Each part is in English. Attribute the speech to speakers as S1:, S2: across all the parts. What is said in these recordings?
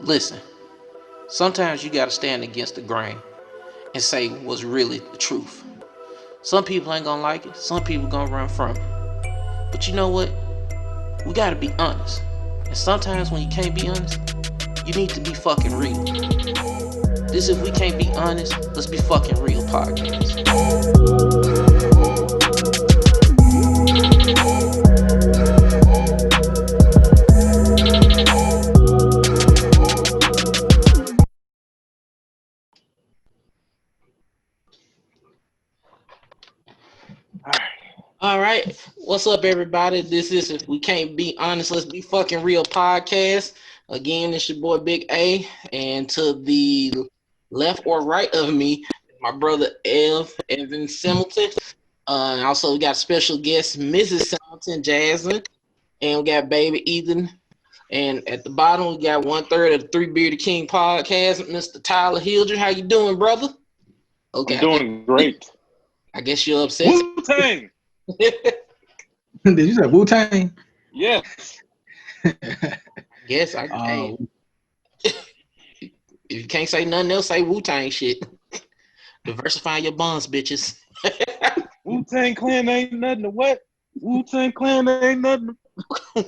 S1: Listen, sometimes you gotta stand against the grain and say what's really the truth. Some people ain't gonna like it, some people gonna run from it. But you know what? We gotta be honest. And sometimes when you can't be honest, you need to be fucking real. This If We Can't Be Honest, Let's Be Fucking Real podcast. All right. What's up, everybody? This is If We Can't Be Honest, Let's Be Fucking Real podcast. Again, it's your boy Big A. And to the left or right of me, my brother Evan Similton. Also, we got special guest, Mrs. Similton, Jasmine. And we got baby Ethan. And at the bottom, we got 1/3 of the Three Bearded King podcast, Mr. Tyler Hildren. How you doing, brother? Okay.
S2: I'm doing great.
S1: I guess you're upset.
S2: Wu-Tang!
S3: Did you say Wu-Tang?
S2: Yes.
S1: Yes, I can. If you can't say nothing else, say Wu-Tang shit. Diversify your bonds, bitches.
S2: Wu-Tang Clan ain't nothing to what? Wu-Tang Clan ain't nothing to...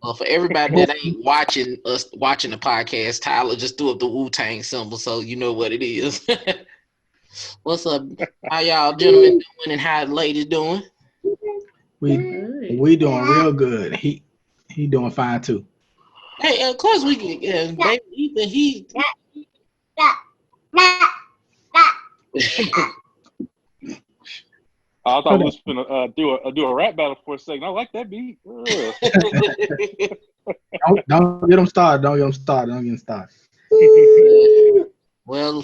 S1: Well, for everybody that ain't watching the podcast, Tyler just threw up the Wu-Tang symbol, so you know what it is. What's up? How y'all gentlemen doing and how the ladies doing?
S3: We doing real good. He doing fine too.
S1: Hey, of course we can. Baby Ethan, he.
S2: I thought we was gonna do a rap battle for a second. I like that beat.
S3: Don't get him started. Don't get him started.
S1: Well,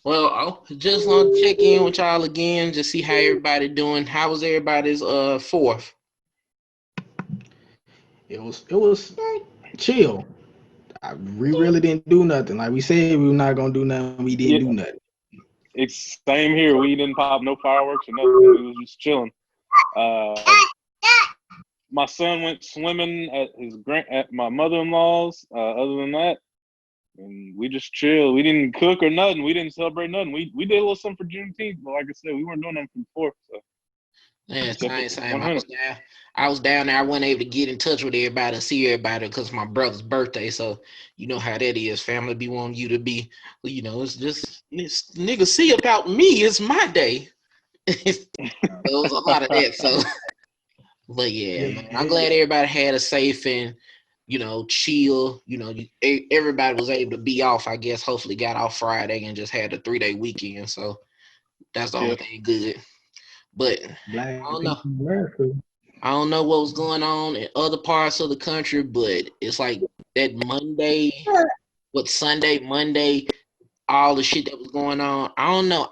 S1: I just want to check in with y'all again, just see how everybody doing. How was everybody's fourth?
S3: It was chill. We really didn't do nothing. Like we said, we were not gonna do nothing. We didn't do nothing.
S2: It's same here. We didn't pop no fireworks or nothing. We was just chilling. My son went swimming at my mother-in-law's. Other than that, and we just chilled. We didn't cook or nothing. We didn't celebrate nothing. We did a little something for Juneteenth, but like I said, we weren't doing nothing from before. So.
S1: Yeah, same. I was down there. I wasn't able to get in touch with everybody, see everybody, because my brother's birthday. So you know how that is. Family be wanting you to be, it's just nigga see about me. It's my day. There was a lot of that. So, but yeah, man, I'm glad everybody had a safe and chill. Everybody was able to be off. I guess hopefully got off Friday and just had a 3-day weekend. So that's the only thing good. But I don't know what was going on in other parts of the country, but it's like that Sunday, Monday, all the shit that was going on. I don't know.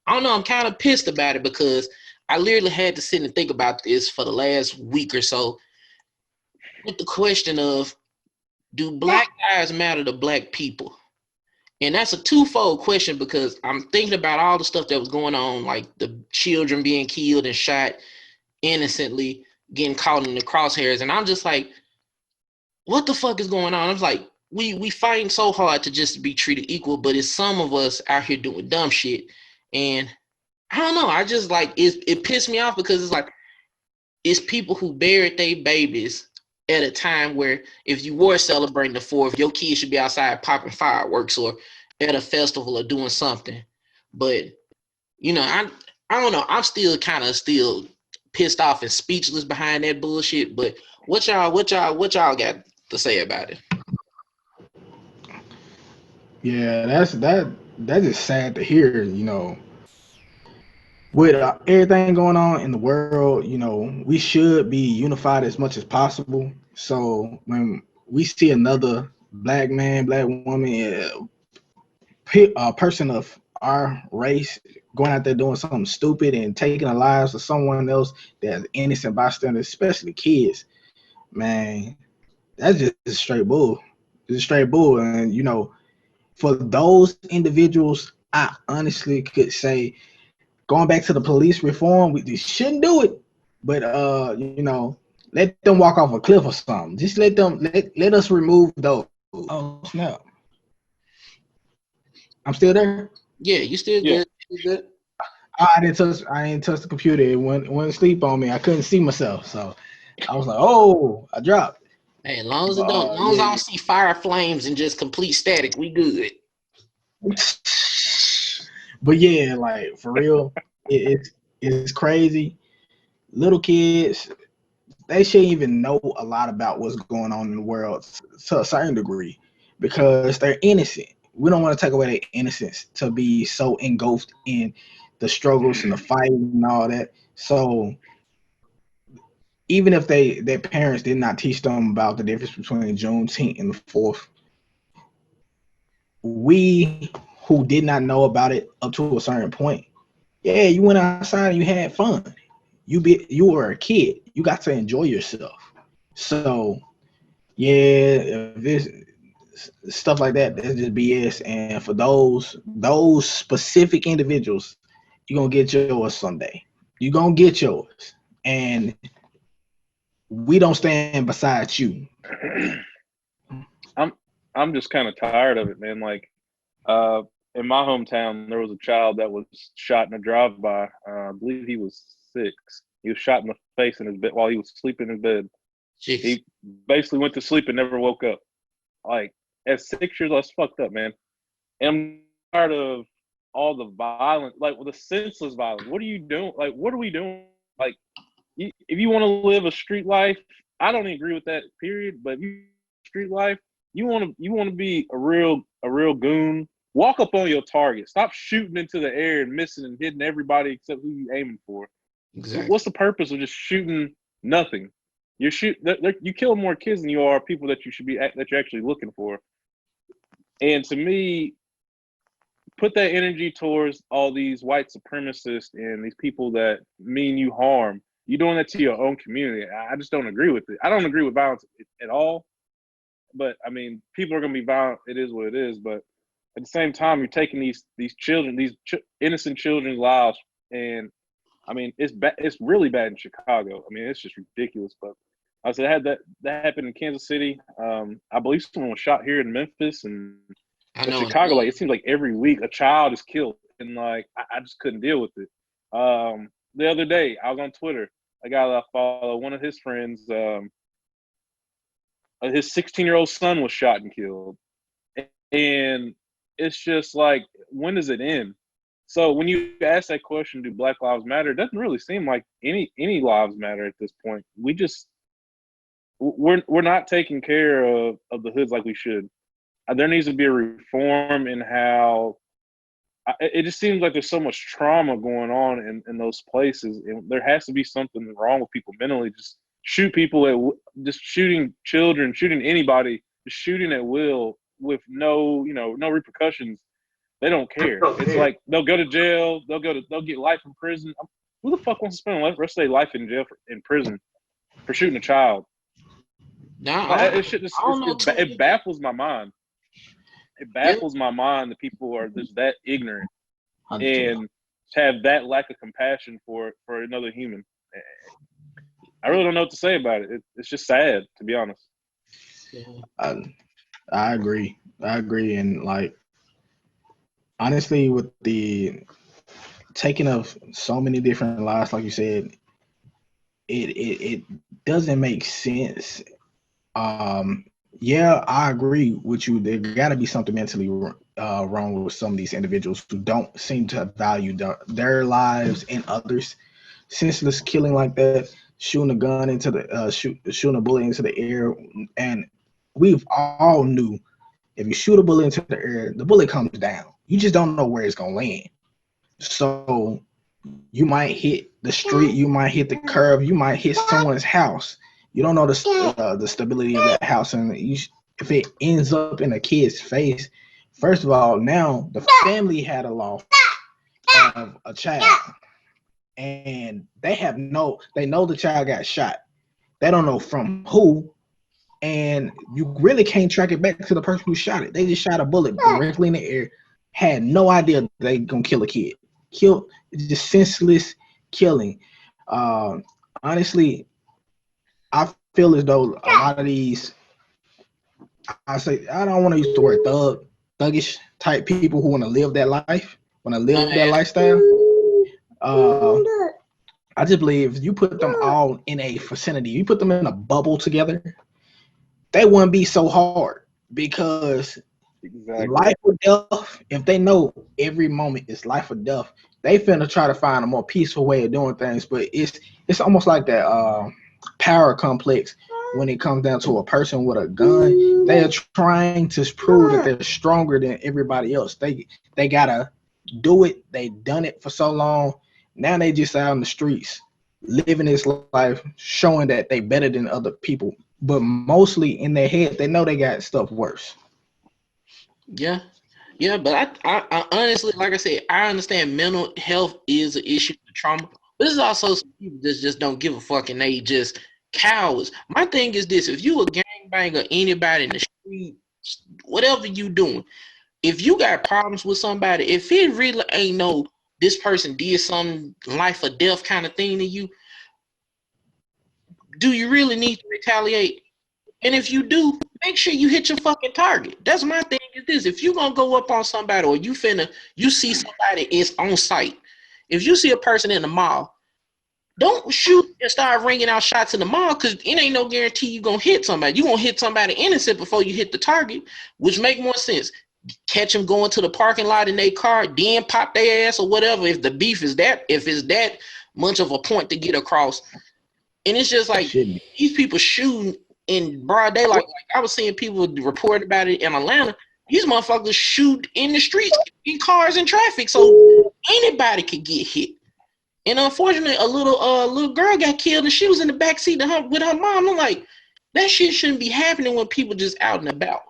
S1: I'm kind of pissed about it because I literally had to sit and think about this for the last week or so with the question of, do black lives matter to black people? And that's a twofold question because I'm thinking about all the stuff that was going on, like the children being killed and shot innocently, getting caught in the crosshairs. And I'm just like, what the fuck is going on? I was like, we fighting so hard to just be treated equal, but it's some of us out here doing dumb shit. And I don't know. I just like, it pissed me off because it's like, it's people who buried their babies at a time where if you were celebrating the 4th, your kids should be outside popping fireworks or at a festival or doing something. But, I don't know. I'm still kind of pissed off and speechless behind that bullshit. But what y'all got to say about it?
S3: Yeah, that's just sad to hear, With everything going on in the world, we should be unified as much as possible. So when we see another black man, black woman, a person of our race going out there doing something stupid and taking the lives of someone else that's innocent bystanders, especially kids, man, that's just straight bull. It's straight bull. And, for those individuals, I honestly could say, going back to the police reform, we shouldn't do it. But let them walk off a cliff or something. Just let us remove those. Oh snap! I'm still there.
S1: Yeah, you still
S2: Yeah.
S1: good. You good.
S3: I didn't touch the computer. It went sleep on me. I couldn't see myself, so I was like, "Oh, I dropped."
S1: Hey, as long as it
S3: But
S1: don't, as long as I don't see fire flames and just complete static, we good.
S3: but yeah, like for real, it's crazy. Little kids, they shouldn't even know a lot about what's going on in the world to a certain degree because they're innocent. We don't want to take away their innocence to be so engulfed in the struggles and the fight and all that. So even if their parents did not teach them about the difference between Juneteenth and the Fourth, we who did not know about it up to a certain point, yeah, you went outside and you had fun. You were a kid. You got to enjoy yourself. So yeah, if it's stuff like that, that's just BS. And for those specific individuals, you're gonna get yours someday. You're gonna get yours. And we don't stand beside you.
S2: I'm just kind of tired of it, man. Like, in my hometown, there was a child that was shot in a drive-by. I believe he was 6. He was shot in the face in his bed while he was sleeping in his bed.
S1: Jeez.
S2: He basically went to sleep and never woke up. Like, at 6 years, that's fucked up, man. And I'm tired of all the violence, like the senseless violence. What are you doing? Like, what are we doing? Like, if you want to live a street life, I don't agree with that. Period. But if you street life, you want to be a real goon. Walk up on your target. Stop shooting into the air and missing and hitting everybody except who you aiming for.
S1: Exactly.
S2: What's the purpose of just shooting nothing? You kill more kids than you are people that you're actually looking for. And to me, put that energy towards all these white supremacists and these people that mean you harm. You're doing that to your own community. I just don't agree with it. I don't agree with violence at all. But I mean, people are going to be violent. It is what it is. But at the same time, you're taking these children, innocent children's lives, and I mean, it's really bad in Chicago. I mean, it's just ridiculous. But I said that happened in Kansas City. I believe someone was shot here in Memphis, and
S1: I
S2: but
S1: know.
S2: Chicago, like it seems like every week a child is killed, and like I just couldn't deal with it. The other day, I was on Twitter. A guy that I follow, one of his friends, his 16-year-old son was shot and killed, and it's just like, when does it end? So when you ask that question, do Black Lives Matter? It doesn't really seem like any lives matter at this point. We're not taking care of the hoods like we should. There needs to be a reform in how it just seems like there's so much trauma going on in those places, and there has to be something wrong with people mentally. Just shoot people just shooting children, shooting anybody, just shooting at will with no repercussions. They don't care. It's like they'll go to jail, they'll get life in prison. Who the fuck wants to spend the rest of their life in jail in prison for shooting a child?
S1: Nah,
S2: Like,
S1: I don't know.
S2: it baffles my mind. It baffles my mind that people are just that ignorant and have that lack of compassion for another human. I really don't know what to say about it. It's just sad, to be honest.
S3: I agree. And like honestly, with the taking of so many different lives, like you said, it doesn't make sense. Yeah, I agree with you. There got to be something mentally wrong with some of these individuals who don't seem to value their lives and others. Senseless killing like that, shooting a gun into the shooting a bullet into the air, and we've all knew if you shoot a bullet into the air, the bullet comes down. You just don't know where it's gonna land. So you might hit the street, you might hit the curb, you might hit someone's house. You don't know the stability of that house, and if it ends up in a kid's face, first of all, now the family had a loss of a child, and they know the child got shot. They don't know from who, and you really can't track it back to the person who shot it. They just shot a bullet directly in the air, had no idea they gonna kill a kid. Just senseless killing. Honestly, I feel as though a lot of these, I don't want to use the word thuggish type people who want to live that life, want to live that lifestyle. Uh, I just believe if you put them all in a vicinity, you put them in a bubble together, they wouldn't be so hard because
S2: Exactly.
S3: life or death, if they know every moment is life or death, they finna try to find a more peaceful way of doing things. But it's almost like that power complex when it comes down to a person with a gun. They are trying to prove that they're stronger than everybody else. They gotta do it. They done it for so long. Now they just out in the streets living this life, showing that they better than other people. But mostly in their head, they know they got stuff worse.
S1: Yeah. Yeah, but I honestly, like I said, I understand mental health is an issue with trauma, but there's also some people that just don't give a fuck and they just cowards. My thing is this: if you a gangbanger, anybody in the street, whatever you doing, if you got problems with somebody, if it really ain't no this person did some life or death kind of thing to you, do you really need to retaliate? And if you do, make sure you hit your fucking target. That's my thing is this. If you gonna go up on somebody or you see somebody is on site. If you see a person in the mall, don't shoot and start ringing out shots in the mall because it ain't no guarantee you gonna hit somebody. You gonna hit somebody innocent before you hit the target, which make more sense. Catch them going to the parking lot in their car, then pop their ass or whatever. If the beef is that, if it's that much of a point to get across, and it's just like
S3: Shouldn't be.
S1: these people shooting in broad daylight. Like I was seeing people report about it in Atlanta. These motherfuckers shoot in the streets, in cars and traffic, so anybody could get hit. And unfortunately, a little girl got killed, and she was in the back seat with her mom. I'm like, that shit shouldn't be happening when people just out and about.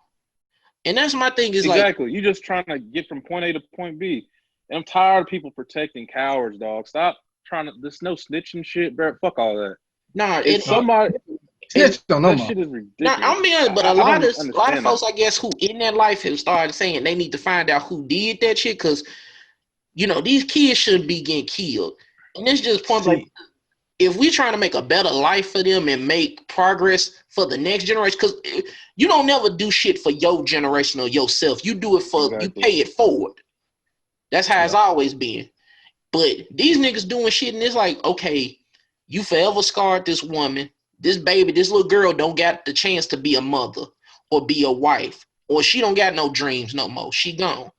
S1: And that's my thing is like,
S2: Exactly. You just trying to get from point A to point B. And I'm tired of people protecting cowards, dog. Stop trying to. There's no snitching shit, bro. Fuck all that.
S1: nah,
S2: It's somebody.
S3: Snitch don't know
S2: That
S3: more.
S2: shit is
S1: nah,
S2: ridiculous.
S1: I'm being honest, but
S2: I don't
S1: a lot of
S2: understand
S1: folks,
S2: that.
S1: I guess, who in that life have started saying they need to find out who did that shit because these kids shouldn't be getting killed. And it's just point blank.
S3: See,
S1: If we're trying to make a better life for them and make progress for the next generation, because you don't never do shit for your generation or yourself. You do it for you
S2: Exactly.
S1: pay it forward. That's how it's
S3: yeah.
S1: always been. But these niggas doing shit and it's like, okay, you forever scarred this woman, this baby, this little girl don't got the chance to be a mother or be a wife, or she don't got no dreams no more. She gone.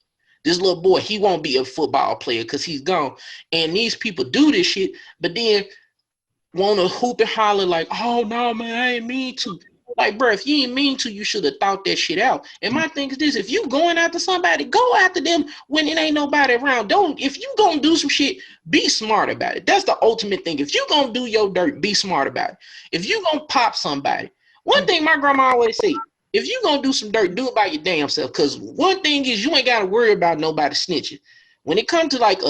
S1: This little boy, he won't be a football player because he's gone. And these people do this shit, but then want to hoop and holler like, oh no, man, I ain't mean to. Like, bro, if you ain't mean to, you should have thought that shit out. And my thing is this: if you going after somebody, go after them when it ain't nobody around. Don't if you gonna do some shit, be smart about it. That's the ultimate thing. If you gonna do your dirt, be smart about it. If you gonna pop somebody, one thing my grandma always say: if you gonna do some dirt, do it by your damn self. Cause one thing is you ain't gotta worry about nobody snitching. When it comes to like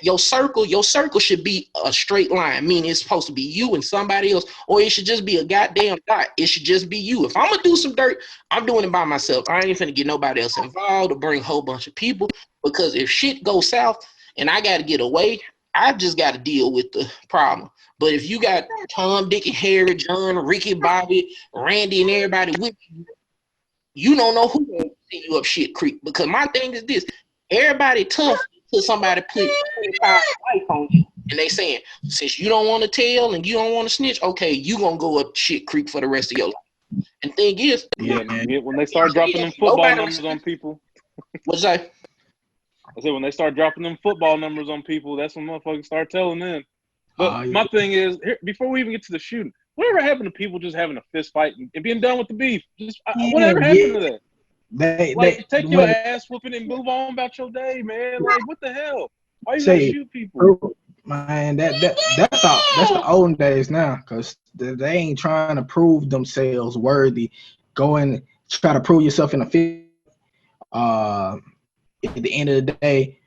S1: your circle should be a straight line, meaning it's supposed to be you and somebody else, or it should just be a goddamn dot. It should just be you. If I'm gonna do some dirt, I'm doing it by myself. I ain't finna get nobody else involved or bring a whole bunch of people because if shit goes south and I gotta get away, I just gotta deal with the problem. But if you got Tom, Dick, and Harry, John, Ricky, Bobby, Randy, and everybody with you, you don't know who gonna see you up shit creek. Because my thing is this: everybody tough till somebody put 25 life on you, and they saying since you don't want to tell and you don't want to snitch, okay, you gonna go up shit creek for the rest of your life. And thing is,
S2: Yeah,
S3: Yeah.
S2: when they start dropping them football
S1: nobody
S2: numbers on people,
S1: what's that?
S2: I said when they start dropping them football numbers on people, that's when motherfuckers start telling them. But
S3: Yeah.
S2: my thing is, here, before we even get to the shooting, whatever happened to people just having a fist fight and being done with the beef? Just
S3: Yeah,
S2: whatever happened
S3: yeah.
S2: to that?
S3: They
S2: Like, take your
S3: what
S2: ass whooping and move on about your day, man. Like, what the hell? Why you gotta
S3: say,
S2: shoot people?
S3: man, that's the olden days now, cause they ain't trying to prove themselves worthy. Go and try to prove yourself in a field. Uh, at the end of the day,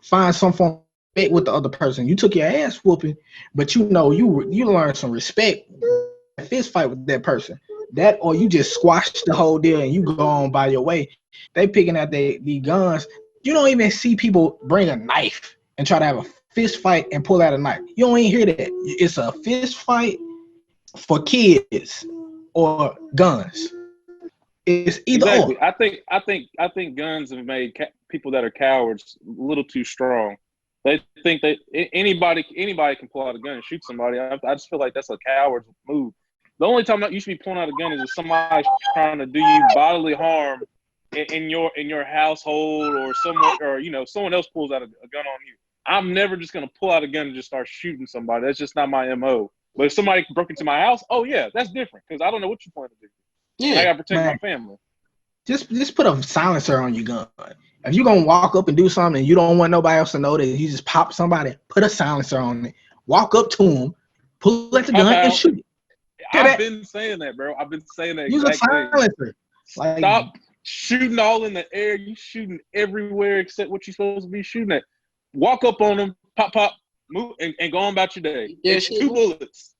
S3: find some form of respect with the other person. You took your ass whooping, but you learn some respect. Fist fight with that person. That or you just squash the whole deal and you go on by your way. They picking out the guns. You don't even see people bring a knife and try to have a fist fight and pull out a knife. You don't even hear that. It's a fist fight for kids or guns. It's either
S2: Exactly.
S3: or.
S2: I think guns have made people that are cowards a little too strong. They think that anybody can pull out a gun and shoot somebody. I just feel like that's a coward's move. The only time that you should be pulling out a gun is if somebody's trying to do you bodily harm in your household, or someone, or someone else pulls out a gun on you. I'm never just gonna pull out a gun and just start shooting somebody. That's just not my MO. But if somebody broke into my house, oh yeah, that's different, because I don't know what you plan to do. And I
S1: Yeah.
S2: gotta protect
S3: Man,
S2: my family.
S3: just put a silencer on your gun. If you're gonna walk up and do something and you don't want nobody else to know that you just pop somebody, put a silencer on it. Walk up to them, pull out the
S2: Pop
S3: gun and
S2: out.
S3: shoot.
S2: I've been saying that, bro. I've been saying that
S3: Use a
S2: exact thing.
S3: silencer. Like,
S2: Stop shooting all in the air. You shooting everywhere except what you're supposed to be shooting at. Walk up on them, pop, pop, move, and go on about your day.
S1: Yeah,
S2: It's 2 bullets.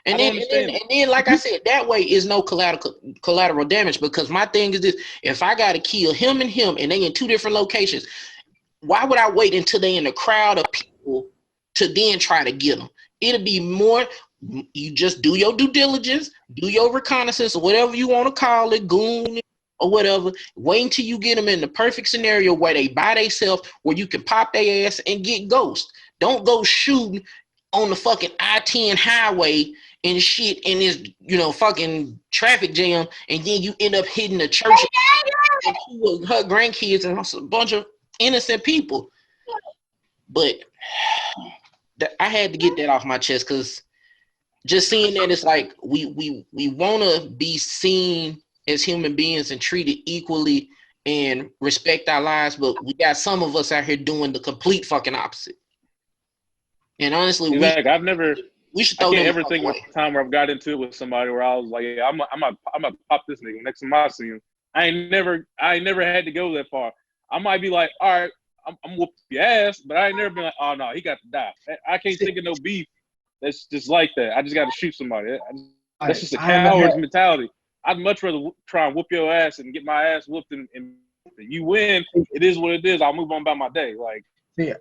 S1: And then, like I said, that way is no collateral damage, because my thing is this: if I gotta kill him and they in 2 different locations, why would I wait until they in a crowd of people to then try to get them? It'll be more. You just do your due diligence, do your reconnaissance, or whatever you want to call it, goon or whatever. Wait until you get them in the perfect scenario where they by themselves, where you can pop their ass and get ghost. Don't go shooting on the fucking I-10 highway and shit in this, fucking traffic jam, and then you end up hitting the church and her grandkids and a bunch of innocent people. But I had to get that off my chest, because just seeing that, it's like we want to be seen as human beings and treated equally and respect our lives, but we got some of us out here doing the complete fucking opposite. And honestly,
S2: exactly.
S1: we should
S2: I
S1: throw
S2: can't
S1: them
S2: ever think of a time where I've got into it with somebody where I was like, yeah, I'm gonna pop this nigga next time I see him. I ain't never had to go that far. I might be like, all right, I'm whooping your ass, but I ain't never been like, oh no, he got to die. I can't think of no beef that's just like that. I just got to shoot somebody. That's just a coward's mentality. I'd much rather try and whoop your ass and get my ass whooped, and you win. It is what it is. I'll move on about my day. Like,
S3: yeah,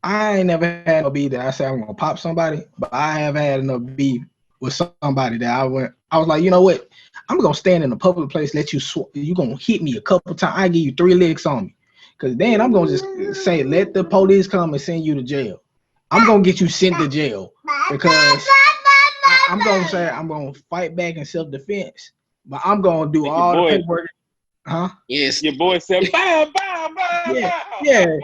S3: I ain't never had no beef that I said I'm gonna pop somebody, but I have had enough beef with somebody that I was like, you know what? I'm gonna stand in a public place, let you you gonna hit me a couple times. I give you 3 licks on me, cause then I'm gonna just say, let the police come and send you to jail. I'm gonna get you sent to jail, because I'm gonna say I'm gonna fight back in self-defense, but I'm gonna do all the paperwork. Huh?
S2: Yes. Your boy said, bow, bow, bow,
S3: yeah.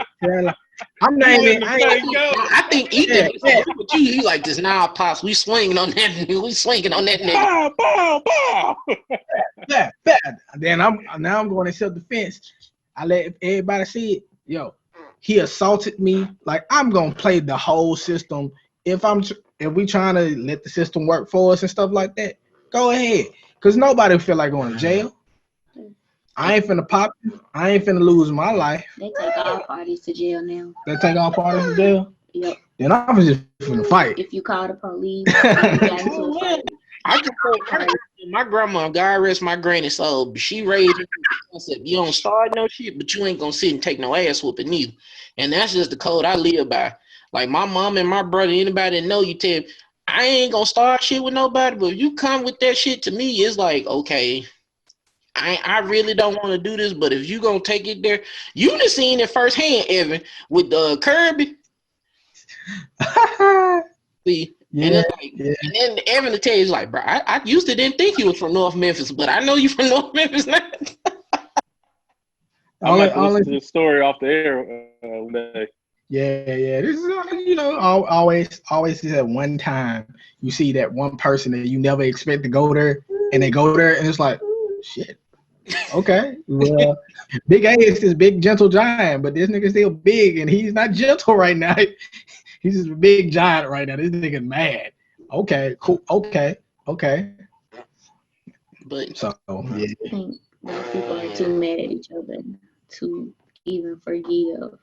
S3: I'm not even.
S1: I think Ethan, he like this. Now, pops, we swinging on that. We swinging on that nigga.
S2: Bow, bow, bow.
S3: Yeah. Then I'm going in self-defense. I let everybody see it. Yo, he assaulted me. Like, I'm gonna play the whole system. If we trying to let the system work for us and stuff like that, go ahead. Cause nobody feel like going to jail. I ain't finna pop you. I ain't finna lose my life.
S4: They take all parties to jail now.
S3: They take all parties to jail?
S4: Yep.
S3: Then I'm just finna fight.
S4: If you call the police, you got into a fight.
S1: I just my grandma, God rest my granny soul, she raised me with the concept, you don't start no shit, but you ain't gonna sit and take no ass whooping either. And that's just the code I live by. Like, my mom and my brother, anybody that know, you tell me, I ain't gonna start shit with nobody, but if you come with that shit to me, it's like, okay, I really don't want to do this, but if you gonna take it there, you done seen it firsthand, Evan, with Kirby. See, and then Evan to tell you, like, bro, I used to didn't think you was from North Memphis, but I know you from North Memphis now.
S2: I might listen to the story off the air one day.
S3: Yeah. This is, always is that one time you see that one person that you never expect to go there, and they go there, and it's like, shit. Okay, well, Big A is this big gentle giant, but this nigga still big, and he's not gentle right now. He's just a big giant right now. This nigga mad. Okay, cool. Okay.
S1: But
S3: so yeah,
S4: I think black people are too mad at each other to even forgive.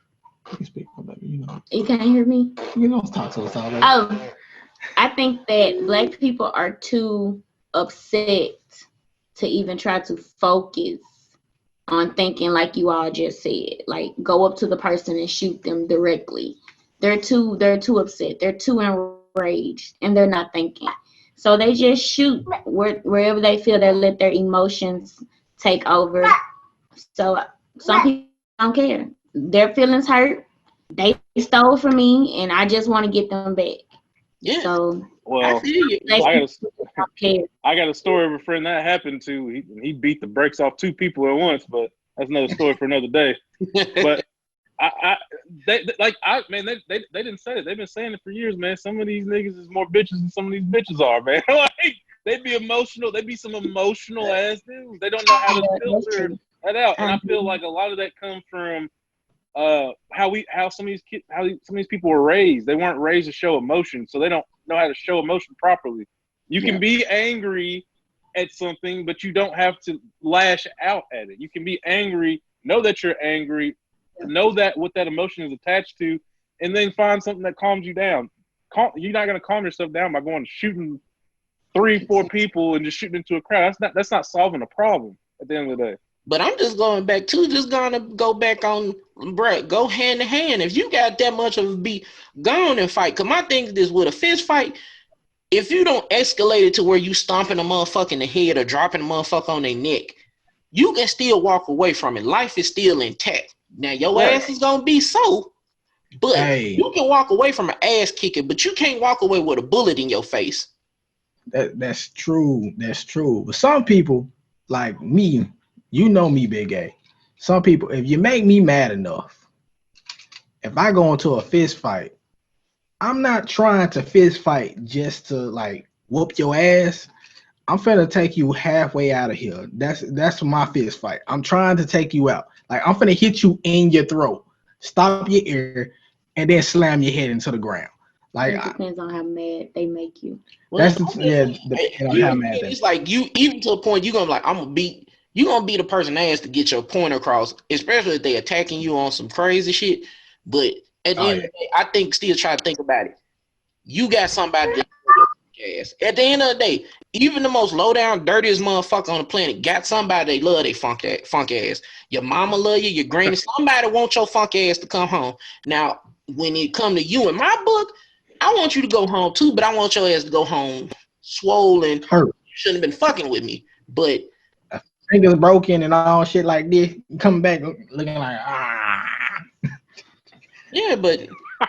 S4: You can't hear me?
S3: You don't talk to us all right.
S4: I think that black people are too upset to even try to focus on thinking, like you all just said, like go up to the person and shoot them directly. They're too upset. They're too enraged, and they're not thinking. So they just shoot wherever they feel they let their emotions take over. So some people don't care. Their feelings hurt. They stole from me, and I just want to get them back.
S1: Yeah.
S4: So
S1: I
S2: Well,
S1: feel you.
S2: I
S4: don't care.
S2: got a story of a friend that happened to. He beat the brakes off 2 people at once, but that's another story for another day. But they didn't say it. They've been saying it for years, man. Some of these niggas is more bitches than some of these bitches are, man. Like they be emotional. They be some emotional ass dudes. They don't know how to filter that out. And I feel like a lot of that comes from how some of these people were raised. They weren't raised to show emotion, so they don't know how to show emotion properly. You can be angry at something, but you don't have to lash out at it. You can be angry, know that you're angry, know that what that emotion is attached to, and then find something that calms you down. You're not going to calm yourself down by going shooting 3-4 people and just shooting into a crowd. That's not solving a problem at the end of the day.
S1: But I'm just going back to gonna go back on, bruh, go hand in hand. If you got that much of a beat, go on and fight. Cause my thing is this, with a fist fight, if you don't escalate it to where you stomping a motherfucker in the head or dropping a motherfucker on their neck, you can still walk away from it. Life is still intact. Now your ass is gonna be so, but you can walk away from an ass kicking, but you can't walk away with a bullet in your face.
S3: That's true. That's true. But some people, like me, you know me, Big A. Some people, if you make me mad enough, if I go into a fist fight, I'm not trying to fist fight just to like whoop your ass. I'm finna take you halfway out of here. That's my fist fight. I'm trying to take you out. Like I'm finna hit you in your throat, stop your ear, and then slam your head into the ground. Like
S4: it depends on how mad they make you.
S3: That's depending on how mad
S1: it's like you, even to a point, you're gonna like, you're gonna beat a person ass to get your point across, especially if they attacking you on some crazy shit. But at the end of the day, I think still try to think about it. You got somebody that ass. At the end of the day, even the most low down, dirtiest motherfucker on the planet got somebody they love they funk ass. Your mama love you, your granny, somebody want your funk ass to come home. Now, when it come to you in my book, I want you to go home too, but I want your ass to go home swollen.
S3: hurt.
S1: You shouldn't have been fucking with me. But
S3: fingers broken and all shit like this, coming back looking like
S1: yeah, but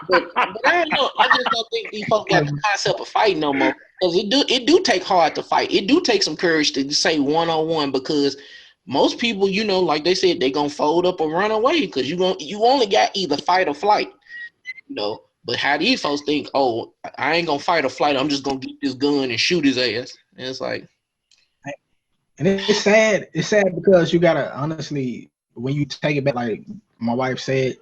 S1: I don't know. I just don't think these folks got the concept of fighting no more. Because it do take hard to fight. It do take some courage to say 1-on-1, because most people, like they said, they gonna fold up or run away because you only got either fight or flight. But how these folks think, oh, I ain't gonna fight or flight, I'm just gonna get this gun and shoot his ass. And it's like,
S3: and it's sad. It's sad because you gotta honestly, when you take it back, like my wife said,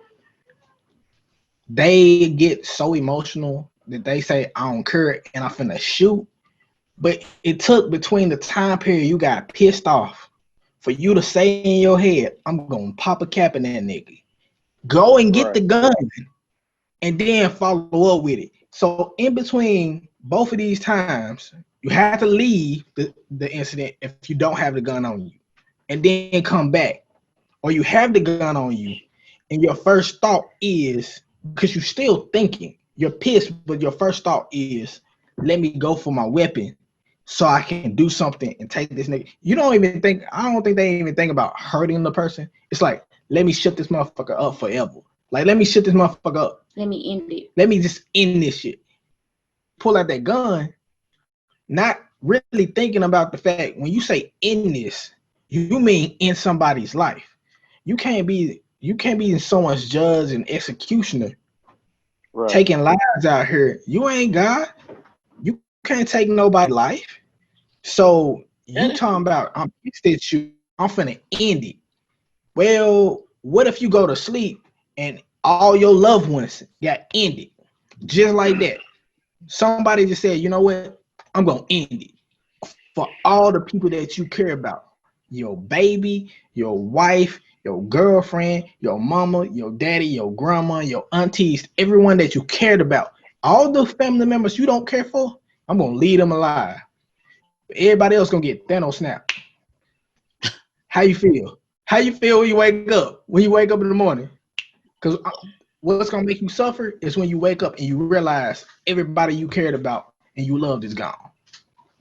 S3: they get so emotional that they say, I don't care and I'm finna shoot. But it took between the time period you got pissed off for you to say in your head, I'm gonna pop a cap in that nigga. Go and get the gun and then follow up with it. So in between both of these times, you have to leave the incident if you don't have the gun on you, and then come back. Or you have the gun on you, and your first thought is, because you're still thinking, you're pissed, but your first thought is, let me go for my weapon so I can do something and take this nigga. I don't think they even think about hurting the person. It's like, let me shut this motherfucker up forever. Like, let me shut this motherfucker up.
S4: Let me end it.
S3: Let me just end this shit. Pull out that gun, not really thinking about the fact, when you say end this, you mean in somebody's life. You can't be so much judge and executioner taking lives out here. You ain't God. You can't take nobody's life. So you talking about, I'm pissed at you, I'm finna end it. Well, what if you go to sleep and all your loved ones got ended just like that? Somebody just said, you know what? I'm gonna end it for all the people that you care about. Your baby, your wife, your girlfriend, your mama, your daddy, your grandma, your aunties, everyone that you cared about. All those family members you don't care for, I'm gonna leave them alive. Everybody else gonna get Thanos snap. How you feel? How you feel when you wake up? When you wake up in the morning? Because what's gonna make you suffer is when you wake up and you realize everybody you cared about and you loved is gone.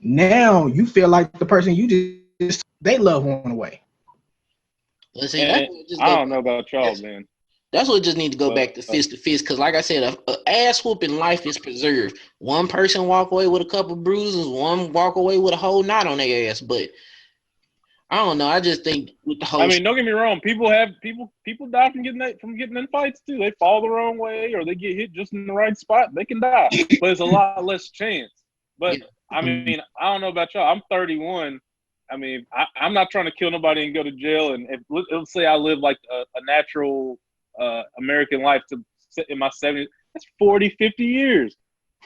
S3: Now you feel like the person you just they love went away.
S1: Let's see.
S2: And I don't know about y'all, man.
S1: That's what just need to go
S2: But,
S1: back to fist, because like I said, a ass whooping life is preserved. One person walk away with a couple bruises, one walk away with a whole knot on their ass. But I don't know. I just think with the whole.
S2: I mean, don't get me wrong. People die from getting in fights too. They fall the wrong way or they get hit just in the right spot. They can die, but it's a lot less chance. But
S1: Yeah.
S2: I mean, I don't know about y'all. I'm 31. I mean, I'm not trying to kill nobody and go to jail. And if, let's say I live like a natural American life to in my 70s, that's 40, 50 years.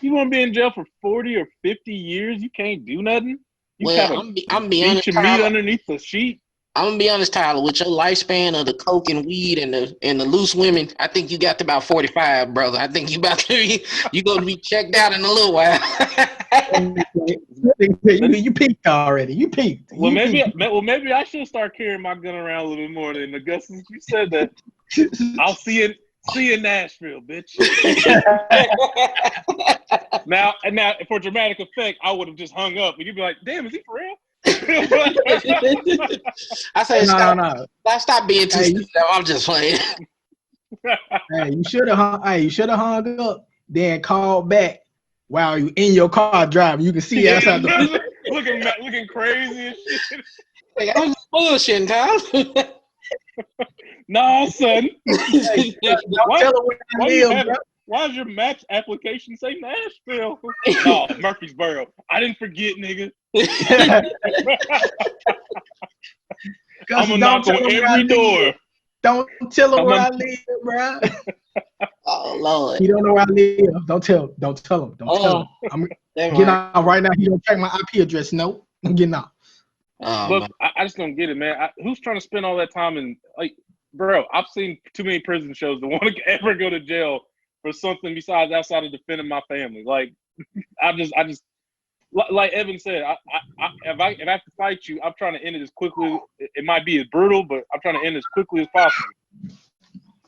S2: You want to be in jail for 40 or 50 years? You can't do nothing. You
S1: Well, I'm be honest,
S2: your meat
S1: Tyler.
S2: underneath the sheet.
S1: I'm gonna be honest, Tyler. With your lifespan of the coke and weed and the loose women, I think you got to about 45, brother. I think you gonna be checked out in a little while.
S3: You peaked already. You peaked.
S2: Well, maybe I should start carrying my gun around a little bit more than Augustus. You said that. I'll see you in Nashville, bitch. now, for dramatic effect, I would have just hung up, and you'd be like, "Damn, is he for real?"
S1: I say,
S3: no.
S1: Stop being too sensitive. I'm just playing.
S3: Hey, you should have hung up, then called back while you in your car driving. You can see outside the
S2: looking crazy and shit.
S1: Hey, I'm just bullshitting, Tyler.
S2: No, son.
S3: Hey, don't tell her where I live, bro.
S2: Why does your match application say Nashville? No, Murfreesboro. I didn't forget, nigga. I'm gonna knock on every door.
S3: Don't tell her where I live, bro.
S1: Oh Lord.
S3: He don't know where I live. Don't tell him. Don't tell him. I'm getting out right now. He don't check my IP address. No, I'm getting out.
S2: Look, I just don't get it, man. Who's trying to spend all that time in, like, bro? I've seen too many prison shows to want to ever go to jail for something besides outside of defending my family. Like, I just, like Evan said, if I have to fight you, I'm trying to end it as quickly. It might be as brutal, but I'm trying to end it as quickly as possible.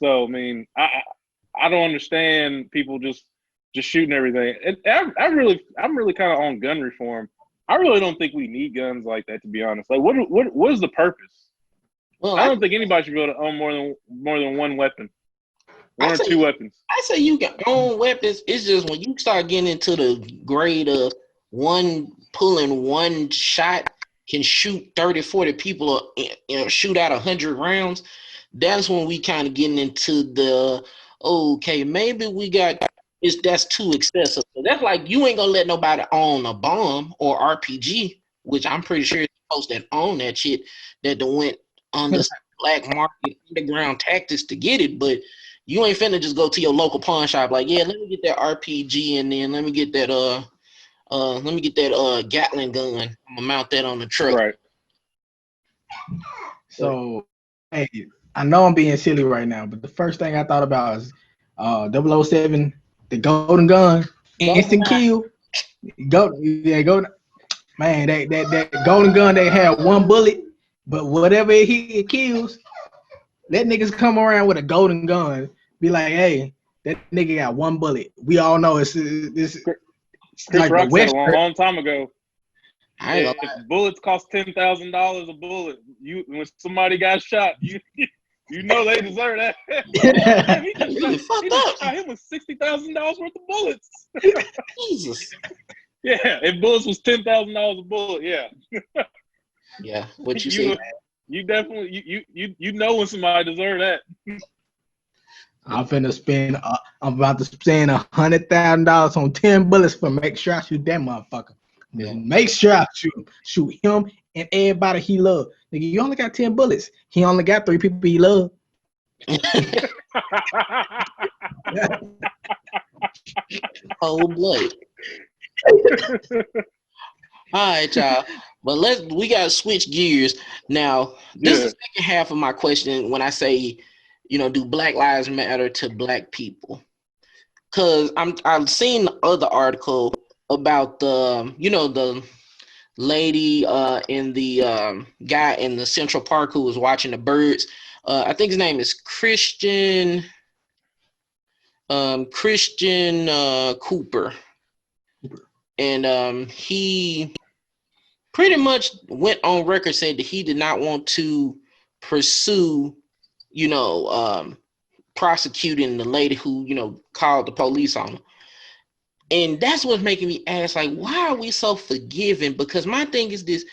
S2: So, I mean, I don't understand people just shooting everything. I'm really kind of on gun reform. I really don't think we need guns like that, to be honest. Like, what is the purpose? Well, I don't think anybody should be able to own more than one weapon, one or two weapons.
S1: I say you can own weapons. It's just when you start getting into the grade of pulling one shot can shoot 30, 40 people, or shoot out 100 rounds. That's when we kind of getting into the okay, maybe that's too excessive. So that's like you ain't gonna let nobody own a bomb or RPG, which I'm pretty sure it's folks that own that shit that went on the black market underground tactics to get it, but you ain't finna just go to your local pawn shop like, yeah, let me get that RPG and then let me get that Gatling gun. I'm gonna mount that on the truck.
S2: Right.
S3: So, hey, I know I'm being silly right now, but the first thing I thought about is 007, the golden gun, instant kill. Go. Man, that golden gun, they had one bullet, but whatever it kills, let niggas come around with a golden gun, be like, hey, that nigga got one bullet. We all know it's
S2: Chris
S3: like
S2: Rock
S3: the
S2: said a long time ago.
S1: If
S2: bullets cost $10,000 a bullet, when somebody got shot, you know they deserve that. He just shot him with $60,000 worth of bullets.
S1: Jesus.
S2: Yeah, if bullets was $10,000 a bullet, yeah.
S1: Yeah, what you say?
S2: You definitely you know when somebody deserve that.
S3: I'm about to spend $100,000 on 10 bullets for make sure I shoot that motherfucker. Yeah. Make sure I shoot him and everybody he love. Nigga, you only got 10 bullets. He only got 3 people he love.
S1: Cold blood. All right, y'all. But we gotta switch gears now. This is the second half of my question when I say, do Black Lives Matter to Black people? Cause I've seen the other article about the lady and the guy in the Central Park who was watching the birds. I think his name is Christian Cooper. And he pretty much went on record saying that he did not want to pursue, prosecuting the lady who, called the police on him. And that's what's making me ask, like, why are we so forgiving? Because my thing is this,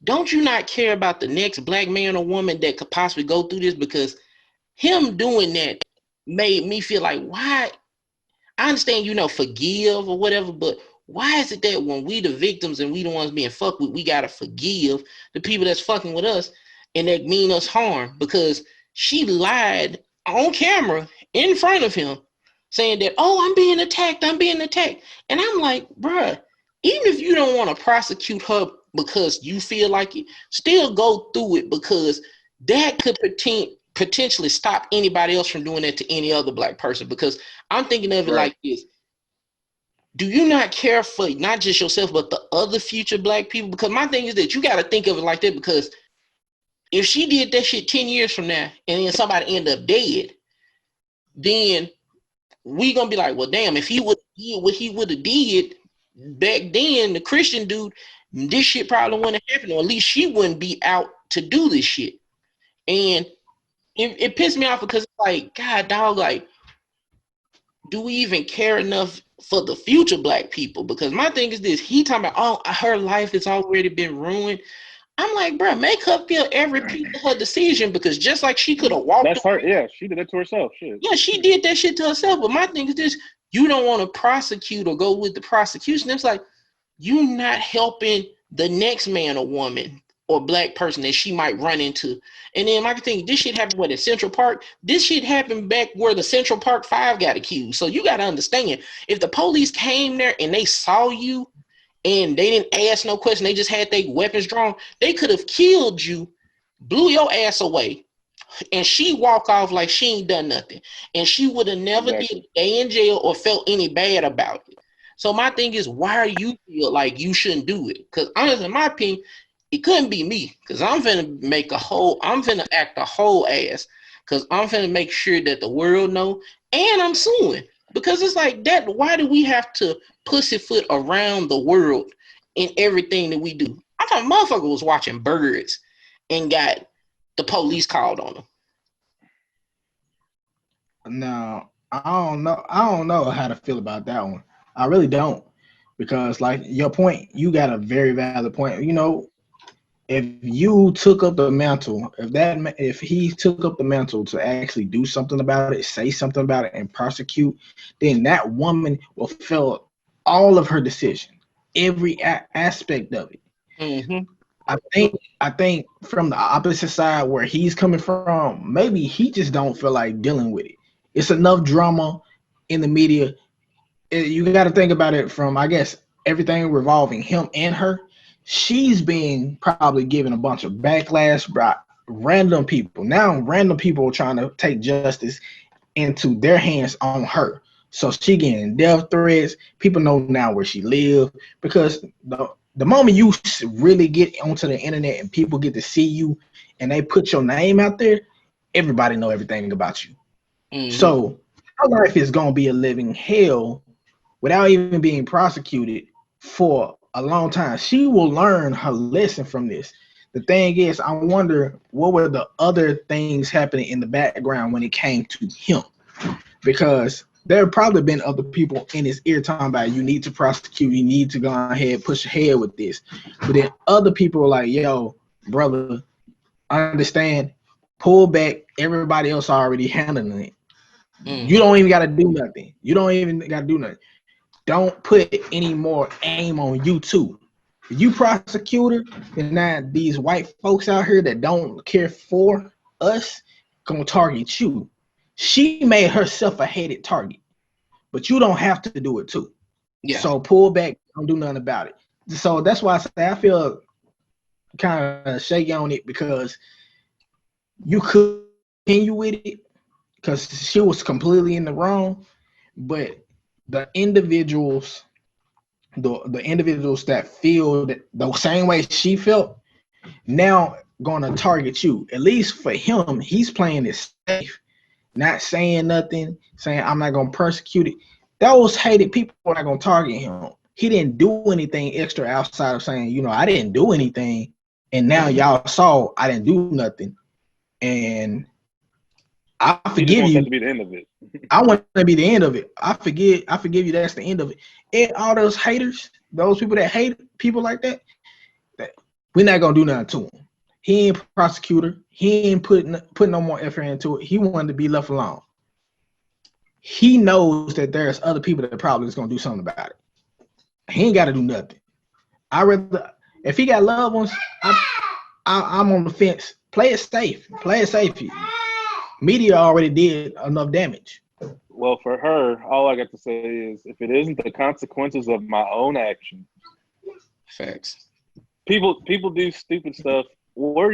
S1: don't you not care about the next black man or woman that could possibly go through this? Because him doing that made me feel like, why? I understand, forgive or whatever, but why is it that when we the victims and we the ones being fucked with, we gotta forgive the people that's fucking with us and that mean us harm? Because she lied on camera in front of him saying that, oh, I'm being attacked. And I'm like, bruh, even if you don't want to prosecute her because you feel like it, still go through it, because that could potentially stop anybody else from doing that to any other black person. Because I'm thinking of it like this. Do you not care for not just yourself, but the other future black people? Because my thing is that you got to think of it like that, because if she did that shit 10 years from now and then somebody end up dead, then we gonna be like, well, damn, if he would did what he would have did back then, the Christian dude, this shit probably wouldn't have happened, or at least she wouldn't be out to do this shit. And it pissed me off because it's like, God, dog, like, do we even care enough for the future black people? Because my thing is this, he talking about, oh, her life has already been ruined. I'm like, bro, make her feel every piece of her decision, because just like she could have walked.
S2: That's her. Yeah, she did that to herself. Shit.
S1: Yeah, she did that shit to herself. But my thing is this, you don't want to prosecute or go with the prosecution. It's like, you're not helping the next man or woman or black person that she might run into. And then my thing, this shit happened, at Central Park? This shit happened back where the Central Park 5 got accused. So you got to understand, if the police came there and they saw you, and they didn't ask no question, they just had their weapons drawn, they could have killed you, blew your ass away, and she walk off like she ain't done nothing. And she would have never did a day in jail or felt any bad about it. So my thing is, why do you feel like you shouldn't do it? Because honestly, in my opinion, it couldn't be me. Because I'm finna act a whole ass. Because I'm finna make sure that the world know, and I'm suing. Because it's like that, why do we have to pussyfoot around the world in everything that we do? I thought motherfucker was watching birds and got the police called on them.
S3: Now, I don't know how to feel about that one. I really don't. Because like your point, you got a very valid point. If you took up the mantle, if he took up the mantle to actually do something about it, say something about it, and prosecute, then that woman will feel all of her decision, every aspect of it.
S1: Mm-hmm.
S3: I think from the opposite side where he's coming from, maybe he just don't feel like dealing with it. It's enough drama in the media. You got to think about it from, I guess, everything revolving him and her. She's being probably given a bunch of backlash by random people. Now random people are trying to take justice into their hands on her. So she getting death threats. People know now where she lives, because the moment you really get onto the internet and people get to see you and they put your name out there, everybody know everything about you. Mm-hmm. So her life is going to be a living hell without even being prosecuted for a long time. She will learn her lesson from this. The thing is, I wonder what were the other things happening in the background when it came to him, because there have probably been other people in his ear talking about, you need to prosecute, you need to go ahead, push ahead with this. But then other people are like, yo, brother, understand, pull back. Everybody else already handling it. You don't even got to do nothing. Don't put any more aim on you too. If you prosecutor, and now these white folks out here that don't care for us gonna target you. She made herself a hated target, but you don't have to do it too. Yeah. So pull back, don't do nothing about it. So that's why I say I feel kind of shaky on it, because you could continue with it because she was completely in the wrong, but the individuals that feel that the same way she felt now gonna target you. At least for him, he's playing it safe, not saying nothing, saying I'm not gonna persecute it. Those hated people are not gonna target him. he didn't do anything extra outside of saying, you know, I didn't do anything, and now y'all saw I didn't do nothing, and I
S2: You just
S3: forgive
S2: want that
S3: you.
S2: to be the end of it.
S3: I want to be the end of it. I forgive you. That's the end of it. And all those haters, those people that hate people like that, we're not gonna do nothing to him. He ain't prosecutor. He ain't put no more effort into it. He wanted to be left alone. He knows that there's other people that probably is gonna do something about it. He ain't got to do nothing. I rather if he got loved ones, I'm on the fence. Play it safe. Play it safe. Media already did enough damage.
S2: Well, for her, all I got to say is, if it isn't the consequences of my own action,
S1: Facts.
S2: People do stupid stuff. Why are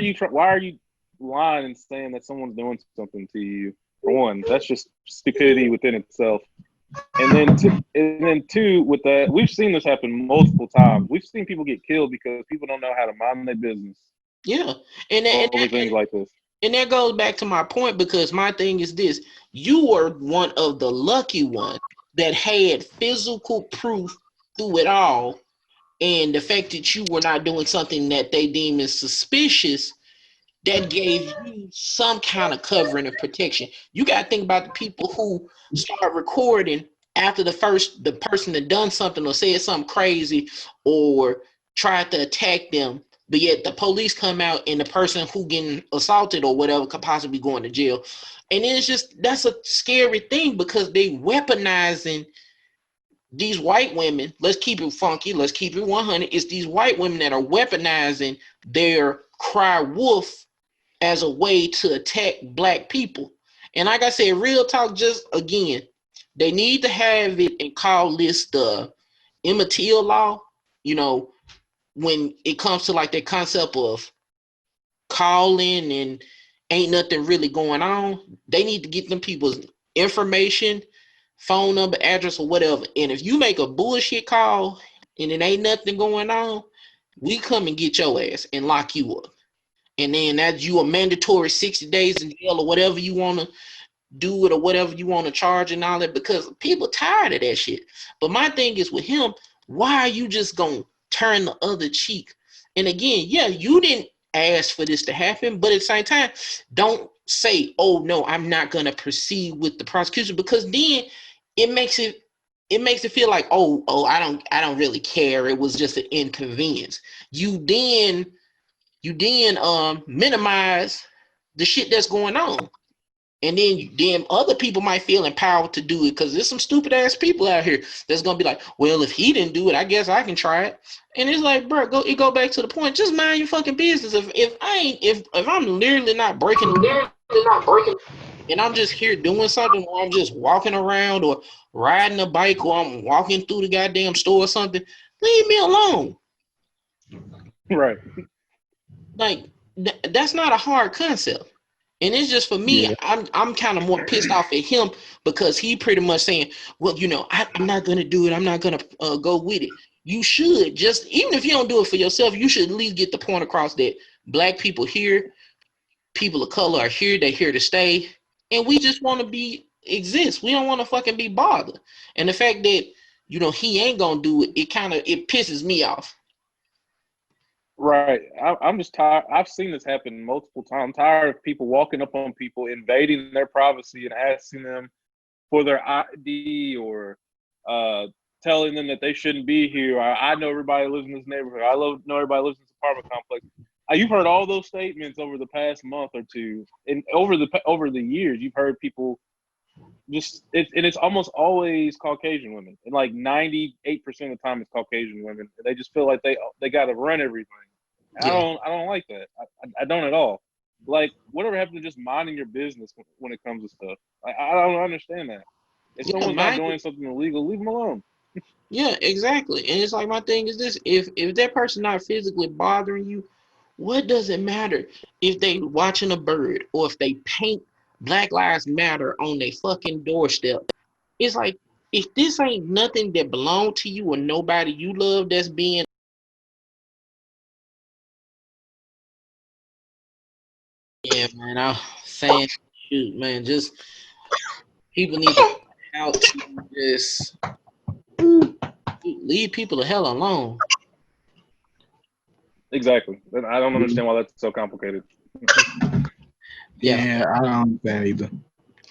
S2: you lying and saying that someone's doing something to you? For one, that's just stupidity within itself. And then two, with that, we've seen this happen multiple times. We've seen people get killed because people don't know how to mind their business.
S1: Yeah, and
S2: Over things like this.
S1: And that goes back to my point, because my thing is this: you were one of the lucky ones that had physical proof through it all, and the fact that you were not doing something that they deem as suspicious, that gave you some kind of covering of protection. You got to think about the people who start recording after the person that done something or said something crazy or tried to attack them, but yet the police come out and the person who getting assaulted or whatever could possibly go into jail. And it's just, that's a scary thing, because they weaponizing these white women. Let's keep it funky. Let's keep it 100. It's these white women that are weaponizing their cry wolf as a way to attack black people. And like I said, real talk, just again, they need to have it and call this the Emmett Till law. You know, when it comes to like that concept of calling and ain't nothing really going on, they need to get them people's information, phone number, address, or whatever. And if you make a bullshit call and it ain't nothing going on, we come and get your ass and lock you up. And then that's you a mandatory 60 days in jail or whatever you want to do it, or whatever you want to charge and all that, because people tired of that shit. But my thing is with him, why are you just going to turn the other cheek? And again, yeah, you didn't ask for this to happen, but at the same time, don't say, oh no, I'm not going to proceed with the prosecution, because then it makes it feel like, oh, I don't really care. It was just an inconvenience. You then minimize the shit that's going on. And then other people might feel empowered to do it, because there's some stupid ass people out here that's gonna be like, well, if he didn't do it, I guess I can try it. And it's like, bro, go back to the point. Just mind your fucking business. If I'm literally not breaking, and I'm just here doing something, or I'm just walking around or riding a bike, or I'm walking through the goddamn store or something, leave me alone.
S2: Right.
S1: Like that's not a hard concept. And it's just, for me, I'm kind of more pissed off at him, because he pretty much saying, well, I'm not going to do it. I'm not going to go with it. You should, just, even if you don't do it for yourself, you should at least get the point across that black people here, people of color are here. They're here to stay. And we just want to exist. We don't want to fucking be bothered. And the fact that, he ain't going to do it, it pisses me off.
S2: Right. I'm just tired. I've seen this happen multiple times. I'm tired of people walking up on people, invading their privacy and asking them for their ID, or telling them that they shouldn't be here. I know everybody lives in this neighborhood. Know everybody lives in this apartment complex. You've heard all those statements over the past month or two, and over the years, you've heard people it's almost always Caucasian women, and like 98% of the time it's Caucasian women. They just feel like they got to run everything.
S1: Yeah.
S2: I don't like that. I don't at all. Like, whatever happened to just minding your business when it comes to stuff? I don't understand that. If someone's not doing something illegal, leave them alone.
S1: Yeah, exactly. And it's like, my thing is this: if that person not physically bothering you, what does it matter if they watching a bird, or if they paint Black Lives Matter on their fucking doorstep? It's like, if this ain't nothing that belong to you or nobody you love that's being, yeah, man, I'm saying, shoot, man, just people need to out to just leave people the hell alone.
S2: Exactly. I don't understand why that's so complicated.
S3: Yeah, I don't understand either.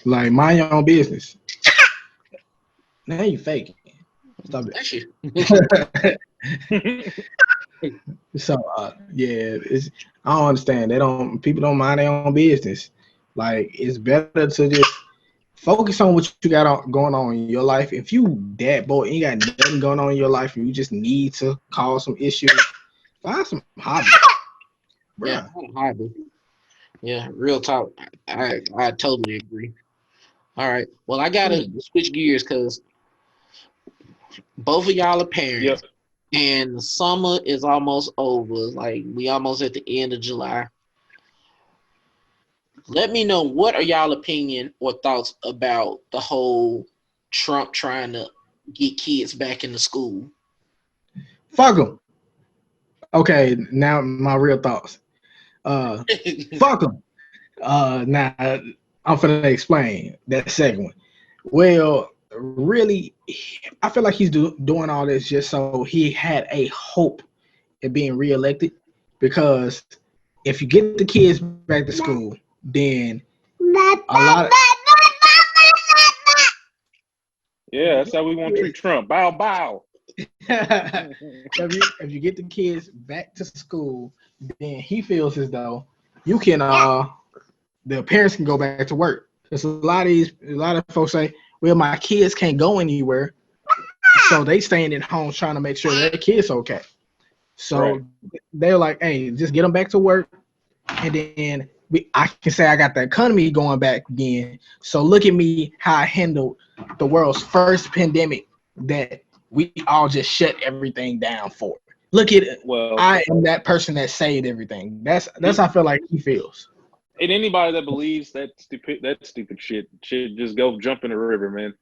S3: Like, mind your own business. Now you faking. Stop
S1: Bless you.
S3: it. So yeah, it's I don't understand. People don't mind their own business. Like, it's better to just focus on what you got going on in your life. If you that boy ain't got nothing going on in your life and you just need to cause some issues, find some hobby.
S1: Yeah,
S3: Bruh.
S1: hobby. Yeah, real talk. I totally agree. All right. Well, I gotta switch gears because both of y'all are
S2: Yep.
S1: parents, and the summer is almost over. Like we almost at the end of July. Let me know what are y'all opinion or thoughts about the whole Trump trying to get kids back into school.
S3: Fuck them. Okay, now my real thoughts. Fuck them. Now I'm finna explain that second one. Well, really, I feel like he's doing all this just so he had a hope at being reelected. Because if you get the kids back to school, then a lot of
S2: Yeah, that's how we want to treat Trump. Bow, bow.
S3: if you get the kids back to school, then he feels as though you can the parents can go back to work. Because a lot of folks say, well, my kids can't go anywhere, so they staying at home trying to make sure their kids okay. So
S2: Right.
S3: they're like, hey, just get them back to work, and then I can say I got the economy going back again. So look at me, how I handled the world's first pandemic that we all just shut everything down for. Look at it.
S2: Well,
S3: I am that person that saved everything. That's how I feel like he feels.
S2: and anybody that believes that stupid shit should just go jump in the river, man.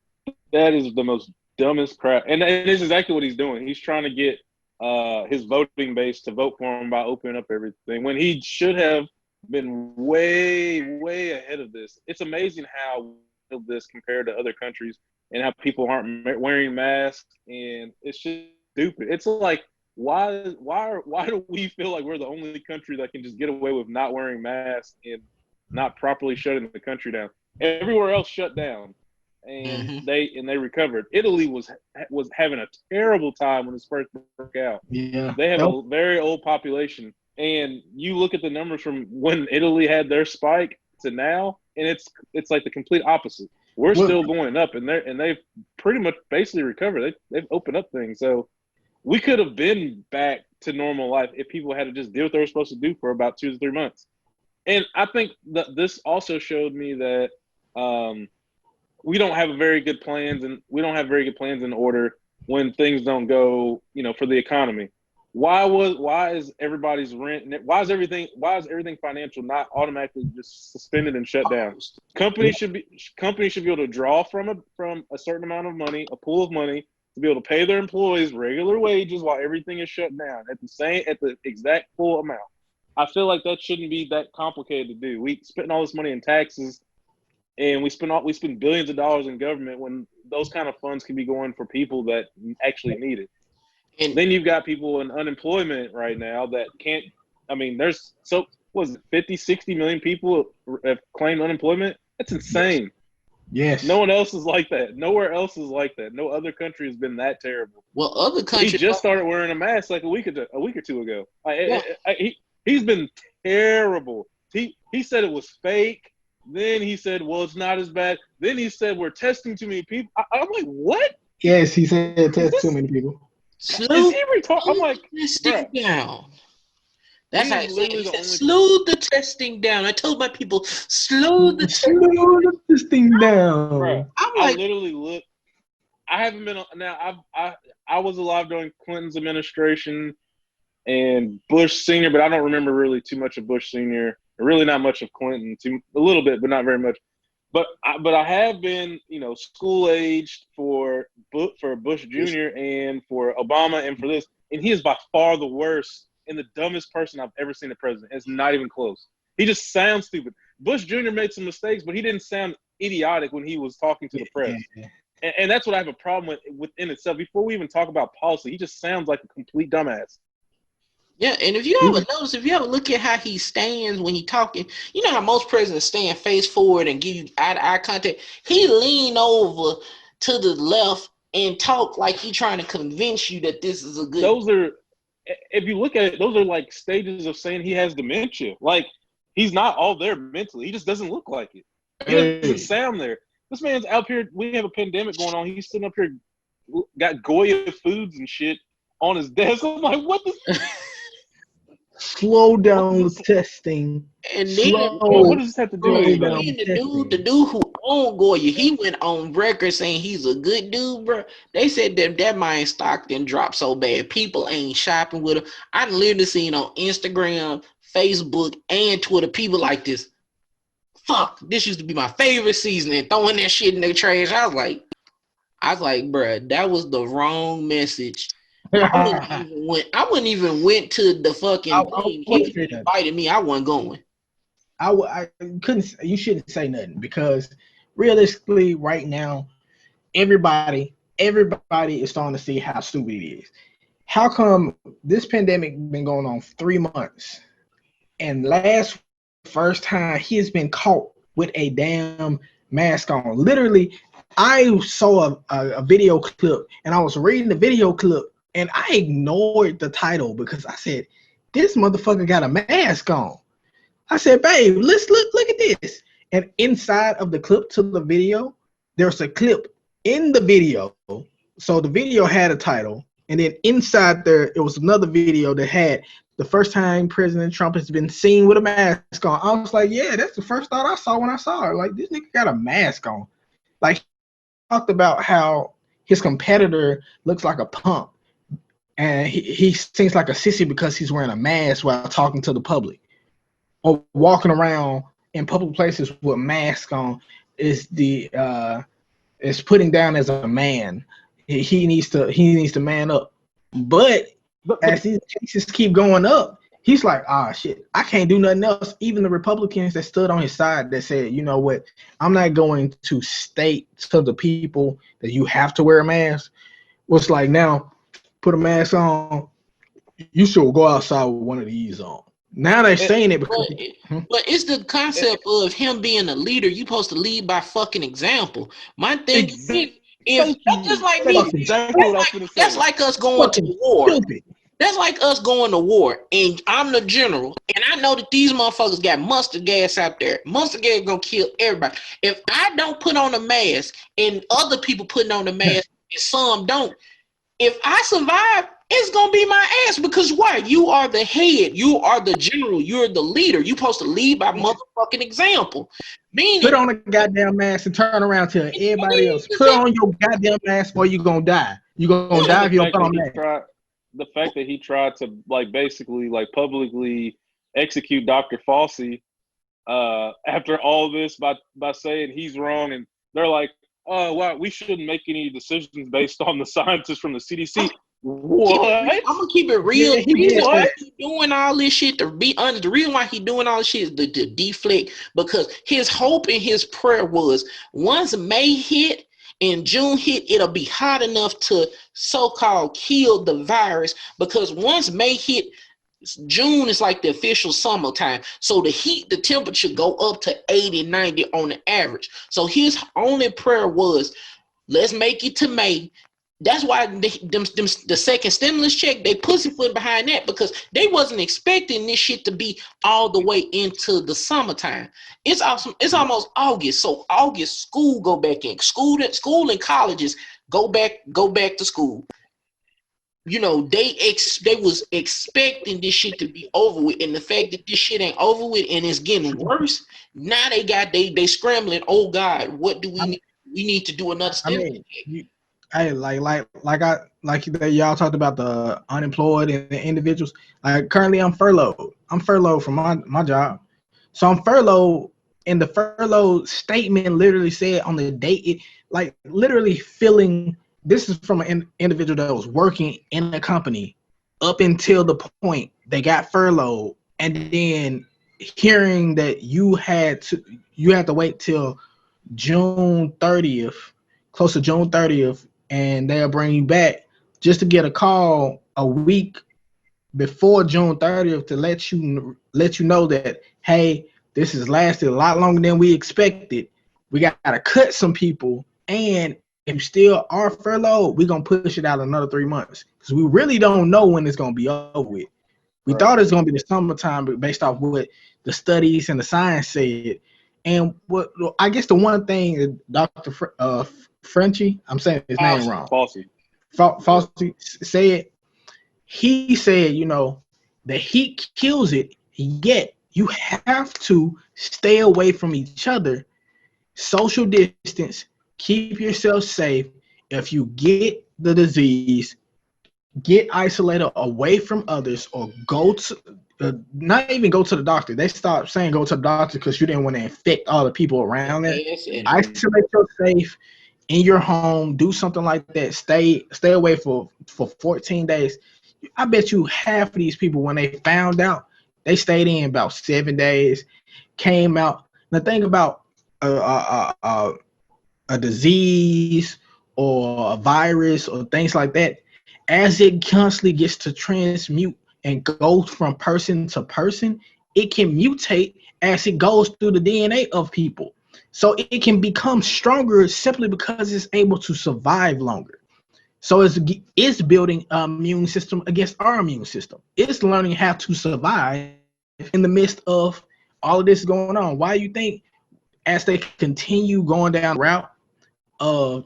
S2: That is the most dumbest crap. And it's exactly what he's doing. He's trying to get his voting base to vote for him by opening up everything when he should have been way ahead of this. It's amazing how this compared to other countries and how people aren't wearing masks, and it's just stupid. It's like why do we feel like we're the only country that can just get away with not wearing masks and not properly shutting the country down? Everywhere else shut down, and they recovered. Italy was having a terrible time when this first broke out.
S3: Yeah,
S2: They have a very old population, and you look at the numbers from when Italy had their spike to now, and it's like the complete opposite. We're still going up, and they've pretty much basically recovered. They've opened up things, so we could have been back to normal life if people had to just do what they were supposed to do for about 2 to 3 months. And I think that this also showed me that we don't have very good plans, and we don't have very good plans in order when things don't go, for the economy. Why is everybody's rent? Why is everything financial not automatically just suspended and shut down? Companies should be able to draw from a certain amount of money, a pool of money, to be able to pay their employees regular wages while everything is shut down at the exact full amount. I feel like that shouldn't be that complicated to do. We spend all this money in taxes, and we spend billions of dollars in government when those kind of funds can be going for people that actually need it. And then you've got people in unemployment right now that can't. I mean, there's 50, 60 million people have claimed unemployment. That's insane.
S3: Yes.
S2: No one else is like that. Nowhere else is like that. No other country has been that terrible.
S1: Well, other countries.
S2: He just started wearing a mask like a week or two ago. He's been terrible. He said it was fake. Then he said, well, it's not as bad. Then he said, we're testing too many people. I'm like, what?
S3: Yes, he said test too many people.
S2: Is he retarded? I'm like,
S1: testing down. That's how he said. He said,
S2: only...
S1: slow the testing down. I told my people, slow the
S3: testing down.
S2: Bruh, I literally looked. I haven't been now. I was alive during Clinton's administration and Bush Senior, but I don't remember really too much of Bush Senior. Really, not much of Clinton. A little bit, but not very much. But I have been, school aged for Bush Jr. and for Obama and for this, and he is by far the worst and the dumbest person I've ever seen a president. It's not even close. He just sounds stupid. Bush Jr. made some mistakes, but he didn't sound idiotic when he was talking to the press. And that's what I have a problem with within itself. Before we even talk about policy, he just sounds like a complete dumbass.
S1: Yeah, and if you ever notice, if you ever look at how he stands when he talking, you know how most presidents stand face forward and give you eye-to-eye contact. He lean over to the left and talk like he trying to convince you that this is a good.
S2: Those are, if you look at it, those are like stages of saying he has dementia. Like, he's not all there mentally. He just doesn't look like it. He doesn't sound there. This man's out here. We have a pandemic going on. He's sitting up here, got Goya foods and shit on his desk. I'm like, what the?
S3: Slow down the testing.
S1: And then,
S2: what does this have to do with anything?
S1: The dude who owned Goya, he went on record saying he's a good dude, bro. They said that man stock didn't drop so bad. People ain't shopping with him. I literally seen on Instagram, Facebook, and Twitter people like this. Fuck, this used to be my favorite season, and throwing that shit in the trash. I was like, bro, that was the wrong message. I wouldn't even went to the fucking thing. He invited me. I wasn't going.
S3: I couldn't. You shouldn't say nothing because realistically, right now, everybody is starting to see how stupid it is. How come this pandemic been going on for 3 months, and first time he has been caught with a damn mask on? Literally, I saw a video clip, and I was reading the video clip. And I ignored the title because I said, this motherfucker got a mask on. I said, babe, let's look at this. And inside of the clip to the video, there's a clip in the video. So the video had a title. And then inside there, it was another video that had the first time President Trump has been seen with a mask on. I was like, yeah, that's the first thought I saw when I saw it. Like, this nigga got a mask on. Like, he talked about how his competitor looks like a punk. And he seems like a sissy because he's wearing a mask while talking to the public, or walking around in public places with a mask on is putting down as a man. He needs to man up. But as these cases keep going up, he's like, shit, I can't do nothing else. Even the Republicans that stood on his side that said, you know what, I'm not going to state to the people that you have to wear a mask. Was like, now, put a mask on, you should go outside with one of these on. Now they're saying it because...
S1: But it's the concept of him being a leader. You're supposed to lead by fucking example. My thing is, that's like me. That's like us going to war. That's like us going to war, and I'm the general, and I know that these motherfuckers got mustard gas out there. Mustard gas gonna kill everybody. If I don't put on a mask, and other people putting on a mask, and some don't, if I survive, it's gonna be my ass, because why? You are the head, you are the general, you're the leader. You're supposed to lead by motherfucking example. Meaning,
S3: put on a goddamn mask and turn around to everybody else. Put on your goddamn mask or you gonna die. You gonna die if you don't put on mask.
S2: The fact that he tried to basically publicly execute Dr. Fauci after all this by saying he's wrong, and they're like, oh, wow, we shouldn't make any decisions based on the scientists from the CDC. What?
S1: I'm gonna keep it real.
S3: Yeah,
S1: He doing all this shit, to be honest, the reason why he doing all this shit is to deflect, because his hope and his prayer was once May hit and June hit, it'll be hot enough to so-called kill the virus, because once May hit, June is like the official summertime. So the temperature go up to 80, 90 on the average. So his only prayer was, let's make it to May. That's why the second stimulus check, they pussyfoot behind that, because they wasn't expecting this shit to be all the way into the summertime. It's awesome. It's almost August. So August, school go back in. School and colleges go back to school. You know, they was expecting this shit to be over with, and the fact that this shit ain't over with and it's getting worse, now they scrambling. Oh God, what do we need? We need to do another stimulus.
S3: Hey, y'all talked about the unemployed and the individuals. Like, currently I'm furloughed. I'm furloughed from my job. So I'm furloughed, and the furlough statement literally said on the date, literally feeling, this is from an individual that was working in the company up until the point they got furloughed, and then hearing that you had to wait till June 30th close to June 30th, and they'll bring you back just to get a call a week before June 30th to let you know that, hey, this has lasted a lot longer than we expected. We got to cut some people, and if you still are furloughed, we're gonna push it out another 3 months because we really don't know when it's gonna be over with. We
S2: Right.
S3: thought it's gonna be the summertime, but based off what the studies and the science said, and what I guess the one thing that Frenchie, I'm saying his name wrong,
S2: Falsey.
S3: Fauci said, he said, the heat kills it, yet you have to stay away from each other, social distance, keep yourself safe. If you get the disease, get isolated away from others, or go to not even go to the doctor. They stopped saying go to the doctor because you didn't want to infect all the people around there. Isolate yourself in your home. Do something like that. Stay away for 14 days. I bet you half of these people, when they found out, they stayed in about 7 days, came out. The thing about a disease or a virus or things like that, as it constantly gets to transmute and goes from person to person, it can mutate as it goes through the DNA of people. So it can become stronger simply because it's able to survive longer. So it's building an immune system against our immune system. It's learning how to survive in the midst of all of this going on. Why you think as they continue going down the route of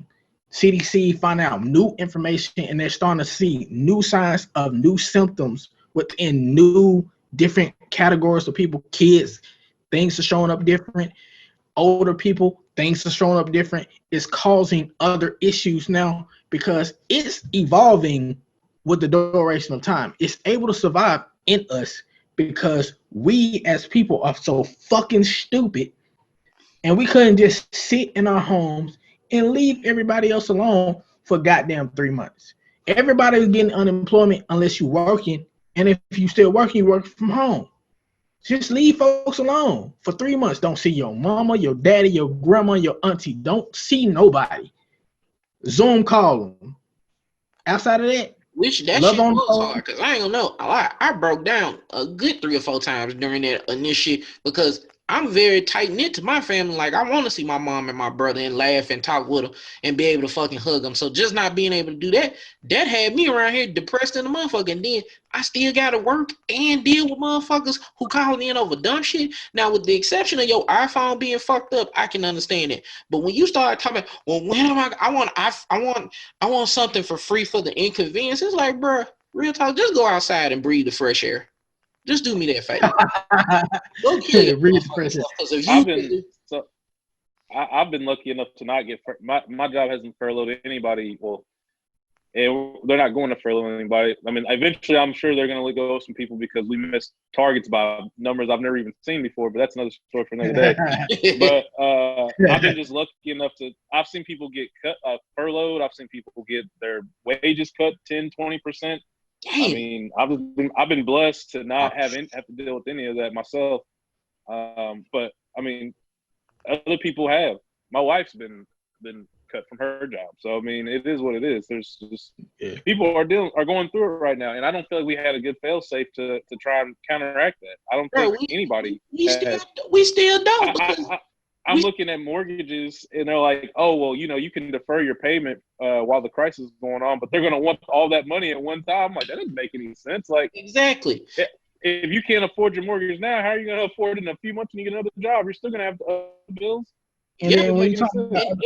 S3: CDC finding out new information and they're starting to see new signs of new symptoms within new different categories of people, kids, things are showing up different, older people, things are showing up different, it's causing other issues now because it's evolving with the duration of time. It's able to survive in us because we as people are so fucking stupid, and we couldn't just sit in our homes and leave everybody else alone for goddamn 3 months. Everybody's getting unemployment unless you're working, and if you're still working, you work from home. Just leave folks alone for 3 months. Don't see your mama, your daddy, your grandma, your auntie. Don't see nobody. Zoom call them. Outside of that,
S1: which that
S3: love
S1: shit
S3: on
S1: was
S3: them.
S1: hard because I ain't gonna know. I broke down a good 3 or 4 times during that initial because I'm very tight knit to my family. Like I want to see my mom and my brother and laugh and talk with them and be able to fucking hug them. So just not being able to do that, that had me around here depressed in the motherfucker. And then I still got to work and deal with motherfuckers who calling in over dumb shit. Now, with the exception of your iPhone being fucked up, I can understand it. But when you start talking, well, when am I want something for free for the inconvenience. It's like, bro, real talk, just go outside and breathe the fresh air. Just do me that favor. Go kill your motherfucking stuff. Because if you
S2: I've been lucky enough to not get my job hasn't furloughed anybody. Well, they're not going to furlough anybody. I mean, eventually, I'm sure they're going to let go of some people because we missed targets by numbers I've never even seen before. But that's another story for another day. But I've been just lucky enough to. I've seen people get furloughed. I've seen people get their wages cut 10-20%. I mean, I've been blessed to not have to deal with any of that myself. But I mean, other people have. My wife's been cut from her job. So I mean, it is what it is. There's just people are going through it right now, and I don't feel like we had a good fail safe to try and counteract that. I don't think anybody.
S1: We still don't.
S2: I'm looking at mortgages, and they're like, oh well, you can defer your payment while the crisis is going on, but they're going to want all that money at one time. Like that doesn't make any sense. Like
S1: exactly.
S2: If you can't afford your mortgage now, how are you going to afford it in a few months when you get another job? You're still going to have bills.
S3: And then when you talk about,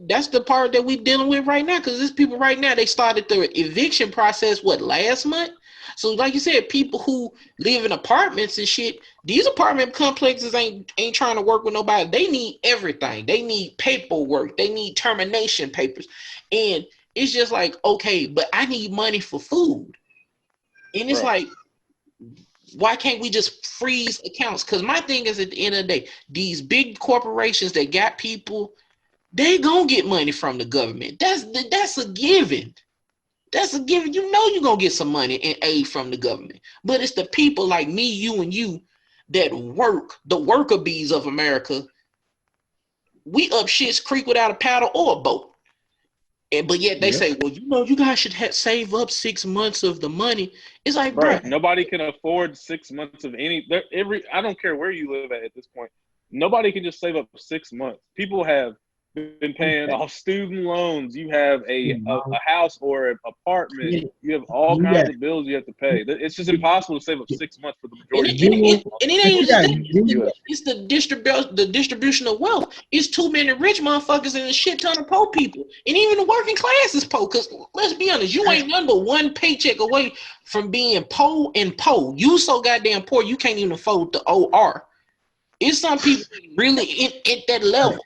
S1: that's the part that we're dealing with right now, because there's people right now, they started the eviction process last month. So like you said, people who live in apartments and shit, these apartment complexes ain't trying to work with nobody. They need everything. They need paperwork. They need termination papers. And it's just like, okay, but I need money for food. And it's like, why can't we just freeze accounts? Because my thing is, at the end of the day, these big corporations that got people, they gonna get money from the government. That's a given. That's a given. You know you're gonna get some money and aid from the government. But it's the people like me, you, and you that work, the worker bees of America. we up shit's creek without a paddle or a boat. But yet they say, well, you guys should save up 6 months of the money. It's like, bro,
S2: nobody can afford 6 months of any. I don't care where you live at this point. Nobody can just save up 6 months. People have been paying off student loans. You have a house or an apartment. You have all kinds of bills you have to pay. It's just impossible to save up 6 months for the majority of people.
S1: And it ain't just that. It's the distribution of wealth. It's too many rich motherfuckers and a shit ton of poor people. And even the working class is poor. Because let's be honest, you ain't nothing but one paycheck away from being poor and poor. You so goddamn poor, you can't even afford the OR. It's some people really at that level.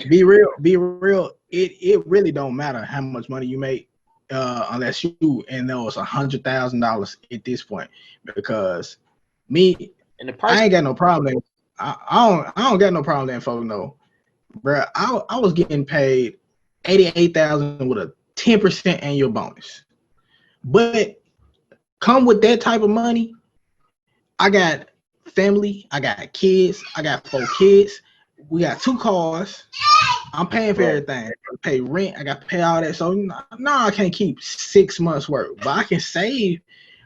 S3: Be real. It really don't matter how much money you make, unless you and those $100,000 at this point. Because me, I ain't got no problem. I don't got no problem letting folks know, bro. I was getting paid $88,000 with a 10% annual bonus, but come with that type of money, I got family, I got kids, I got 4 kids. We got 2 cars. I'm paying for everything. I pay rent. I got to pay all that. So no, I can't keep 6 months work, but I can save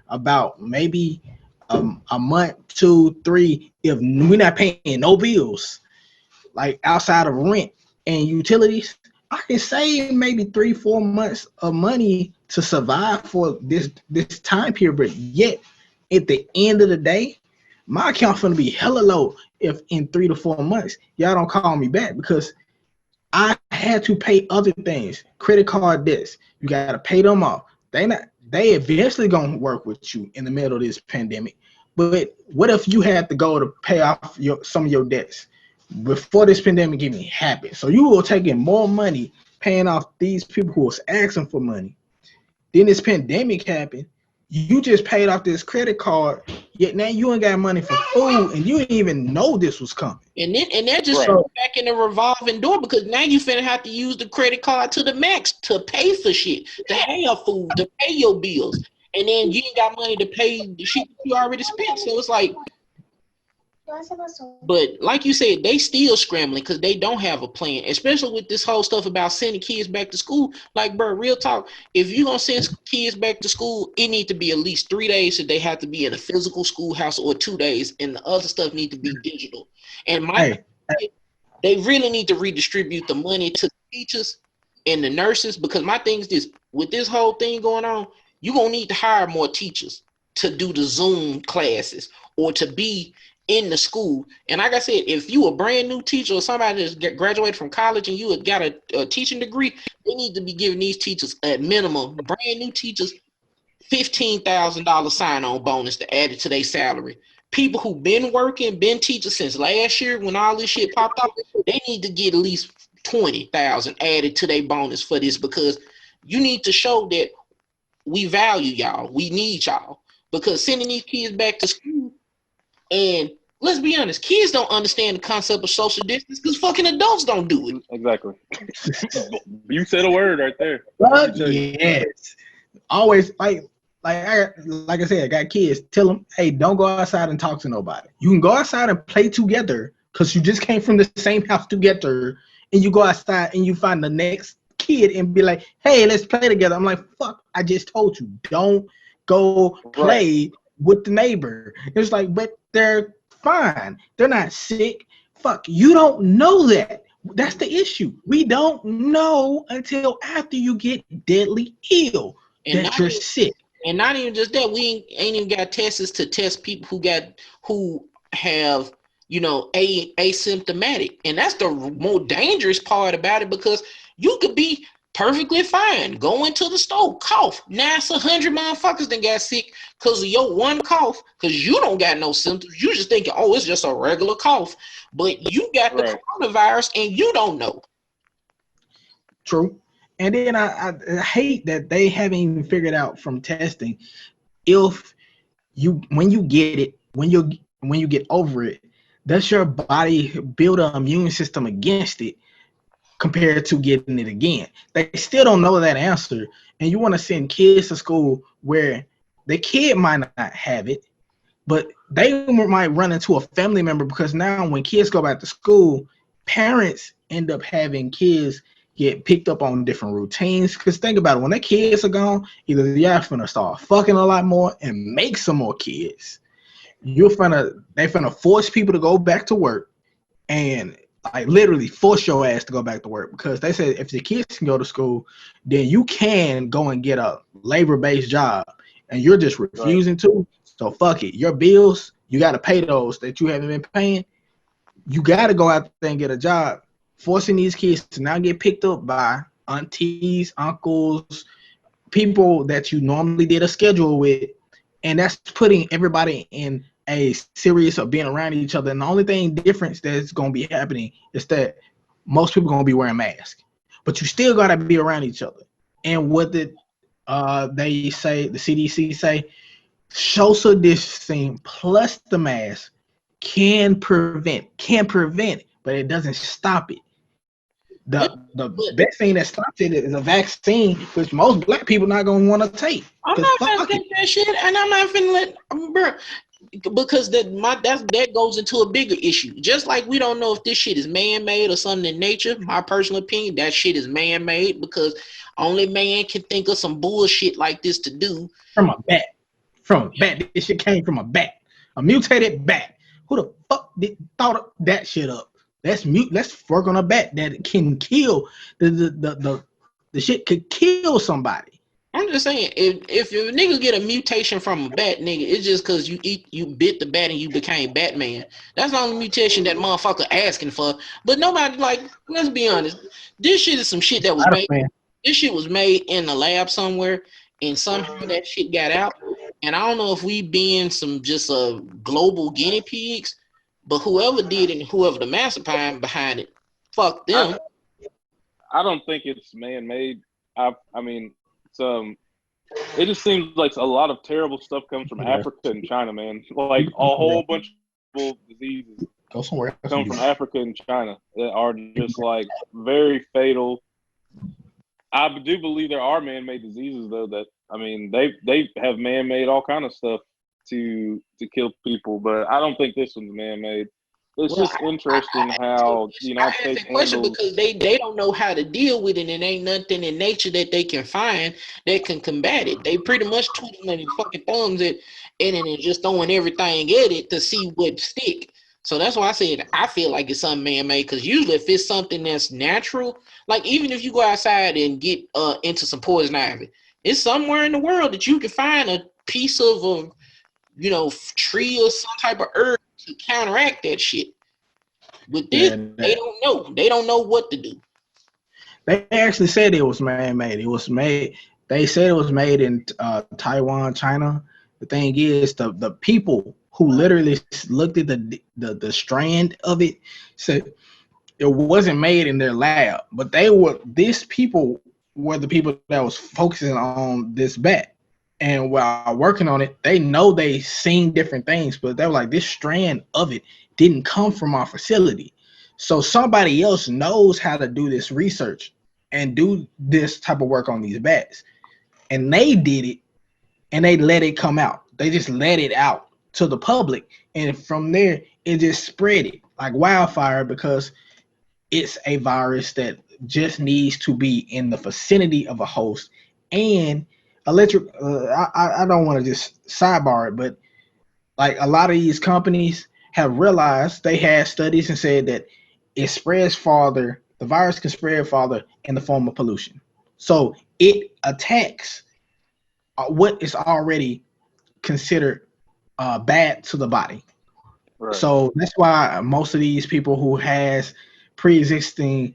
S3: about maybe a month, 2, 3 if we're not paying no bills, like outside of rent and utilities. I can save maybe 3, 4 months of money to survive for this time period. But yet, at the end of the day, my account's gonna be hella low if in 3 to 4 months y'all don't call me back, because I had to pay other things, credit card debts. You gotta pay them off. They eventually gonna work with you in the middle of this pandemic. But what if you had to go to pay off some of your debts before this pandemic even happened? So you were taking more money paying off these people who was asking for money. Then this pandemic happened. You just paid off this credit card, yet now you ain't got money for food, and you didn't even know this was coming.
S1: And that just goes back in the revolving door, because now you finna have to use the credit card to the max to pay for shit, to have food, to pay your bills, and then you ain't got money to pay the shit that you already spent. So it's like, but like you said, they still scrambling because they don't have a plan, especially with this whole stuff about sending kids back to school. Like, bro, real talk, if you're going to send kids back to school, it need to be at least 3 days that they have to be in a physical schoolhouse, or 2 days, and the other stuff need to be digital. And they really need to redistribute the money to the teachers and the nurses, because my thing is this, with this whole thing going on, you're going to need to hire more teachers to do the Zoom classes or to be in the school. And like I said, if you a brand new teacher or somebody that's graduated from college and you got a teaching degree, they need to be giving these teachers at minimum, brand new teachers, $15,000 sign-on bonus to add it to their salary. People who've been working, been teachers since last year when all this shit popped up, they need to get at least $20,000 added to their bonus for this, because you need to show that we value y'all. We need y'all, because sending these kids back to school, and let's be honest, kids don't understand the concept of social distance because fucking adults don't do it.
S2: Exactly. You said a word right there.
S3: Yes. Always like I said, I got kids. Tell them, hey, don't go outside and talk to nobody. You can go outside and play together because you just came from the same house together, and you go outside and you find the next kid and be like, hey, let's play together. I'm like, fuck, I just told you, don't go play with the neighbor. It's like, but they're fine. They're not sick. Fuck, you don't know that. That's the issue. We don't know until after you get deadly ill that you're sick.
S1: And not even just that, we ain't even got tests to test people who have, asymptomatic. And that's the more dangerous part about it, because you could be perfectly fine, going to the store, cough. Now it's 100 motherfuckers that got sick because of your one cough, because you don't got no symptoms. You just thinking, oh, it's just a regular cough. But you got the coronavirus and you don't know.
S3: True. And then I hate that they haven't even figured out from testing if when you get it, when you get over it, does your body build an immune system against it compared to getting it again? They still don't know that answer. And you want to send kids to school where the kid might not have it, but they might run into a family member, because now when kids go back to school, parents end up having kids get picked up on different routines. Because think about it, when their kids are gone, either y'all finna start fucking a lot more and make some more kids. They finna force people to go back to work and like literally force your ass to go back to work because they said if the kids can go to school, then you can go and get a labor-based job, and you're just refusing to. So fuck it. Your bills, you got to pay those that you haven't been paying. You got to go out there and get a job, forcing these kids to now get picked up by aunties, uncles, people that you normally did a schedule with, and that's putting everybody in a series of being around each other. And the only thing difference that's going to be happening is that most people are going to be wearing masks, but you still got to be around each other. And what did they say, the CDC say, social distancing plus the mask can prevent, but it doesn't stop it. The best thing that stops it is a vaccine, which most black people not gonna want to take.
S1: I'm not gonna take that shit, and I'm not finna let, bro, because that goes into a bigger issue. Just like we don't know if this shit is man-made or something in nature. My personal opinion, that shit is man-made because only man can think of some bullshit like this to do.
S3: From a bat. This shit came from a bat, a mutated bat. Who the fuck thought that shit up? Let's work on a bat that can kill the shit could kill somebody.
S1: I'm just saying, if a nigga get a mutation from a bat, nigga, it's just because you bit the bat and you became Batman. That's the only mutation that motherfucker asking for. But nobody, like, let's be honest, this shit is some shit that was made. This shit was made in the lab somewhere, and somehow that shit got out. And I don't know if we being some just global guinea pigs. But whoever did it and whoever the mastermind behind it, fuck them.
S2: I don't think it's man-made. I mean, it just seems like a lot of terrible stuff comes from Africa and China, man. Like a whole bunch of diseases come from Africa and China that are just like very fatal. I do believe there are man-made diseases, though. That I mean, they have man-made all kind of stuff to kill people, but I don't think this one's man-made. It's just interesting how the United States handles,
S1: because they don't know how to deal with it, and ain't nothing in nature that they can find that can combat it. They pretty much twiddling their fucking thumbs at it and just throwing everything at it to see what stick. So that's why I said I feel like it's something man-made, because usually if it's something that's natural, like even if you go outside and get into some poison ivy, it's somewhere in the world that you can find a piece of tree or some type of herb to counteract that shit. With this, they don't know. They don't know what to do.
S3: They actually said it was man-made. They said it was made in Taiwan, China. The thing is, the people who literally looked at the strand of it said it wasn't made in their lab, but these people were the people that was focusing on this bat. And while working on it, they know they seen different things, but they were like, this strand of it didn't come from our facility. So somebody else knows how to do this research and do this type of work on these bats. And they did it, and they let it come out. They just let it out to the public. And from there, it just spread it like wildfire, because it's a virus that just needs to be in the vicinity of a host. And I don't want to just sidebar it, but like a lot of these companies have realized, they had studies and said that it spreads farther, the virus can spread farther in the form of pollution. So it attacks what is already considered bad to the body. Right. So that's why most of these people who has pre-existing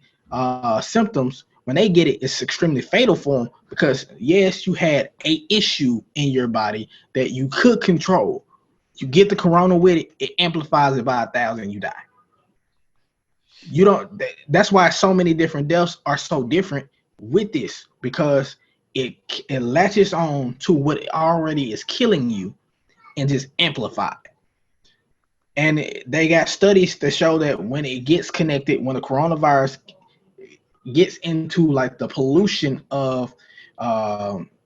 S3: symptoms, when they get it, it's extremely fatal for them, because yes, you had a issue in your body that you could control. You get the corona with it, it amplifies it by 1,000, you die. You don't. That's why so many different deaths are so different with this, because it latches on to what already is killing you and just amplify it. And they got studies that show that when it gets connected, when the coronavirus gets into like the pollution of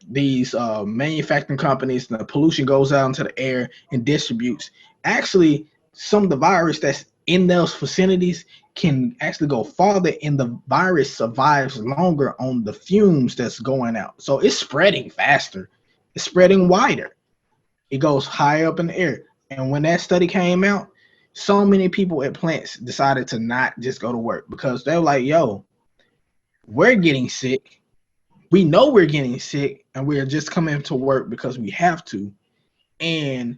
S3: these manufacturing companies, and the pollution goes out into the air and distributes. Actually, some of the virus that's in those vicinities can actually go farther, and the virus survives longer on the fumes that's going out. So it's spreading faster, it's spreading wider, it goes higher up in the air. And when that study came out, so many people at plants decided to not just go to work because they were like, yo, we're getting sick. We know we're getting sick, and we're just coming to work because we have to. And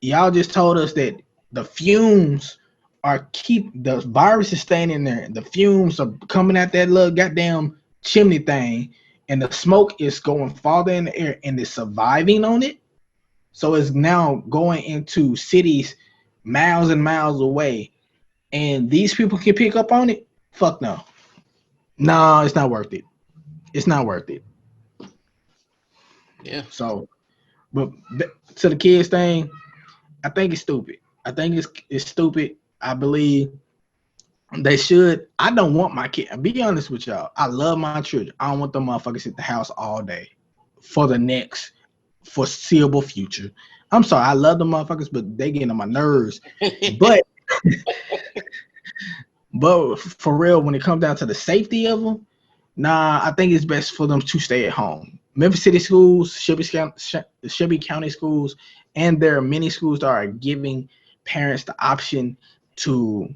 S3: y'all just told us that the fumes are keep the virus is staying in there. The fumes are coming out that little goddamn chimney thing, and the smoke is going farther in the air, and it's surviving on it. So it's now going into cities miles and miles away, and these people can pick up on it. Fuck no, no, it's not worth it. It's not worth it.
S1: Yeah.
S3: So, but to the kids thing, I think it's stupid. I think it's stupid. I believe they should. I don't want my kid. Be honest with y'all. I love my children. I don't want them motherfuckers at the house all day for the next foreseeable future. I'm sorry. I love the motherfuckers, but they get on my nerves. But but for real, when it comes down to the safety of them, nah, I think it's best for them to stay at home. Memphis City schools, Shelby County schools, and there are many schools that are giving parents the option to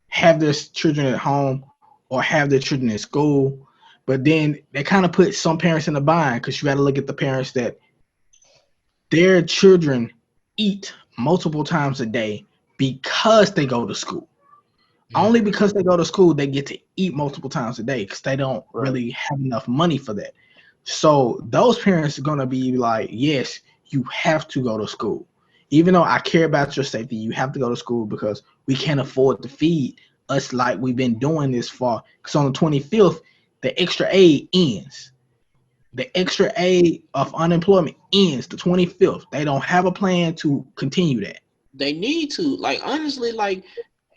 S3: have their children at home or have their children in school. But then they kind of put some parents in a bind because you got to look at the parents that their children eat multiple times a day because they go to school. Only because they go to school, they get to eat multiple times a day because they don't really have enough money for that. So those parents are gonna be like, yes, you have to go to school. Even though I care about your safety, you have to go to school because we can't afford to feed us like we've been doing this for. Because on the 25th, the extra aid ends. The extra aid of unemployment ends the 25th. They don't have a plan to continue that.
S1: They need to, like, honestly, like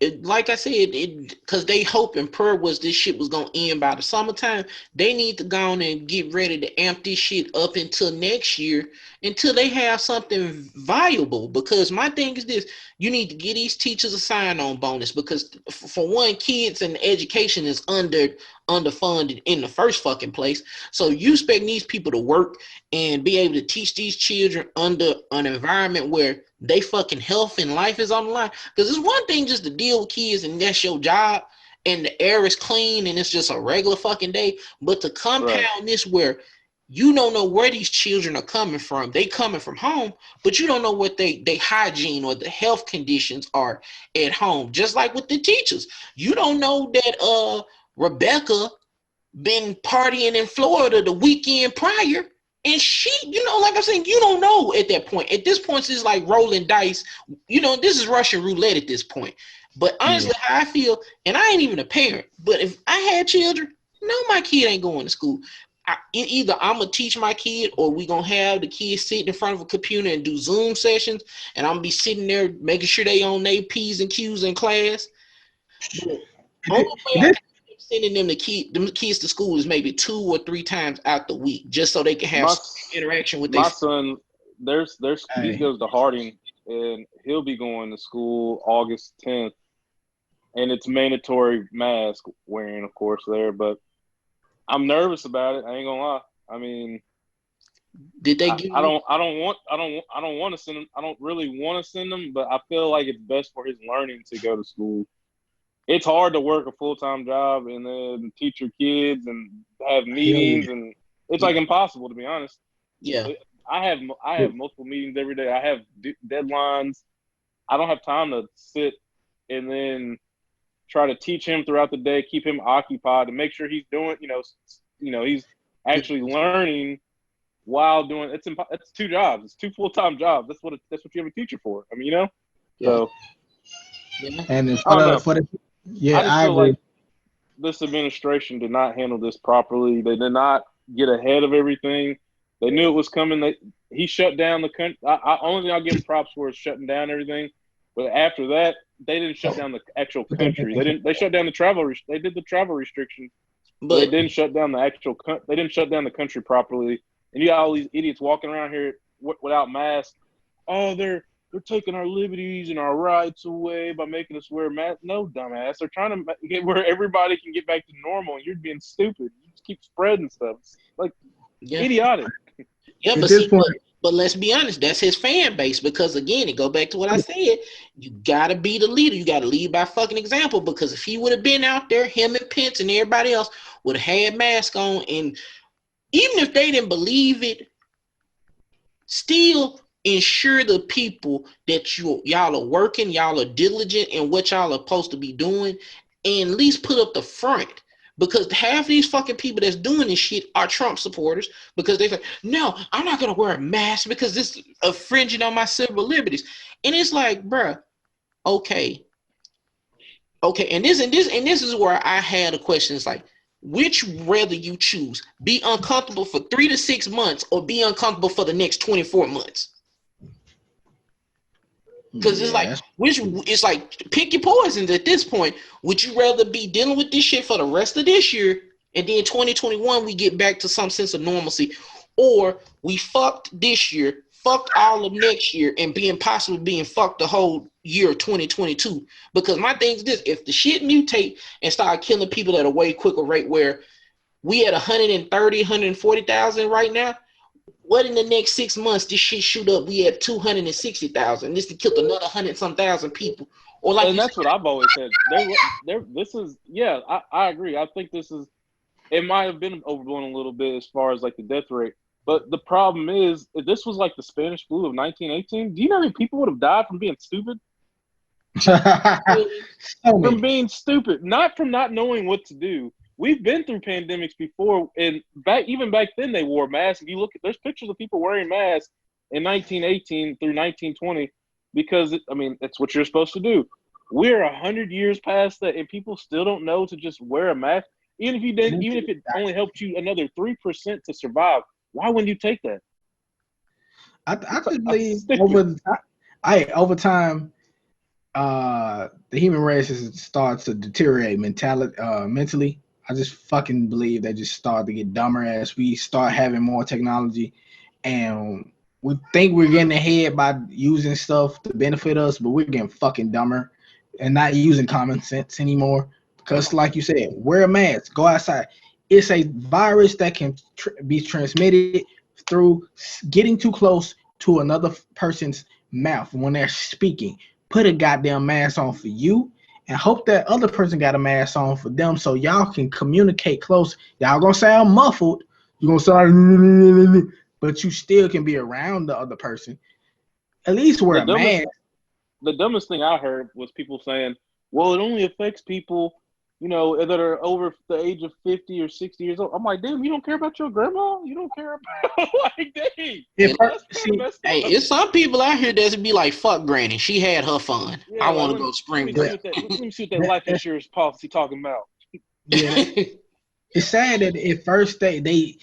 S1: I said, it because they hope and prayer was this shit was gonna end by the summertime. They need to go on and get ready to amp this shit up until next year, until they have something viable. Because my thing is this: you need to give these teachers a sign-on bonus because, for one, kids and education is underfunded in the first fucking place. So you expect these people to work and be able to teach these children under an environment where they fucking health and life is on the line. Because it's one thing just to deal with kids and that's your job and the air is clean and it's just a regular fucking day. But to compound this where you don't know where these children are coming from. They coming from home, but you don't know what they hygiene or the health conditions are at home. Just like with the teachers. You don't know that Rebecca been partying in Florida the weekend prior. And she, like I'm saying, you don't know at that point. At this point, it's like rolling dice. This is Russian roulette at this point. But honestly, how I feel, and I ain't even a parent, but if I had children, no, my kid ain't going to school. Either I'm going to teach my kid or we going to have the kids sitting in front of a computer and do Zoom sessions. And I'm going to be sitting there making sure they on their P's and Q's in class. But only way I can sending them kids to school is maybe 2 or 3 times out the week, just so they can have interaction with
S2: my son. He goes to Harding, and he'll be going to school August 10th, and it's mandatory mask wearing, of course, there. But I'm nervous about it. I ain't gonna lie. I mean,
S1: did they give?
S2: I don't want to send him. I don't really want to send him, but I feel like it's best for his learning to go to school. It's hard to work a full-time job and then teach your kids and have meetings, and it's like impossible, to be honest.
S1: Yeah.
S2: I have multiple meetings every day. I have deadlines. I don't have time to sit and then try to teach him throughout the day, keep him occupied, and make sure he's doing, he's actually learning while doing. It's 2 jobs. It's 2 full-time jobs. That's what you have a teacher for. I mean,
S1: Yeah.
S2: So.
S3: Yeah. And
S2: I just feel like this administration did not handle this properly. They did not get ahead of everything. They knew it was coming. He shut down the country. Only thing I'll give him props for is shutting down everything. But after that, they didn't shut down the actual country. They shut down the travel. They did the travel restrictions, but they didn't shut down the actual. They didn't shut down the country properly. And you got all these idiots walking around here without masks. Oh, they're they're taking our liberties and our rights away by making us wear masks. No, dumbass. They're trying to get where everybody can get back to normal, and you're being stupid. You just keep spreading stuff. It's like idiotic.
S1: Yeah,
S3: At this point,
S1: but let's be honest, that's his fan base because again, it go back to what I said. You gotta be the leader. You gotta lead by fucking example because if he would have been out there, him and Pence and everybody else would have had masks on, and even if they didn't believe it, still ensure the people that y'all are working, y'all are diligent in what y'all are supposed to be doing, and at least put up the front. Because half these fucking people that's doing this shit are Trump supporters because they say, no, I'm not gonna wear a mask because this is infringing on my civil liberties. And it's like, bruh, okay. And this is where I had a question. It's like, which rather you choose? Be uncomfortable for 3 to 6 months or be uncomfortable for the next 24 months? Because it's like pick your poisons at this point. Would you rather be dealing with this shit for the rest of this year and then 2021 we get back to some sense of normalcy, or we fucked this year, fucked all of next year, and possibly being fucked the whole year of 2022? Because my thing is this: if the shit mutate and start killing people at a way quicker rate, where we at 130, 140,000 right now. What in the next 6 months this shit shoot up? We had 260,000. This killed another 100-some thousand people. Or like,
S2: and that's what I've always said. This is I agree. I think this is. It might have been overblown a little bit as far as like the death rate, but the problem is if this was like the Spanish flu of 1918. Do you know how many people would have died from being stupid? From being stupid, not from not knowing what to do. We've been through pandemics before, and even back then they wore masks. If you look, there's pictures of people wearing masks in 1918 through 1920 because it's what you're supposed to do. We're 100 years past that, and people still don't know to just wear a mask. Even if it only helped you another 3% to survive, why wouldn't you take that?
S3: I just believe over time, the human race has started to deteriorate mentally. I just fucking believe they just start to get dumber as we start having more technology, and we think we're getting ahead by using stuff to benefit us, but we're getting fucking dumber and not using common sense anymore. Because, like you said, wear a mask, go outside. It's a virus that can be transmitted through getting too close to another person's mouth when they're speaking. Put a goddamn mask on for you. And hope that other person got a mask on for them so y'all can communicate close. Y'all gonna sound muffled. You're gonna sound, but you still can be around the other person. At least wear a mask.
S2: The dumbest thing I heard was people saying, well, it only affects people, that are over the age of 50 or 60 years old. I'm like, damn, you don't care about your grandma? You don't care about like, dang.
S1: It's some people out here that be like, fuck granny. She had her fun. I want to go spring break.
S2: Let me see what that life insurance policy talking about.
S3: Yeah. It's sad that at first they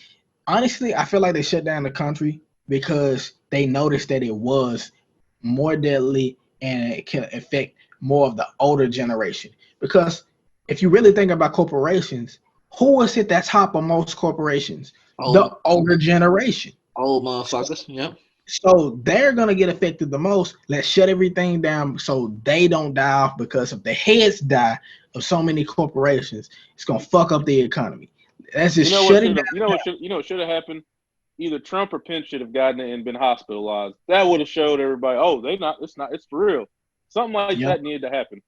S3: honestly, I feel like they shut down the country because they noticed that it was more deadly and it can affect more of the older generation. Because if you really think about corporations, who is at the top of most corporations? The older generation.
S1: Old motherfuckers, yep.
S3: So they're going to get affected the most. Let's shut everything down so they don't die off, because if the heads die of so many corporations, it's going to fuck up the economy. That's just shut it down.
S2: What should have happened? Either Trump or Pence should have gotten it and been hospitalized. That would have showed everybody, it's for real. Something like that needed to happen.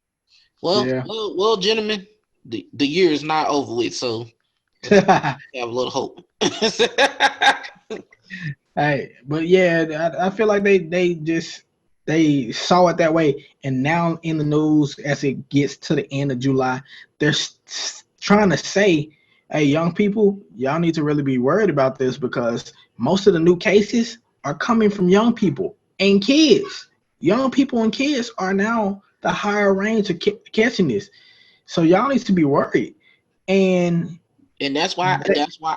S1: Well, gentlemen, the year is not over with, so have a little hope.
S3: Hey, but yeah, I feel like they saw it that way, and now in the news as it gets to the end of July, they're trying to say, hey, young people, y'all need to really be worried about this because most of the new cases are coming from young people and kids. Young people and kids are now the higher range of catching this. So y'all need to be worried. And
S1: that's why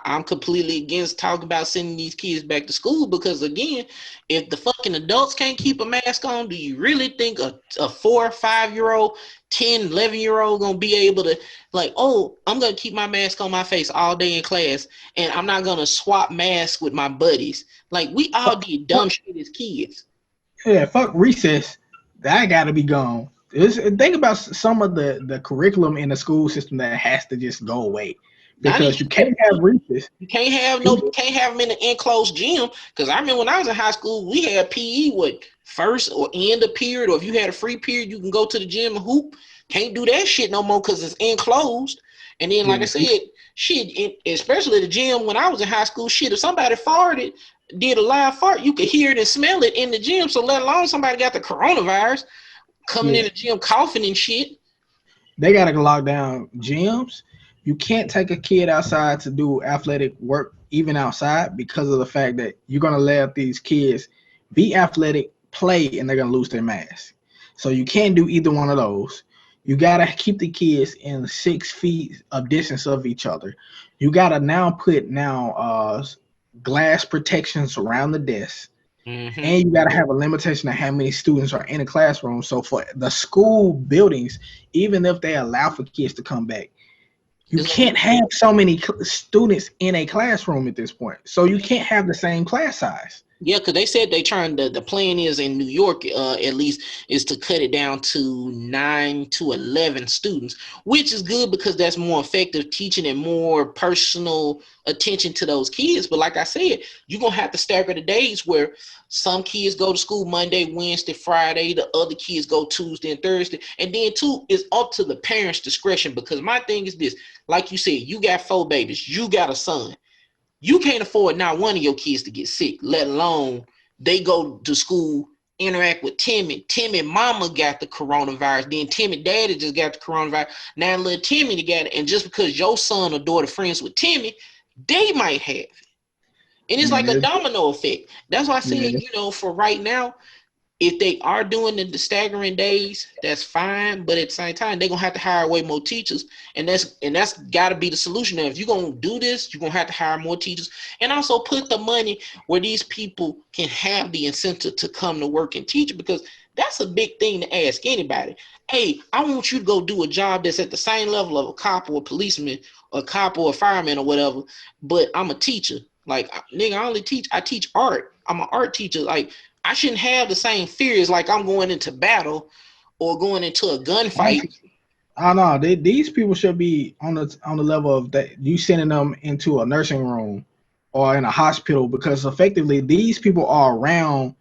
S1: I'm completely against talking about sending these kids back to school, because again, if the fucking adults can't keep a mask on, do you really think a 4 or 5 year old, 10, 11-year-old gonna be able to like, oh, I'm gonna keep my mask on my face all day in class and I'm not gonna swap masks with my buddies? Like, we all did dumb shit as kids.
S3: Yeah, fuck recess. That got to be gone. Think about some of the curriculum in the school system that has to just go away
S1: Not
S3: because
S1: even
S3: you can't have recess.
S1: you can't have them in an enclosed gym. Because I remember when I was in high school, we had PE what first or end of period, or if you had a free period, you can go to the gym and hoop. Can't do that shit no more because it's enclosed. And then, like I said, shit, especially the gym when I was in high school, shit, if somebody farted, did a live fart, you could hear it and smell it in the gym. So let alone somebody got the coronavirus coming in the gym coughing and shit.
S3: They got to lock down gyms. You can't take a kid outside to do athletic work, even outside, because of the fact that you're going to let these kids be athletic, play, and they're going to lose their mask. So you can't do either one of those. You got to keep the kids in 6 feet of distance of each other. You got to now put glass protections around the desk.
S1: Mm-hmm.
S3: And you got to have a limitation of how many students are in a classroom. So for the school buildings, even if they allow for kids to come back, you can't have so many students in a classroom at this point. So you can't have the same class size.
S1: Yeah, because they said they trying the plan is in New York, at least, is to cut it down to 9 to 11 students, which is good because that's more effective teaching and more personal attention to those kids. But like I said, you're gonna have to stagger the days where some kids go to school Monday, Wednesday, Friday, the other kids go Tuesday and Thursday, and then too, it's up to the parents' discretion. Because my thing is this, like you said, you got 4 babies, you got a son. You can't afford not one of your kids to get sick, let alone they go to school, interact with Timmy. Timmy mama got the coronavirus. Then Timmy daddy just got the coronavirus. Now little Timmy got it. And just because your son or daughter friends with Timmy, they might have it. And it's like a domino effect. That's why I said, for right now, if they are doing the staggering days, that's fine. But at the same time, they're gonna have to hire way more teachers, and that's got to be the solution. Now, if you're gonna do this, you're gonna have to hire more teachers, and also put the money where these people can have the incentive to come to work and teach. Because that's a big thing to ask anybody. Hey, I want you to go do a job that's at the same level of a cop or a policeman, or a cop or a fireman or whatever. But I'm a teacher. Like, nigga, I teach art. I'm an art teacher. Like, I shouldn't have the same fears like I'm going into battle or going into a gunfight.
S3: I don't know. These people should be on the level of that you sending them into a nursing room or in a hospital, because effectively these people are around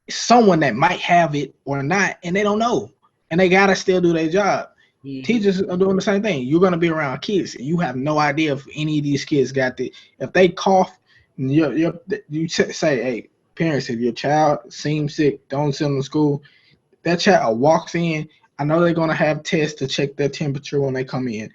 S3: someone that might have it or not, and they don't know, and they gotta still do their job. Mm-hmm. Teachers are doing the same thing. You're gonna be around kids, and you have no idea if any of these kids got the. If they cough, you say, "Hey, parents, if your child seems sick, don't send them to school." That child walks in. I know they're gonna have tests to check their temperature when they come in.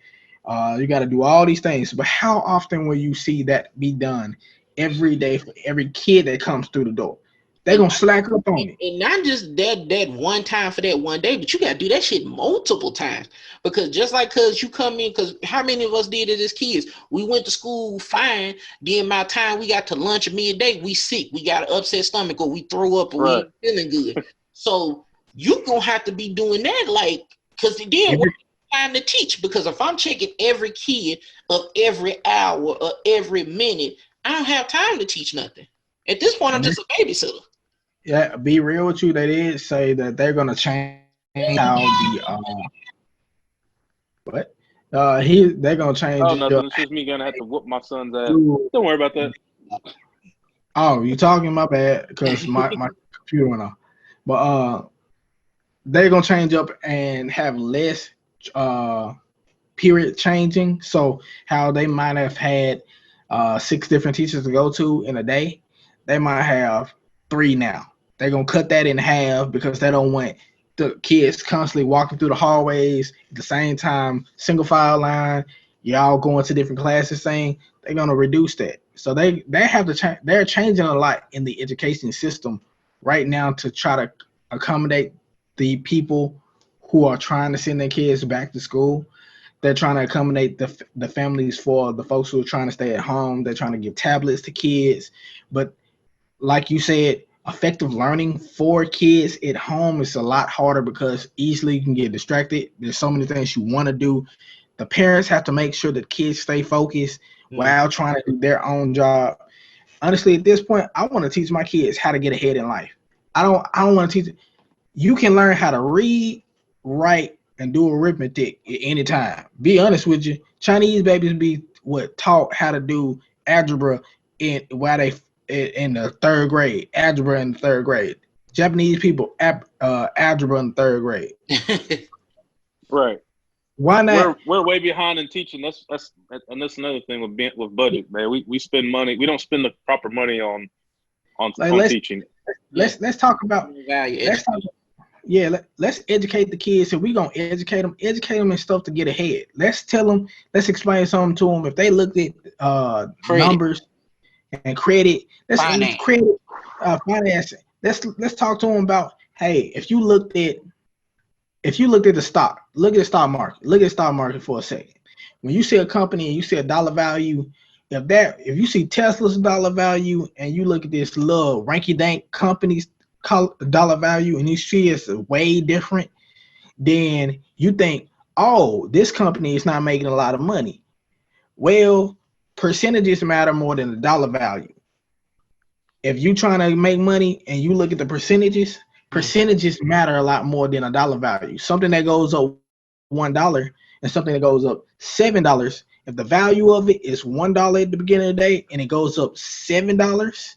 S3: You got to do all these things, but how often will you see that be done every day for every kid that comes through the door? They're gonna slack up on it.
S1: And not just that one time for that one day, but you gotta do that shit multiple times. Because just like you come in, because how many of us did it as kids? We went to school fine. Then by the time we got to lunch midday, we sick. We got an upset stomach, or we throw up, or we ain't feeling good. So you gonna have to be doing that, like, because then what time to teach? Because if I'm checking every kid of every hour or every minute, I don't have time to teach nothing. At this point, I'm just a babysitter.
S3: Yeah, be real with you. They did say that they're gonna change how they're gonna change.
S2: Oh, nothing. It's just me gonna have to whoop my son's ass. Don't worry about that.
S3: Oh, you talking? My bad, because my computer went off. But they're gonna change up and have less period changing. So how they might have had 6 different teachers to go to in a day, they might have 3 now. They're gonna cut that in half because they don't want the kids constantly walking through the hallways at the same time, single file line, y'all going to different classes thing. They're gonna reduce that. So they have to change. They're changing a lot in the education system right now to try to accommodate the people who are trying to send their kids back to school. They're trying to accommodate the families for the folks who are trying to stay at home. They're trying to give tablets to kids. But like you said, effective learning for kids at home is a lot harder because easily you can get distracted. There's so many things you want to do. The parents have to make sure that kids stay focused while trying to do their own job. Honestly, at this point, I want to teach my kids how to get ahead in life. I don't want to teach. You can learn how to read, write, and do arithmetic at any time. Be honest with you. Chinese babies be taught how to do algebra in the third grade. Algebra in the third grade. Japanese people algebra in the third grade.
S2: Right.
S3: Why not?
S2: We're way behind in teaching. That's another thing with budget, man. We spend money. We don't spend the proper money on teaching.
S3: Let's talk about
S1: value
S3: let's talk, let's educate the kids. So we gonna educate them in stuff to get ahead. Let's tell them. Let's explain something to them. If they looked at numbers and credit, let's credit financing. Let's talk to them about, hey, if you looked at the stock, look at the stock market. Look at the stock market for a second. When you see a company and you see a dollar value, if you see Tesla's dollar value and you look at this little ranky-dank company's dollar value and you see it's way different, then you think, oh, this company is not making a lot of money. Well, percentages matter more than the dollar value. If you're trying to make money and you look at the percentages matter a lot more than a dollar value. Something that goes up $1 and something that goes up $7. If the value of it is $1 at the beginning of the day and it goes up $7,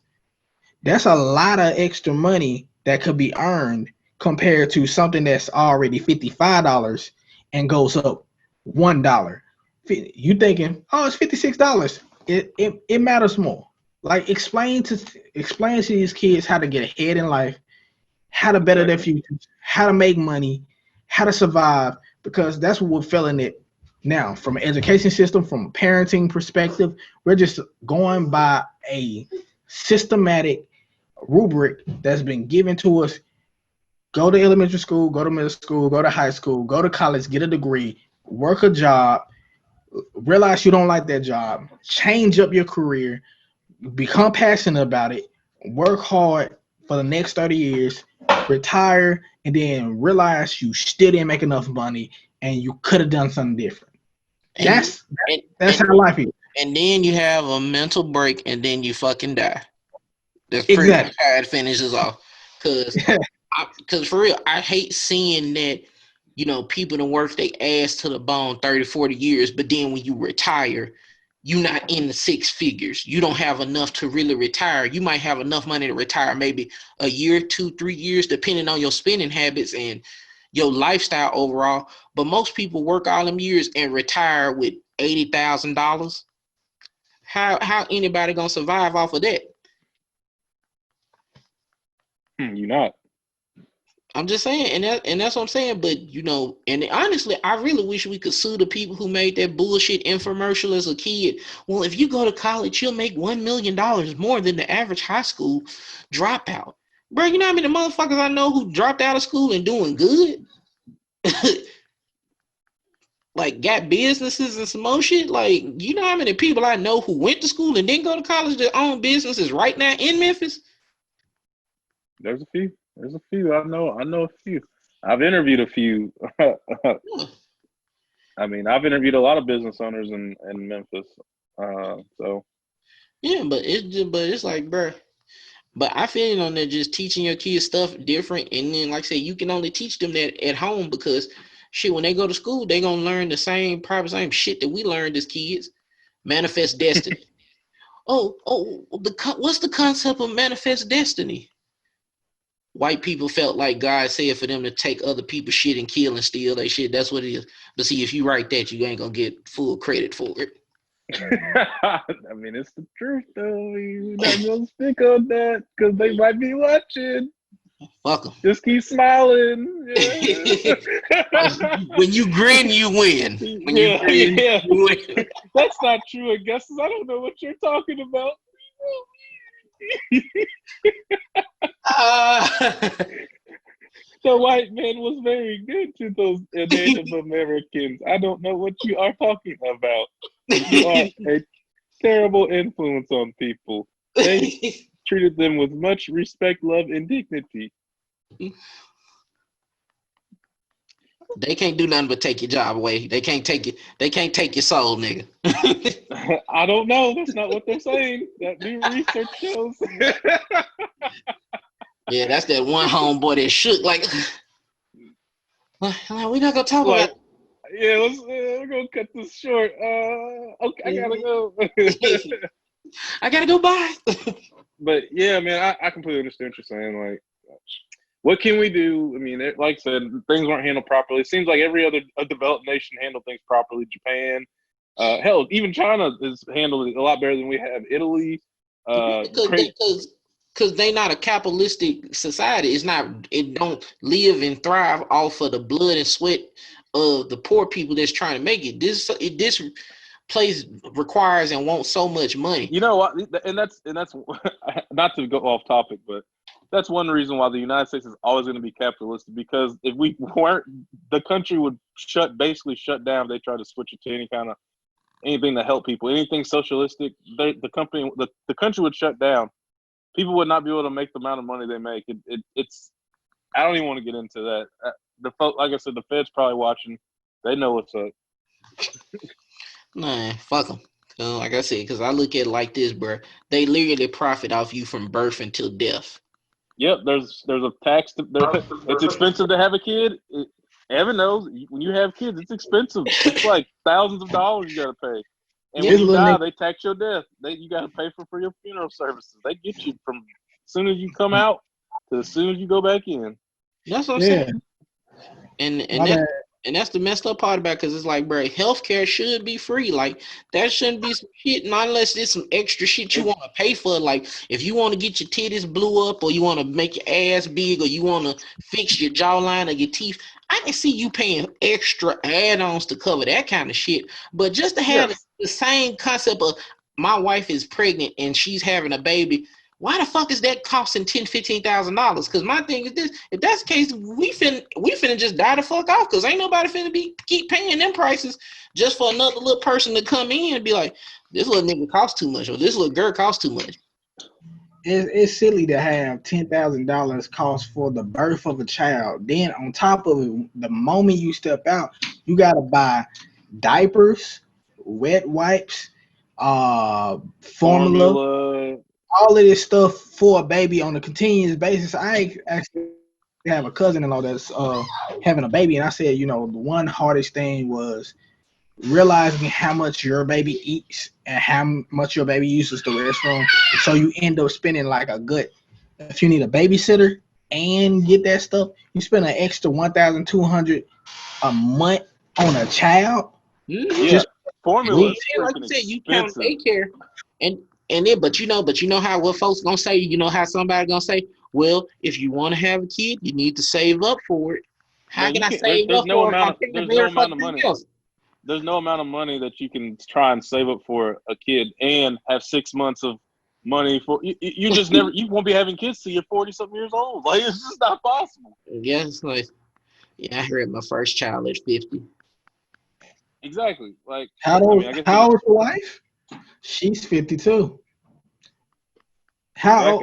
S3: that's a lot of extra money that could be earned compared to something that's already $55 and goes up $1. You thinking, oh, it's $56. It matters more. Like explain to these kids how to get ahead in life, how to better their future, how to make money, how to survive, because that's what we're feeling it now. From an education system, from a parenting perspective, we're just going by a systematic rubric that's been given to us. Go to elementary school, go to middle school, go to high school, go to college, get a degree, work a job, realize you don't like that job, change up your career, become passionate about it, work hard for the next 30 years, retire, and then realize you still didn't make enough money and you could have done something different. That's how life is.
S1: And then you have a mental break and then you fucking die. That's pretty much how it finishes off. Because for real, I hate seeing that, people that work their ass to the bone 30, 40 years, but then when you retire, you're not in the six figures. You don't have enough to really retire. You might have enough money to retire maybe a year, 2, 3 years, depending on your spending habits and your lifestyle overall. But most people work all them years and retire with $80,000. How anybody gonna survive off of that?
S2: You're not.
S1: I'm just saying, and that's what I'm saying. But and honestly, I really wish we could sue the people who made that bullshit infomercial as a kid. Well, if you go to college, you'll make $1 million more than the average high school dropout. Bro, you know how many motherfuckers I know who dropped out of school and doing good? Like got businesses and some more shit. Like, you know how many people I know who went to school and didn't go to college that own businesses right now in Memphis?
S2: There's a few. I know a few. I've interviewed a few. I mean, I've interviewed a lot of business owners in Memphis. So
S1: yeah, but it's like, bro. But I feel on that just teaching your kids stuff different, and then like I said, you can only teach them that at home because shit, when they go to school, they gonna learn the same shit that we learned as kids. Manifest destiny. What's the concept of manifest destiny? White people felt like God said for them to take other people's shit and kill and steal their shit. That's what it is. But see, if you write that, you ain't gonna get full credit for it.
S2: I mean, it's the truth, though. We're not gonna speak on that because they might be watching.
S1: Welcome.
S2: Just keep smiling. Yeah.
S1: When you grin, you win. When you grin, you win.
S2: That's not true, I guess. I don't know what you're talking about. The white man was very good to those Native Americans. I don't know what you are talking about. You are a terrible influence on people. They treated them with much respect, love, and dignity.
S1: They can't do nothing but take your job away. They can't take it. They can't take your soul, nigga.
S2: I don't know. That's not what they're saying. That new research shows.
S1: Yeah, that's that one homeboy that shook like. We're not gonna talk
S2: Like,
S1: about.
S2: yeah, we're gonna cut this short. Okay, I gotta go.
S1: I gotta go by.
S2: But yeah, man, I completely understand what you're saying. Like, what can we do? I mean, like I said, things weren't handled properly. It seems like every other developed nation handled things properly. Japan, hell, even China has handled it a lot better than we have. Italy,
S1: Because they not a capitalistic society. It's not. It don't live and thrive off of the blood and sweat of the poor people that's trying to make it. This place requires and wants so much money.
S2: You know what? And that's not to go off topic, but that's one reason why the United States is always going to be capitalistic. Because if we weren't, the country would basically shut down if they try to switch it to anything to help people, anything socialistic. The country would shut down. People would not be able to make the amount of money they make. It's. I don't even want to get into that. Like I said, the Fed's probably watching. They know what's up.
S1: Nah, fuck them. Like I said, because I look at it like this, bro. They literally profit off you from birth until death.
S2: Yep, there's a tax. It's expensive to have a kid. Evan knows when you have kids, it's expensive. It's like thousands of dollars you got to pay. And when you die, they tax your death. You got to pay for your funeral services. They get you from as soon as you come out to as soon as you go back in.
S1: That's what I'm saying. And that's the messed up part about it, because it's like, bro, healthcare should be free. Like, that shouldn't be some shit, not unless there's some extra shit you want to pay for. Like, if you want to get your titties blew up, or you want to make your ass big, or you want to fix your jawline or your teeth, I can see you paying extra add-ons to cover that kind of shit. But just to have the same concept of my wife is pregnant and she's having a baby, why the fuck is that costing $10,000-$15,000? Because my thing is this: if that's the case, we finna just die the fuck off. Because ain't nobody finna keep paying them prices just for another little person to come in and be like, this little nigga costs too much, or this little girl costs too much.
S3: It's silly to have $10,000 cost for the birth of a child. Then on top of it, the moment you step out, you gotta buy diapers, wet wipes, formula. All of this stuff for a baby on a continuous basis. I actually have a cousin-in-law that's having a baby, and I said, the one hardest thing was realizing how much your baby eats and how much your baby uses the restroom. So you end up spending like if you need a babysitter and get that stuff, you spend an extra $1,200 a month on a child.
S2: Mm-hmm. Just formula.
S1: Like you said, you count daycare but you know how what folks gonna say, how somebody gonna say, well, if you want to have a kid, you need to save up for it. How can I save up for it?
S2: There's no amount of money. There's no amount of money that you can try and save up for a kid and have 6 months of money for you just never you won't be having kids till you're 40-something years old. Like, it's just not possible.
S1: Yeah, it's like, I had my first child at 50.
S2: Exactly. Like,
S3: how old is your wife? She's 52. How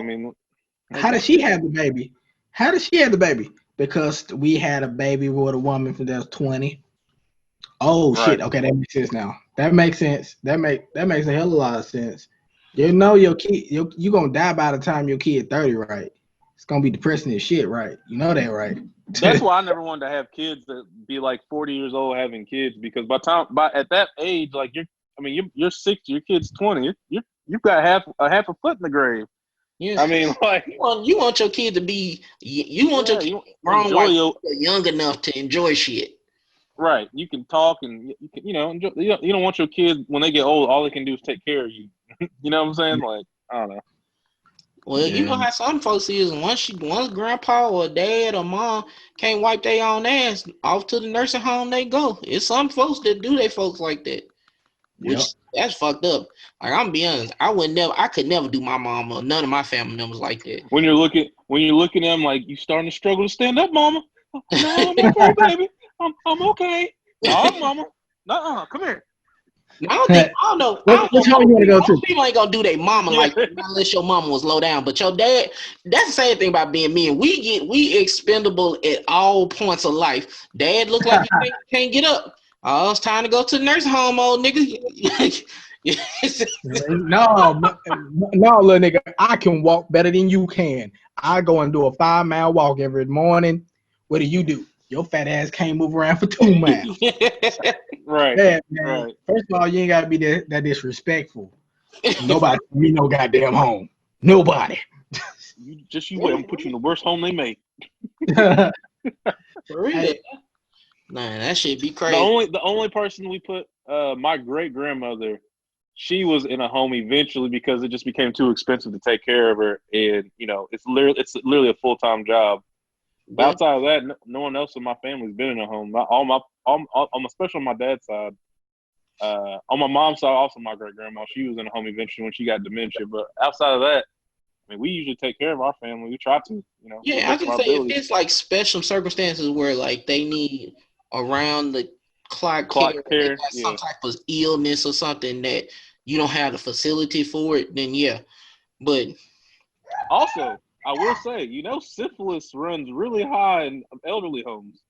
S3: does she have the baby? How does she have the baby? Because we had a baby with a woman that was 20. Oh shit! Okay, that makes sense now. That makes sense. That makes a hell of a lot of sense. Your kid, you gonna die by the time your kid 30, right? It's gonna be depressing as shit, right? You know that, right?
S2: That's why I never wanted to have kids that be like 40 years old having kids, because at that age, like you're 60, your kid's 20, you've got half a foot in the grave.
S1: Yeah,
S2: I mean, like,
S1: you want your kid to be, your kid grown while young enough to enjoy shit.
S2: Right, you can talk and you can, enjoy, you don't want your kid when they get old, all they can do is take care of you. You know what I'm saying? Like, I don't know.
S1: Well, you know how some folks is. Once grandpa or dad or mom can't wipe their own ass, off to the nursing home they go. It's some folks that do they folks like that, which that's fucked up. Like, I'm be honest, I could never do my mom or none of my family members like that.
S2: When you're looking at them like you starting to struggle to stand up, mama. No, I'm okay, baby. I'm okay. No, mama. Nuh-uh. Come here.
S1: I don't know.
S3: Which home you want to go to?
S1: People ain't gonna do their mama like that unless your mama was low down. But your dad, that's the same thing about being men. We expendable at all points of life. Dad look like he can't get up. Oh, it's time to go to the nursing home, old nigga.
S3: No, no, little nigga, I can walk better than you can. I go and do a 5-mile walk every morning. What do? Your fat ass can't move around for 2 miles.
S2: Right.
S3: Yeah, man.
S2: Right.
S3: First of all, you ain't gotta be that disrespectful. Nobody me no goddamn home. Nobody.
S2: You wait. I'm gonna put you in the worst home they make.
S3: For
S1: real.
S3: Hey.
S1: Man, that shit be
S2: The
S1: crazy.
S2: only person we put, my great grandmother, she was in a home eventually because it just became too expensive to take care of her, and it's literally a full-time job. But
S1: Yeah.
S2: outside of that, no one else in my family's been in a home. Especially on my dad's side. On my mom's side, also my great grandma, she was in a home eventually when she got dementia. But outside of that, I mean, we usually take care of our family. We try to,
S1: Yeah, I can say if it's like special circumstances where like they need around the clock care, they got some type of illness or something that you don't have the facility for it, then yeah. But
S2: also, I will say, syphilis runs really high in elderly homes.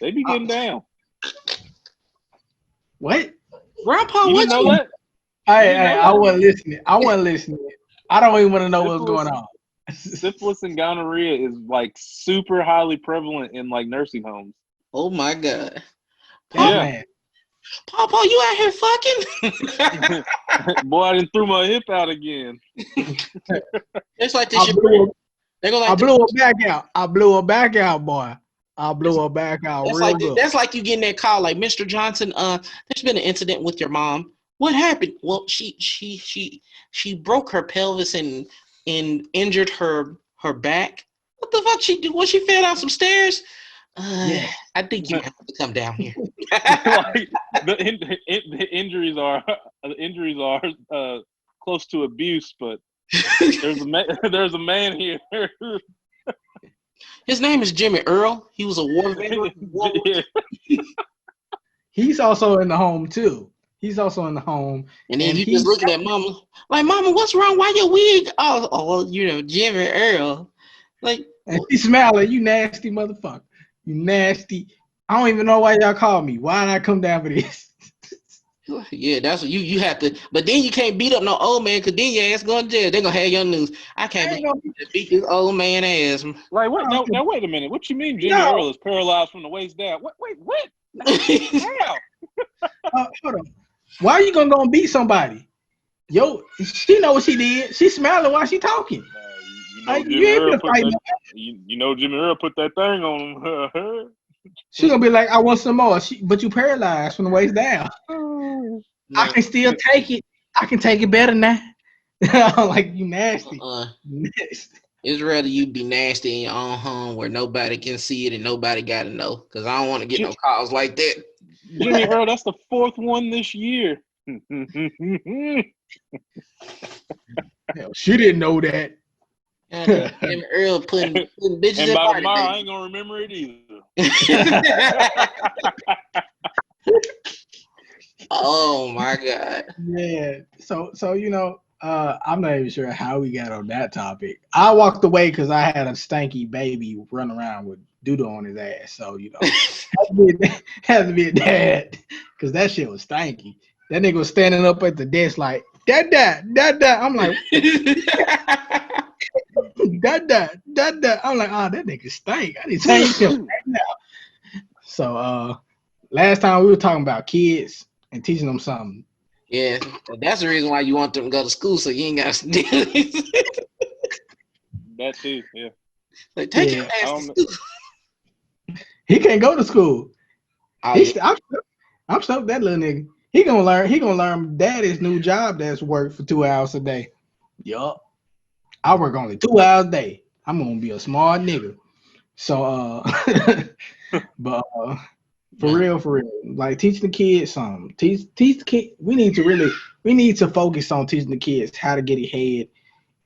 S2: They be getting down.
S3: What?
S1: Grandpa,
S2: You
S1: what
S2: didn't know
S1: you?
S2: that?
S3: I wasn't listening. I don't even want to know what's going on.
S2: Syphilis and gonorrhea is like super highly prevalent in like nursing homes.
S1: Oh my God.
S3: Yeah.
S1: Papa, you out here fucking?
S2: Boy, I done threw my hip out again.
S1: It's like this.
S3: I blew her back out. I blew her back out, boy. I blew her back out real good.
S1: That's like you getting that call, like, Mr. Johnson. There's been an incident with your mom. What happened? Well, she broke her pelvis and injured her back. What the fuck she do? What, she fell down some stairs?
S3: Yes.
S1: I think you have to come down here.
S2: Like the injuries are close to abuse, but there's a man here.
S1: His name is Jimmy Earl. He was a war veteran.
S2: Yeah.
S3: He's also in the home too.
S1: And then you just looking at Mama, like, Mama, what's wrong? Why your wig? Oh, well, Jimmy Earl. Like,
S3: and she smiling, you nasty motherfucker. You nasty. I don't even know why y'all call me. Why did I come down for this?
S1: Yeah, that's what you have to. But then you can't beat up no old man, because then your ass going to jail. They're going to have your news. I can't beat this old man ass.
S2: Like, wait, now wait a minute. What you mean Jimmy Earl is paralyzed from the waist down? Wait, what?
S3: Hold on. Why are you going to go and beat somebody? Yo, she know what she did. She smiling while she talking.
S2: Jimmy Earl put that thing on him.
S3: She gonna be like, I want some more. But you paralyzed from the waist down.
S1: No.
S3: I can still take it. I can take it better now. Like, you nasty. Nasty.
S1: It's rather you be nasty in your own home where nobody can see it and nobody got to know. Because I don't want to get no calls like that.
S2: Jimmy Earl, that's the 4th one this year.
S3: Hell, she didn't know that.
S1: Jimmy Earl putting bitches
S2: and
S1: in
S2: by
S1: party,
S2: tomorrow,
S1: baby.
S2: I ain't gonna remember it either.
S1: Oh my God.
S3: Yeah. So I'm not even sure how we got on that topic. I walked away because I had a stanky baby run around with doodle on his ass. So had to be a dad because that shit was stanky. That nigga was standing up at the desk like dad. I'm like dad. I'm like, oh, that nigga stank. I need to change him right now. So last time we were talking about kids and teaching them something.
S1: Yeah, that's the reason why you want them to go to school, so you ain't got to deal with it.
S2: That too, yeah.
S1: Like, take your ass to school.
S3: He can't go to school. I'm stuck that little nigga. He gonna learn daddy's new job that's work for 2 hours a day. Yup. I work only 2 hours a day. I'm gonna be a smart nigga. So but for real, like teaching the kids something. Teach the kid. We need to focus on teaching the kids how to get ahead.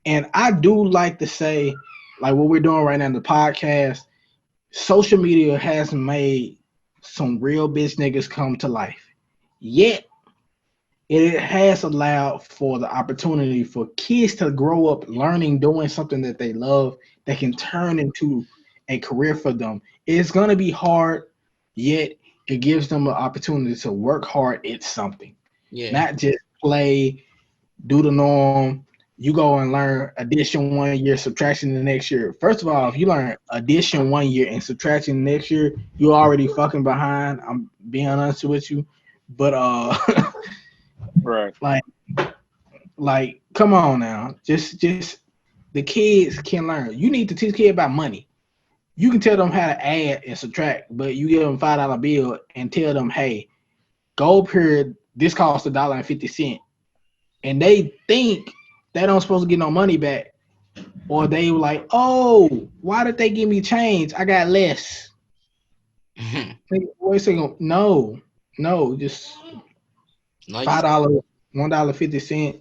S3: And I do like to say, like what we're doing right now in the podcast, social media has made some real bitch niggas come to life. Yet it has allowed for the opportunity for kids to grow up learning, doing something that they love that can turn into a career for them. It's gonna be hard, yet it gives them an opportunity to work hard at something.
S1: Yeah.
S3: Not just play, do the norm. You go and learn addition 1 year, subtraction the next year. First of all, if you learn addition 1 year and subtraction the next year, you're already fucking behind. I'm being honest with you. But
S2: Right.
S3: like come on now. Just the kids can learn. You need to teach kids about money. You can tell them how to add and subtract, but you give them $5 bill and tell them, hey, go up here, this costs $1.50. And they think they don't supposed to get no money back. Or they were like, oh, why did they give me change? I got less. Boy, saying, no, just $5, $1.50,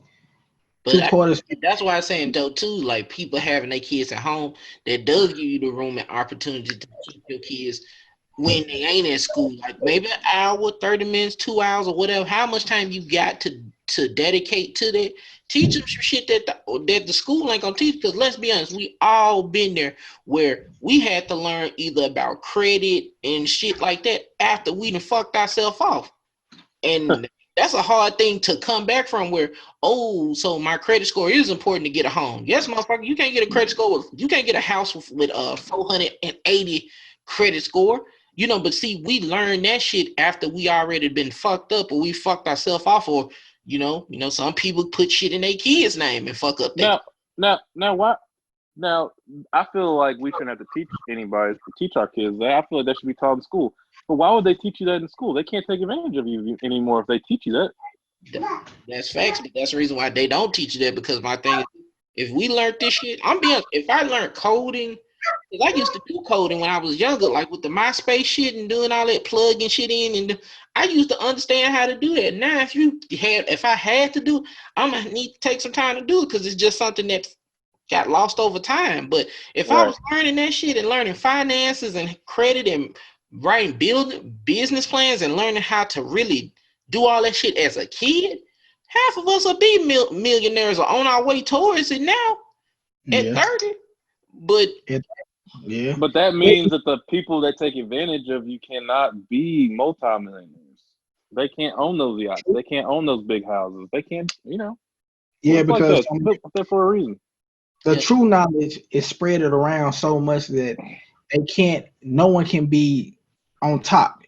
S1: But
S3: 2 quarters.
S1: that's why I'm saying though too, like people having their kids at home, that does give you the room and opportunity to keep your kids when they ain't at school, like maybe an hour, 30 minutes, 2 hours, or whatever. How much time you got to dedicate to that? Teach them some shit that the school ain't gonna teach. Because let's be honest, we all been there where we had to learn either about credit and shit like that after we done fucked ourselves off. And that's a hard thing to come back from where, oh, so my credit score is important to get a home. Yes, motherfucker, you can't get a credit score you can't get a house with a 480 credit score. But see, we learned that shit after we already been fucked up or we fucked ourselves off, or some people put shit in their kids' name and fuck up that.
S2: Now, why? Now, I feel like we shouldn't have to teach anybody to teach our kids that. I feel like that should be taught in school. But why would they teach you that in school? They can't take advantage of you anymore if they teach you that.
S1: That's facts, but that's the reason why they don't teach you that. Because my thing is, if we learned this shit, if I learned coding, because I used to do coding when I was younger, like with the MySpace shit and doing all that plugging shit in, and I used to understand how to do that. Now, if I had to do it, I'm gonna need to take some time to do it because it's just something that got lost over time. But if I was learning that shit and learning finances and credit and writing building business plans and learning how to really do all that shit as a kid, half of us will be millionaires or on our way towards it now at 30. But
S2: but that means that the people that take advantage of you cannot be multimillionaires. They can't own those yachts. They can't own those big houses. They can't,
S3: Yeah, because
S2: like that for a reason.
S3: The true knowledge is spread it around so much that no one can be on top.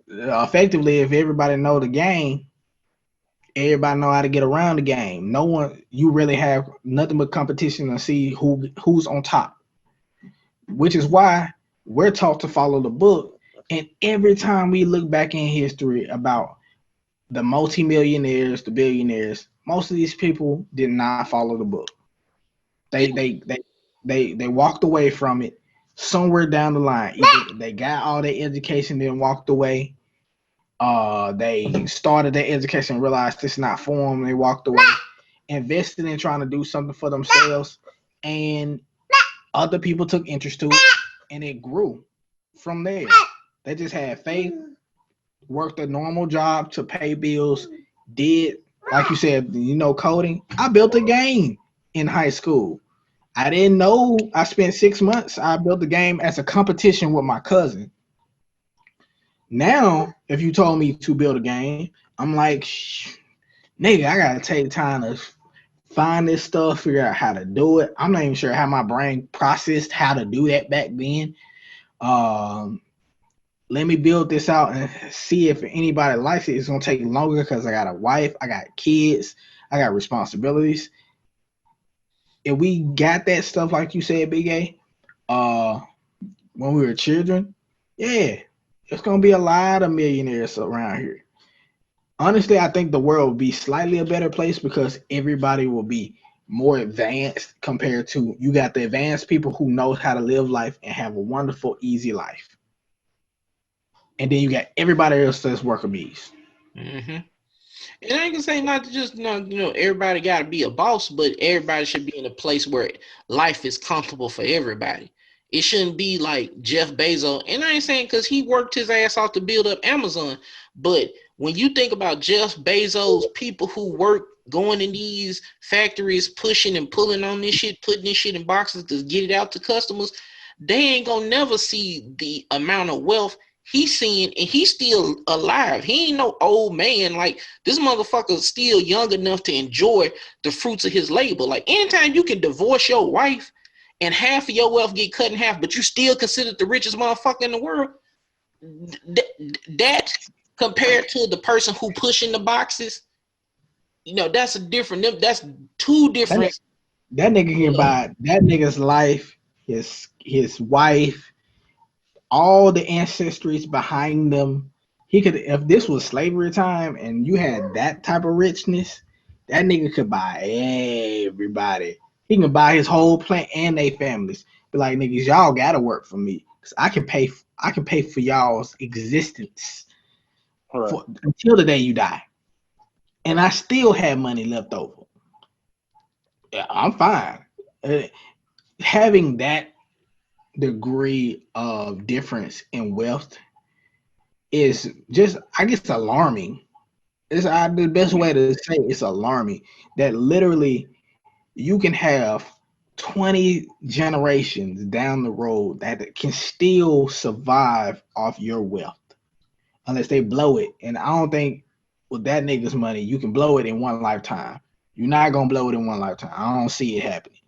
S3: Effectively, if everybody know the game, everybody know how to get around the game. You really have nothing but competition to see who's on top. Which is why we're taught to follow the book. And every time we look back in history about the multimillionaires, the billionaires, most of these people did not follow the book. They walked away from it somewhere down the line. Either they got all their education, then walked away. They started their education and realized it's not for them. They walked away, invested in trying to do something for themselves, and other people took interest to it, and it grew from there. They just had faith, worked a normal job to pay bills, did, like you said, coding. I built a game in high school. I didn't know. I spent 6 months. I built the game as a competition with my cousin. Now, if you told me to build a game, I'm like, nigga, I gotta take time to find this stuff, figure out how to do it. I'm not even sure how my brain processed how to do that back then. Let me build this out and see if anybody likes it. It's gonna take longer because I got a wife, I got kids, I got responsibilities. If we got that stuff like you said, Big A, when we were children, yeah, it's gonna be a lot of millionaires around here. Honestly, I think the world will be slightly a better place because everybody will be more advanced compared to you got the advanced people who know how to live life and have a wonderful, easy life. And then you got everybody else that's worker bees.
S1: Mm-hmm. And I ain't gonna say not to just everybody got to be a boss, but everybody should be in a place where life is comfortable for everybody. It shouldn't be like Jeff Bezos, and I ain't saying because he worked his ass off to build up Amazon, but when you think about Jeff Bezos, people who work going in these factories, pushing and pulling on this shit, putting this shit in boxes to get it out to customers, they ain't gonna never see the amount of wealth he's seeing, and he's still alive. He ain't no old man. Like, this motherfucker's still young enough to enjoy the fruits of his labor. Like, anytime you can divorce your wife and half of your wealth get cut in half, but you still considered the richest motherfucker in the world, that compared to the person who pushing the boxes, that's a different. That's two different.
S3: That nigga can buy that nigga's life, his wife, all the ancestries behind them. He could, if this was slavery time and you had that type of richness, that nigga could buy everybody. He can buy his whole plant and their families. Be like, niggas, y'all gotta work for me, cause I can pay for y'all's existence until the day you die, and I still have money left over. Yeah, I'm fine. Having that degree of difference in wealth is just, I guess, alarming. It's the best way to say it's alarming that literally you can have 20 generations down the road that can still survive off your wealth unless they blow it. And I don't think with that nigga's money you can blow it in one lifetime. You're not gonna blow it in one lifetime. I don't see it happening.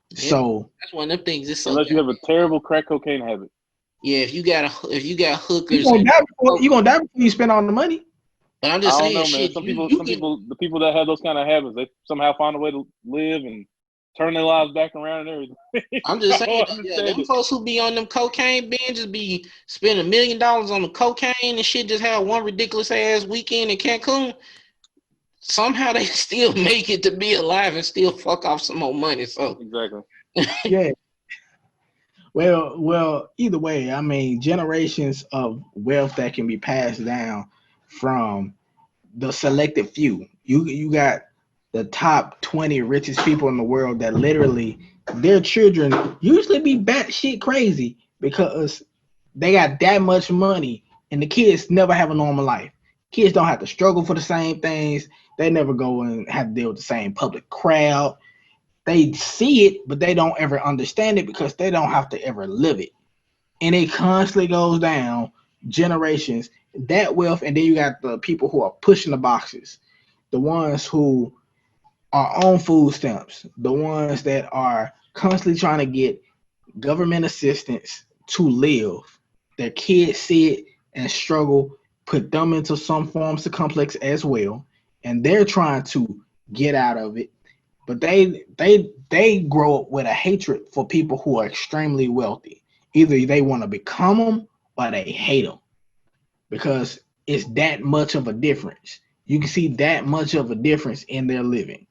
S1: Yeah,
S3: so
S1: that's one of them things. It's so
S2: unless you have a terrible crack cocaine habit.
S1: Yeah, if you got hookers,
S3: you gonna die before you spend all the money.
S1: But I'm just saying,
S2: I don't know, man.
S1: shit.
S2: Some people, the people that have those kind of habits, they somehow find a way to live and turn their lives back around and everything.
S1: I'm just saying, them folks who be on them cocaine binges be spending $1 million on the cocaine and shit, just have one ridiculous ass weekend in Cancun. Somehow they still make it to be alive and still fuck off some more money. So
S2: exactly.
S3: Yeah. Well, either way, I mean, generations of wealth that can be passed down from the selected few. You got the top 20 richest people in the world that literally their children usually be batshit crazy because they got that much money and the kids never have a normal life. Kids don't have to struggle for the same things. They never go and have to deal with the same public crowd. They see it, but they don't ever understand it because they don't have to ever live it. And it constantly goes down generations, that wealth. And then you got the people who are pushing the boxes, the ones who are on food stamps, the ones that are constantly trying to get government assistance to live. Their kids see it and struggle, put them into some forms of complex as well, and they're trying to get out of it. But they grow up with a hatred for people who are extremely wealthy. Either they want to become them or they hate them because it's that much of a difference. You can see that much of a difference in their living.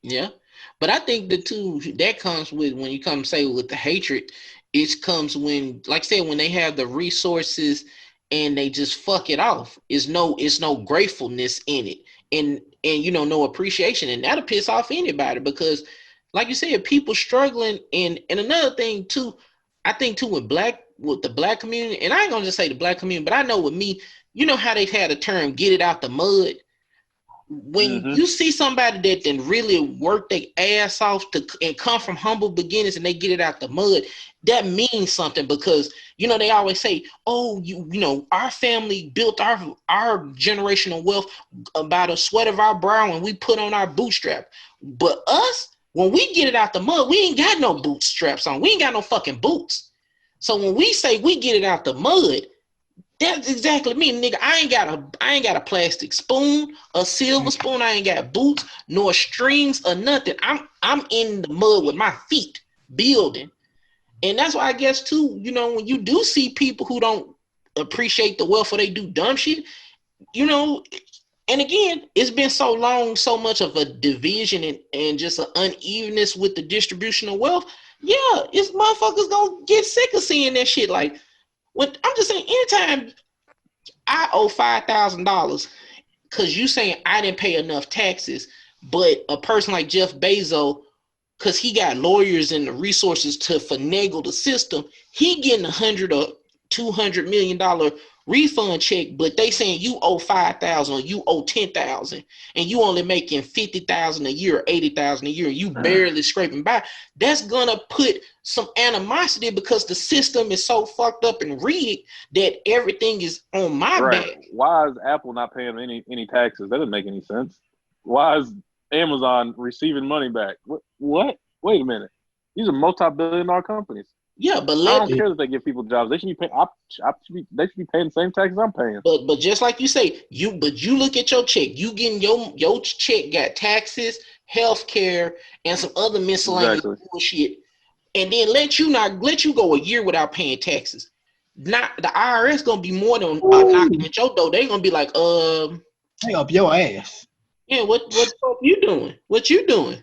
S1: Yeah, but I think the two that comes with when you come say with the hatred, it comes when, like I said, when they have the resources and they just fuck it off. It's no gratefulness in it, and no appreciation, and that'll piss off anybody because, like you said, people struggling, and another thing too, I think too with the black community, and I ain't gonna just say the black community, but I know with me, you know how they've had a term "get it out the mud." When you see somebody that then really work their ass off and come from humble beginnings and they get it out the mud, that means something because they always say, oh, our family built our generational wealth by the sweat of our brow and we put on our bootstrap. But us, when we get it out the mud, we ain't got no bootstraps on. We ain't got no fucking boots. So when we say we get it out the mud, that's exactly me, nigga. I ain't got a plastic spoon, a silver spoon. I ain't got boots, nor strings, or nothing. I'm in the mud with my feet building, and that's why I guess too. When you do see people who don't appreciate the wealth or they do dumb shit, and again, it's been so long, so much of a division and just an unevenness with the distribution of wealth. Yeah, it's motherfuckers gonna get sick of seeing that shit. Like, when I'm just saying, anytime I owe $5,000 because you saying I didn't pay enough taxes, but a person like Jeff Bezos, because he got lawyers and the resources to finagle the system, he getting $100 or $200 million refund check, but they saying you owe 5,000 or you owe 10,000, and you only making 50,000 a year or 80,000 a year, and you barely scraping by. That's gonna put some animosity because the system is so fucked up and rigged that everything is on my back.
S2: Why is Apple not paying any taxes? That doesn't make any sense. Why is Amazon receiving money back? What? Wait a minute. These are multi-billion-dollar companies.
S1: Yeah, but
S2: I don't care that they give people jobs. They should be paying. They should be paying the same taxes I'm paying.
S1: But just like you say, you look at your check. You getting your check got taxes, health care, and some other miscellaneous bullshit, and then let you go a year without paying taxes. Not the IRS gonna be more than knocking at your door. They gonna be like,
S3: hang up your ass.
S1: Yeah, what the fuck you doing? What you doing?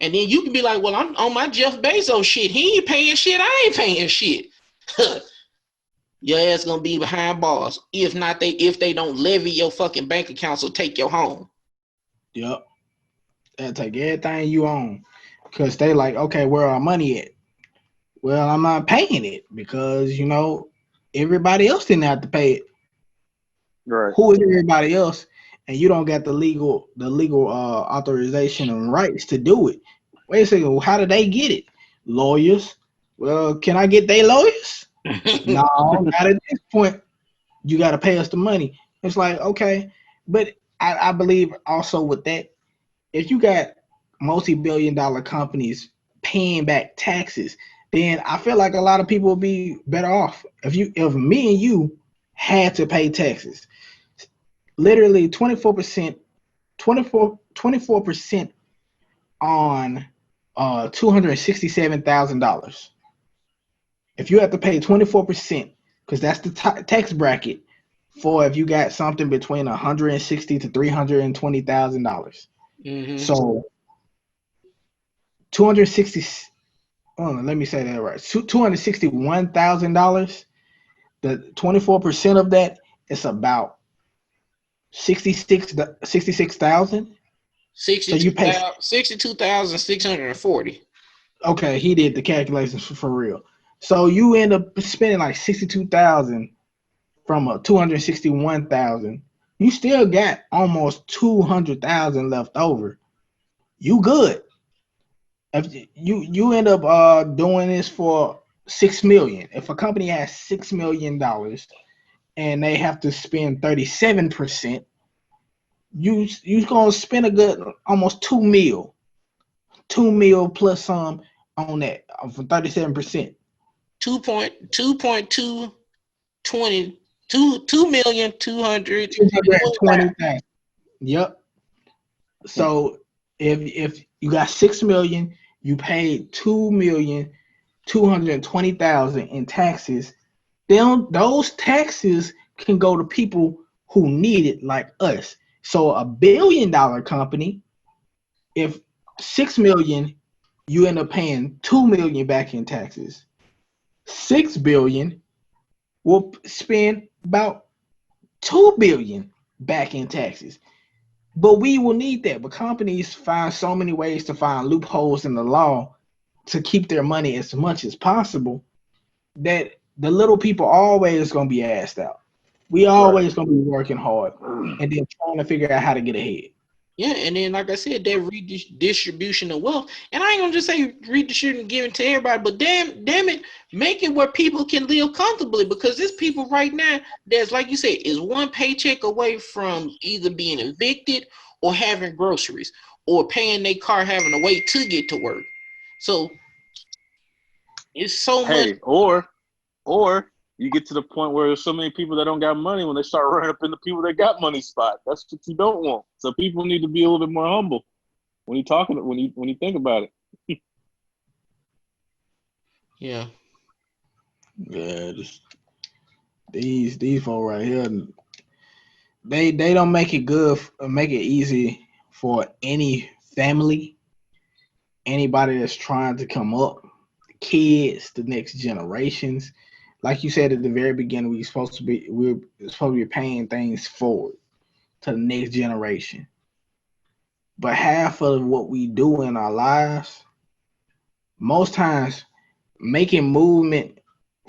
S1: And then you can be like, well, I'm on my Jeff Bezos shit. He ain't paying shit. I ain't paying shit. Your ass gonna be behind bars. If they don't levy your fucking bank accounts or take your home.
S3: Yep. They'll take everything you own. Because they like, okay, where our money at? Well, I'm not paying it because, everybody else didn't have to pay it.
S2: Right.
S3: Who is everybody else? And you don't get the legal authorization and rights to do it. Wait a second, well, how do they get it? Lawyers. Well, can I get their lawyers? No, not at this point. You got to pay us the money. It's like, okay. But I believe also with that, if you got multi-billion-dollar companies paying back taxes, then I feel like a lot of people would be better off. If me and you had to pay taxes, literally 24% on $267,000. If you have to pay 24%, because that's the tax bracket for if you got something between $160,000 to $320,000.
S1: Mm-hmm.
S3: So 260. Let me say that right. $261,000. The 24% of that is about 66,000. So you pay
S1: 62,640.
S3: Okay, he did the calculations for real. So you end up spending like 62,000 from a 261,000. You still got almost 200,000 left over. You good. If you end up doing this for $6 million. If a company has $6 million and they have to spend 37%, you gonna spend a good almost $2 million. $2 million plus some on that for 37%.
S1: 2,220,220,000.
S3: Yep. So if you got 6 million, you paid 2,220,000 in taxes. Then those taxes can go to people who need it, like us. So $1 billion company, if 6 million, you end up paying 2 million back in taxes. 6 billion will spend about 2 billion back in taxes. But we will need that. But companies find so many ways to find loopholes in the law to keep their money as much as possible that the little people always going to be asked out. We always going to be working hard and then trying to figure out how to get ahead.
S1: Yeah, and then like I said, that redistribution of wealth, and I ain't gonna just say redistributing and giving to everybody, but damn it, make it where people can live comfortably, because there's people right now that's, like you said, is one paycheck away from either being evicted or having groceries or paying their car, having to wait to get to work. So it's so much.
S2: Or you get to the point where there's so many people that don't got money, when they start running up in the people that got money spot. That's what you don't want. So people need to be a little bit more humble when you think about it.
S1: Yeah.
S3: Yeah, just these folks right here, they don't make it good, make it easy for any family, anybody that's trying to come up, the kids, the next generations. Like you said at the very beginning, we're supposed to be paying things forward to the next generation. But half of what we do in our lives, most times, making movement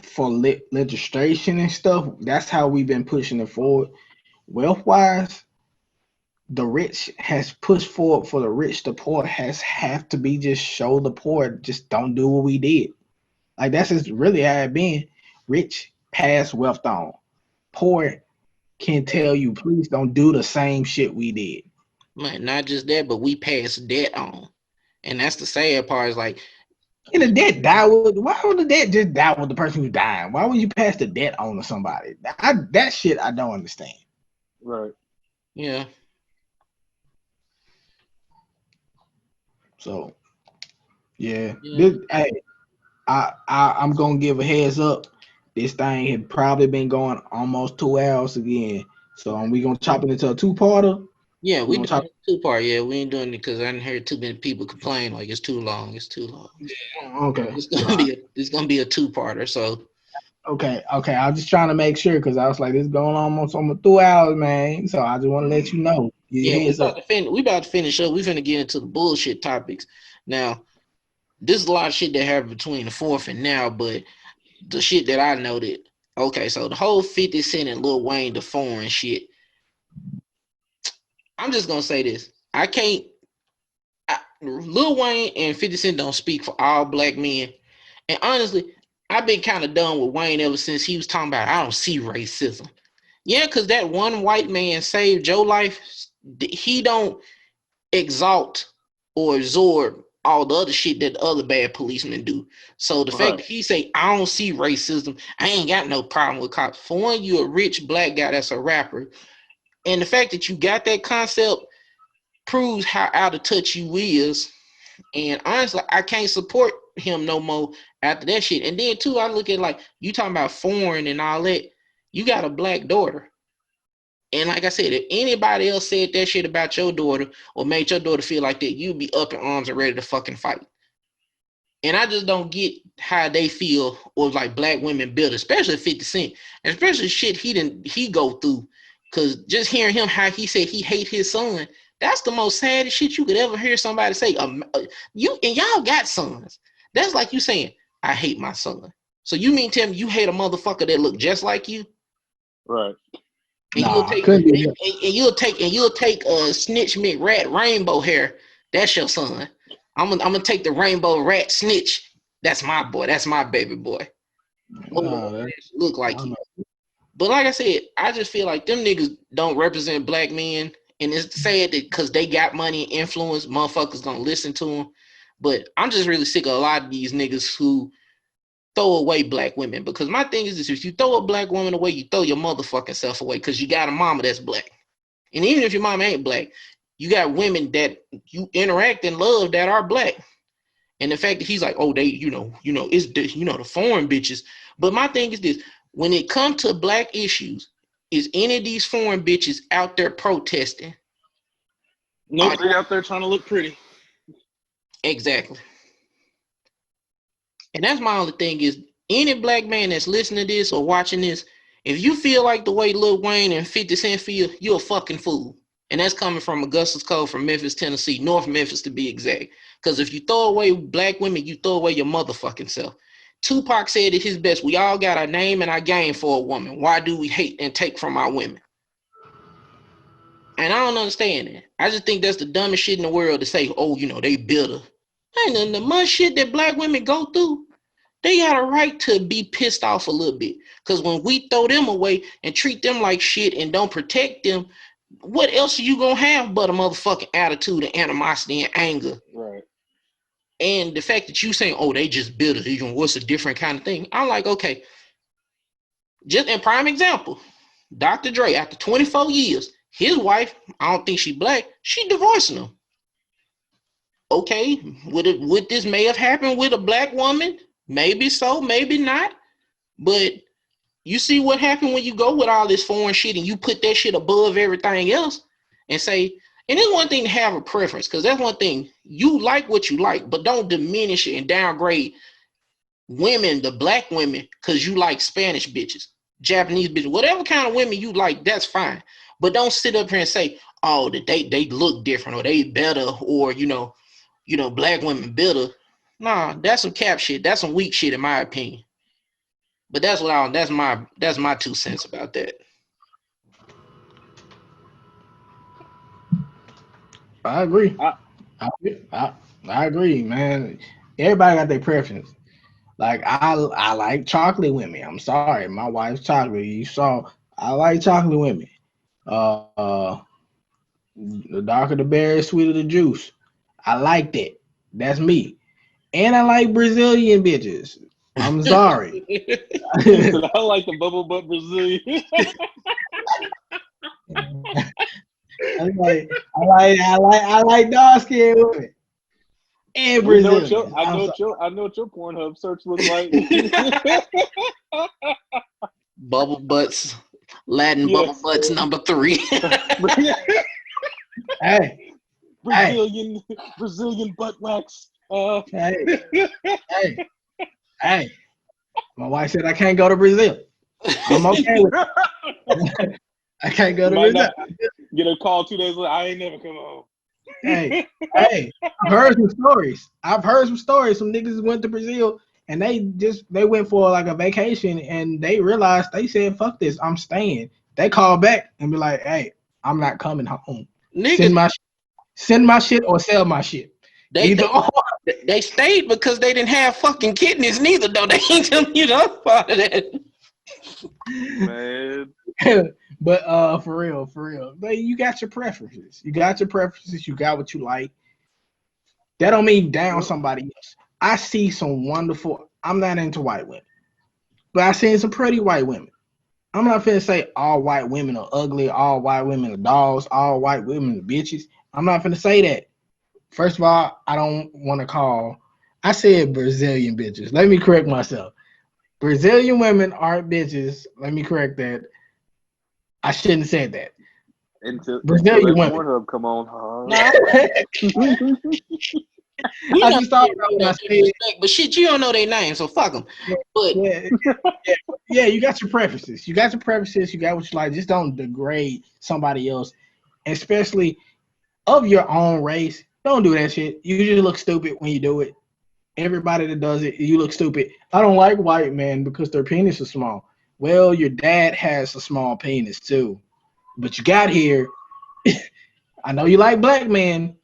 S3: for legislation and stuff, that's how we've been pushing it forward. Wealth wise, the rich has pushed forward for the rich. The poor has have to be just show the poor just don't do what we did. Like that's just really how it been. Rich pass wealth on. Poor can tell you please don't do the same shit we did.
S1: Man, not just that, but we pass debt on. And that's the sad part is like,
S3: And the debt die with why would the debt just die with the person who's dying? Why would you pass the debt on to somebody? That shit I don't understand.
S2: Right.
S1: yeah.
S3: So yeah,
S1: Yeah.
S3: hey, I'm gonna give a heads up. This thing had probably been going almost 2 hours again. So we gonna chop it into a two-parter.
S1: Yeah,
S3: We
S1: we
S3: gonna
S1: doing
S3: chop.
S1: two part. Yeah, we ain't doing it because I didn't hear too many people complain like it's too long. It's too long.
S3: Okay.
S1: It's gonna be a two parter. So
S3: Okay. I was just trying to make sure because I was like, this going almost 2 hours, man. So I just want to let you know.
S1: yeah,
S3: Your heads up.
S1: we about to finish up. We finna get into the bullshit topics. Now, there's a lot of shit that happened between the fourth and now, but the shit that I noted. Okay, so the whole 50 Cent and Lil Wayne, the foreign shit. I'm just gonna say this. I can't. Lil Wayne and 50 Cent don't speak for all black men. And honestly, I've been kind of done with Wayne ever since he was talking about I don't see racism. Yeah, because that one white man saved your life. He don't exalt or absorb all the other shit that the other bad policemen do. So the fact that he say I don't see racism, I ain't got no problem with cops. For one, you a rich black guy that's a rapper, and the fact that you got that concept proves how out of touch you is. And honestly, I can't support him no more after that shit. And then too, I look at like you talking about foreign and all that. You got a black daughter. And like I said, if anybody else said that shit about your daughter or made your daughter feel like that, you'd be up in arms and ready to fucking fight. And I just don't get how they feel or like black women build, especially 50 Cent, and especially shit he go through. Cause just hearing him how he said he hate his son, that's the most saddest shit you could ever hear somebody say. You and y'all got sons. That's like you saying, I hate my son. So you mean tell me you hate a motherfucker that look just like you?
S2: Right.
S1: And
S3: Nah, couldn't be.
S1: you'll take snitch McRat rainbow hair. That's your son. I'm gonna take the rainbow rat snitch. That's my boy. That's my baby boy.
S3: Nah,
S1: Look like you. But like I said, I just feel like them niggas don't represent black men, and it's sad that because they got money and influence, motherfuckers gonna listen to them. But I'm just really sick of a lot of these niggas who throw away black women. Because my thing is this: if you throw a black woman away, you throw your motherfucking self away because you got a mama that's black. And even if your mama ain't black, you got women that you interact and love that are black. And the fact that he's like, oh, they, it's the foreign bitches. But my thing is this: when it comes to black issues, is any of these foreign bitches out there protesting?
S2: Nope, they out there trying to look pretty.
S1: Exactly. And that's my only thing is any black man that's listening to this or watching this, if you feel like the way Lil Wayne and 50 Cent feel, you're a fucking fool. And that's coming from Augustus Cole from Memphis, Tennessee, North Memphis to be exact. Because if you throw away black women, you throw away your motherfucking self. Tupac said it his best. We all got our name and our game for a woman. Why do we hate and take from our women? And I don't understand that. I just think that's the dumbest shit in the world to say, oh, they bitter. And the much shit that black women go through, they got a right to be pissed off a little bit. Because when we throw them away and treat them like shit and don't protect them, what else are you going to have but a motherfucking attitude and animosity and anger?
S2: Right.
S1: And the fact that you saying, oh, they just bitter, what's a different kind of thing? I'm like, okay, just in prime example, Dr. Dre, after 24 years, his wife, I don't think she black, she divorcing him. Okay, would this may have happened with a black woman? Maybe so, maybe not. But you see what happened when you go with all this foreign shit and you put that shit above everything else and say, and it's one thing to have a preference, because that's one thing. You like what you like, but don't diminish it and downgrade women, the black women, because you like Spanish bitches, Japanese bitches, whatever kind of women you like, that's fine. But don't sit up here and say, oh, that they look different or they better or, black women bitter. Nah, that's some cap shit. That's some weak shit in my opinion. But that's my 2 cents about that.
S3: I agree. I agree, man. Everybody got their preference. Like I like chocolate women. I'm sorry, my wife's chocolate. You saw I like chocolate women. Uh, the darker the berry, sweeter the juice. I like that. That's me. And I like Brazilian bitches. I'm sorry.
S2: He said, I like the bubble butt Brazilian.
S3: I like dark skinned women and
S2: We know what your
S3: Brazilians.
S2: I know what your Pornhub search looks like.
S1: Bubble butts, Latin
S2: Yes.
S1: bubble butts number 3.
S3: Hey,
S2: Brazilian butt wax.
S3: hey, hey. My wife said I can't go to Brazil. I'm okay with it. I can't go to
S2: Might
S3: Brazil.
S2: not get a call 2 days later. I ain't never come home.
S3: Hey, I've heard some stories. Some niggas went to Brazil and they went for like a vacation and they realized they said, fuck this, I'm staying. They call back and be like, hey, I'm not coming home.
S1: Nigga,
S3: Send my shit or sell my shit.
S1: they stayed because they didn't have fucking kidneys neither, though. They ain't telling you the part of that.
S2: Man.
S3: But for real. But you got your preferences. You got what you like. That don't mean down somebody else. I see some wonderful. I'm not into white women, but I seen some pretty white women. I'm not finna say all white women are ugly, all white women are dogs, all white women are bitches. I'm not finna say that. First of all, I don't want to call. I said Brazilian bitches. Let me correct myself. Brazilian women aren't bitches. Let me correct that. I shouldn't have said that.
S2: Until
S3: Brazilian
S2: that
S3: women.
S2: Pornhub come on.
S1: We
S3: I
S1: know
S3: just thought about what I said.
S1: but shit, you don't know their names, so fuck them. But
S3: Yeah, you got your preferences. You got what you like. Just don't degrade somebody else, especially of your own race. Don't do that shit. You just look stupid when you do it. Everybody that does it, you look stupid. I don't like white men because their penis is small. Well, your dad has a small penis too, but you got here. I know you like black men,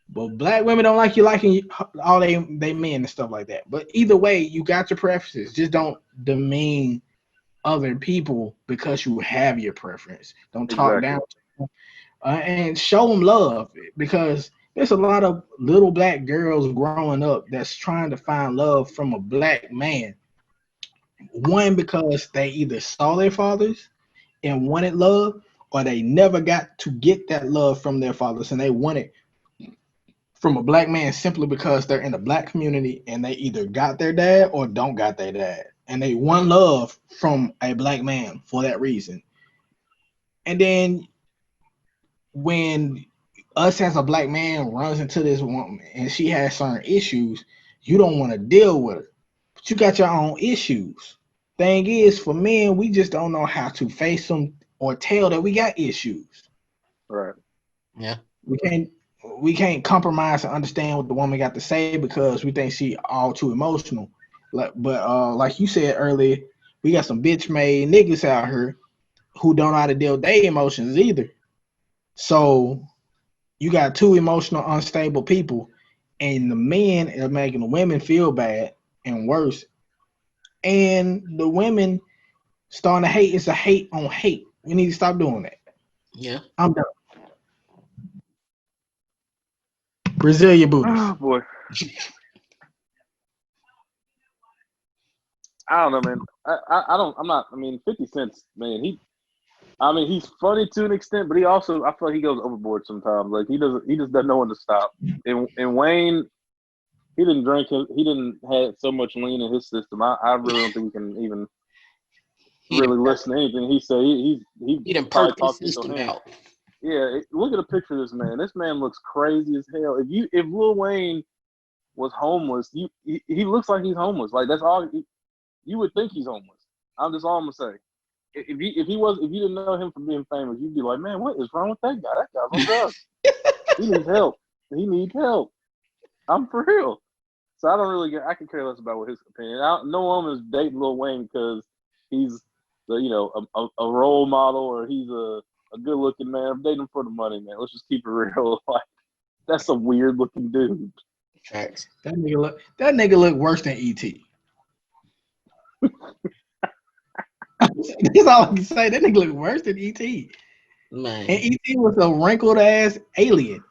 S3: but black women don't like you liking all they men and stuff like that. But either way, you got your preferences. Just don't demean other people because you have your preference. Don't talk down to them, and show them love because there's a lot of little black girls growing up that's trying to find love from a black man. One, because they either saw their fathers and wanted love, or they never got to get that love from their fathers and they want it from a black man simply because they're in the black community and they either got their dad or don't got their dad. And they want love from a black man for that reason. And then when us as a black man runs into this woman and she has certain issues, you don't want to deal with her. But you got your own issues. Thing is, for men, we just don't know how to face them or tell that we got issues.
S2: Right.
S1: yeah,
S3: We can't compromise and understand what the woman got to say because we think she all too emotional. Like you said earlier, we got some bitch made niggas out here who don't know how to deal with their emotions either. So you got two emotional unstable people, and the men are making the women feel bad and worse, and the women starting to hate. It's a hate on hate. We need to stop doing that.
S1: yeah.
S3: I'm done. Brazilian booties.
S2: Oh boy. I don't know, man. I don't. I'm not. I mean, 50 Cent, man. He's funny to an extent, but he also, I feel like he goes overboard sometimes. Like he just doesn't know when to stop. And Wayne, he didn't drink. He didn't have so much lean in his system. I really don't think we can even really listen to anything he said.
S1: He done
S2: probably
S1: perked his
S2: talked
S1: system
S2: into him.
S1: out.
S2: Yeah, look at a picture of this man. This man looks crazy as hell. If Lil Wayne was homeless, he looks like he's homeless. Like that's all. You would think he's homeless. That's all I'm gonna say. If you didn't know him from being famous, you'd be like, man, what is wrong with that guy? That guy's on drugs. He needs help. He needs help. I'm for real. So I don't really I can care less about what his opinion. No woman is dating Lil Wayne because he's the a role model or he's a good looking man. I'm dating him for the money, man. Let's just keep it real. Like that's a weird looking dude.
S1: Facts.
S3: That nigga look worse than E.T. That's all I can say. That nigga look worse than E.T.
S1: Man.
S3: And E.T. was a wrinkled ass alien.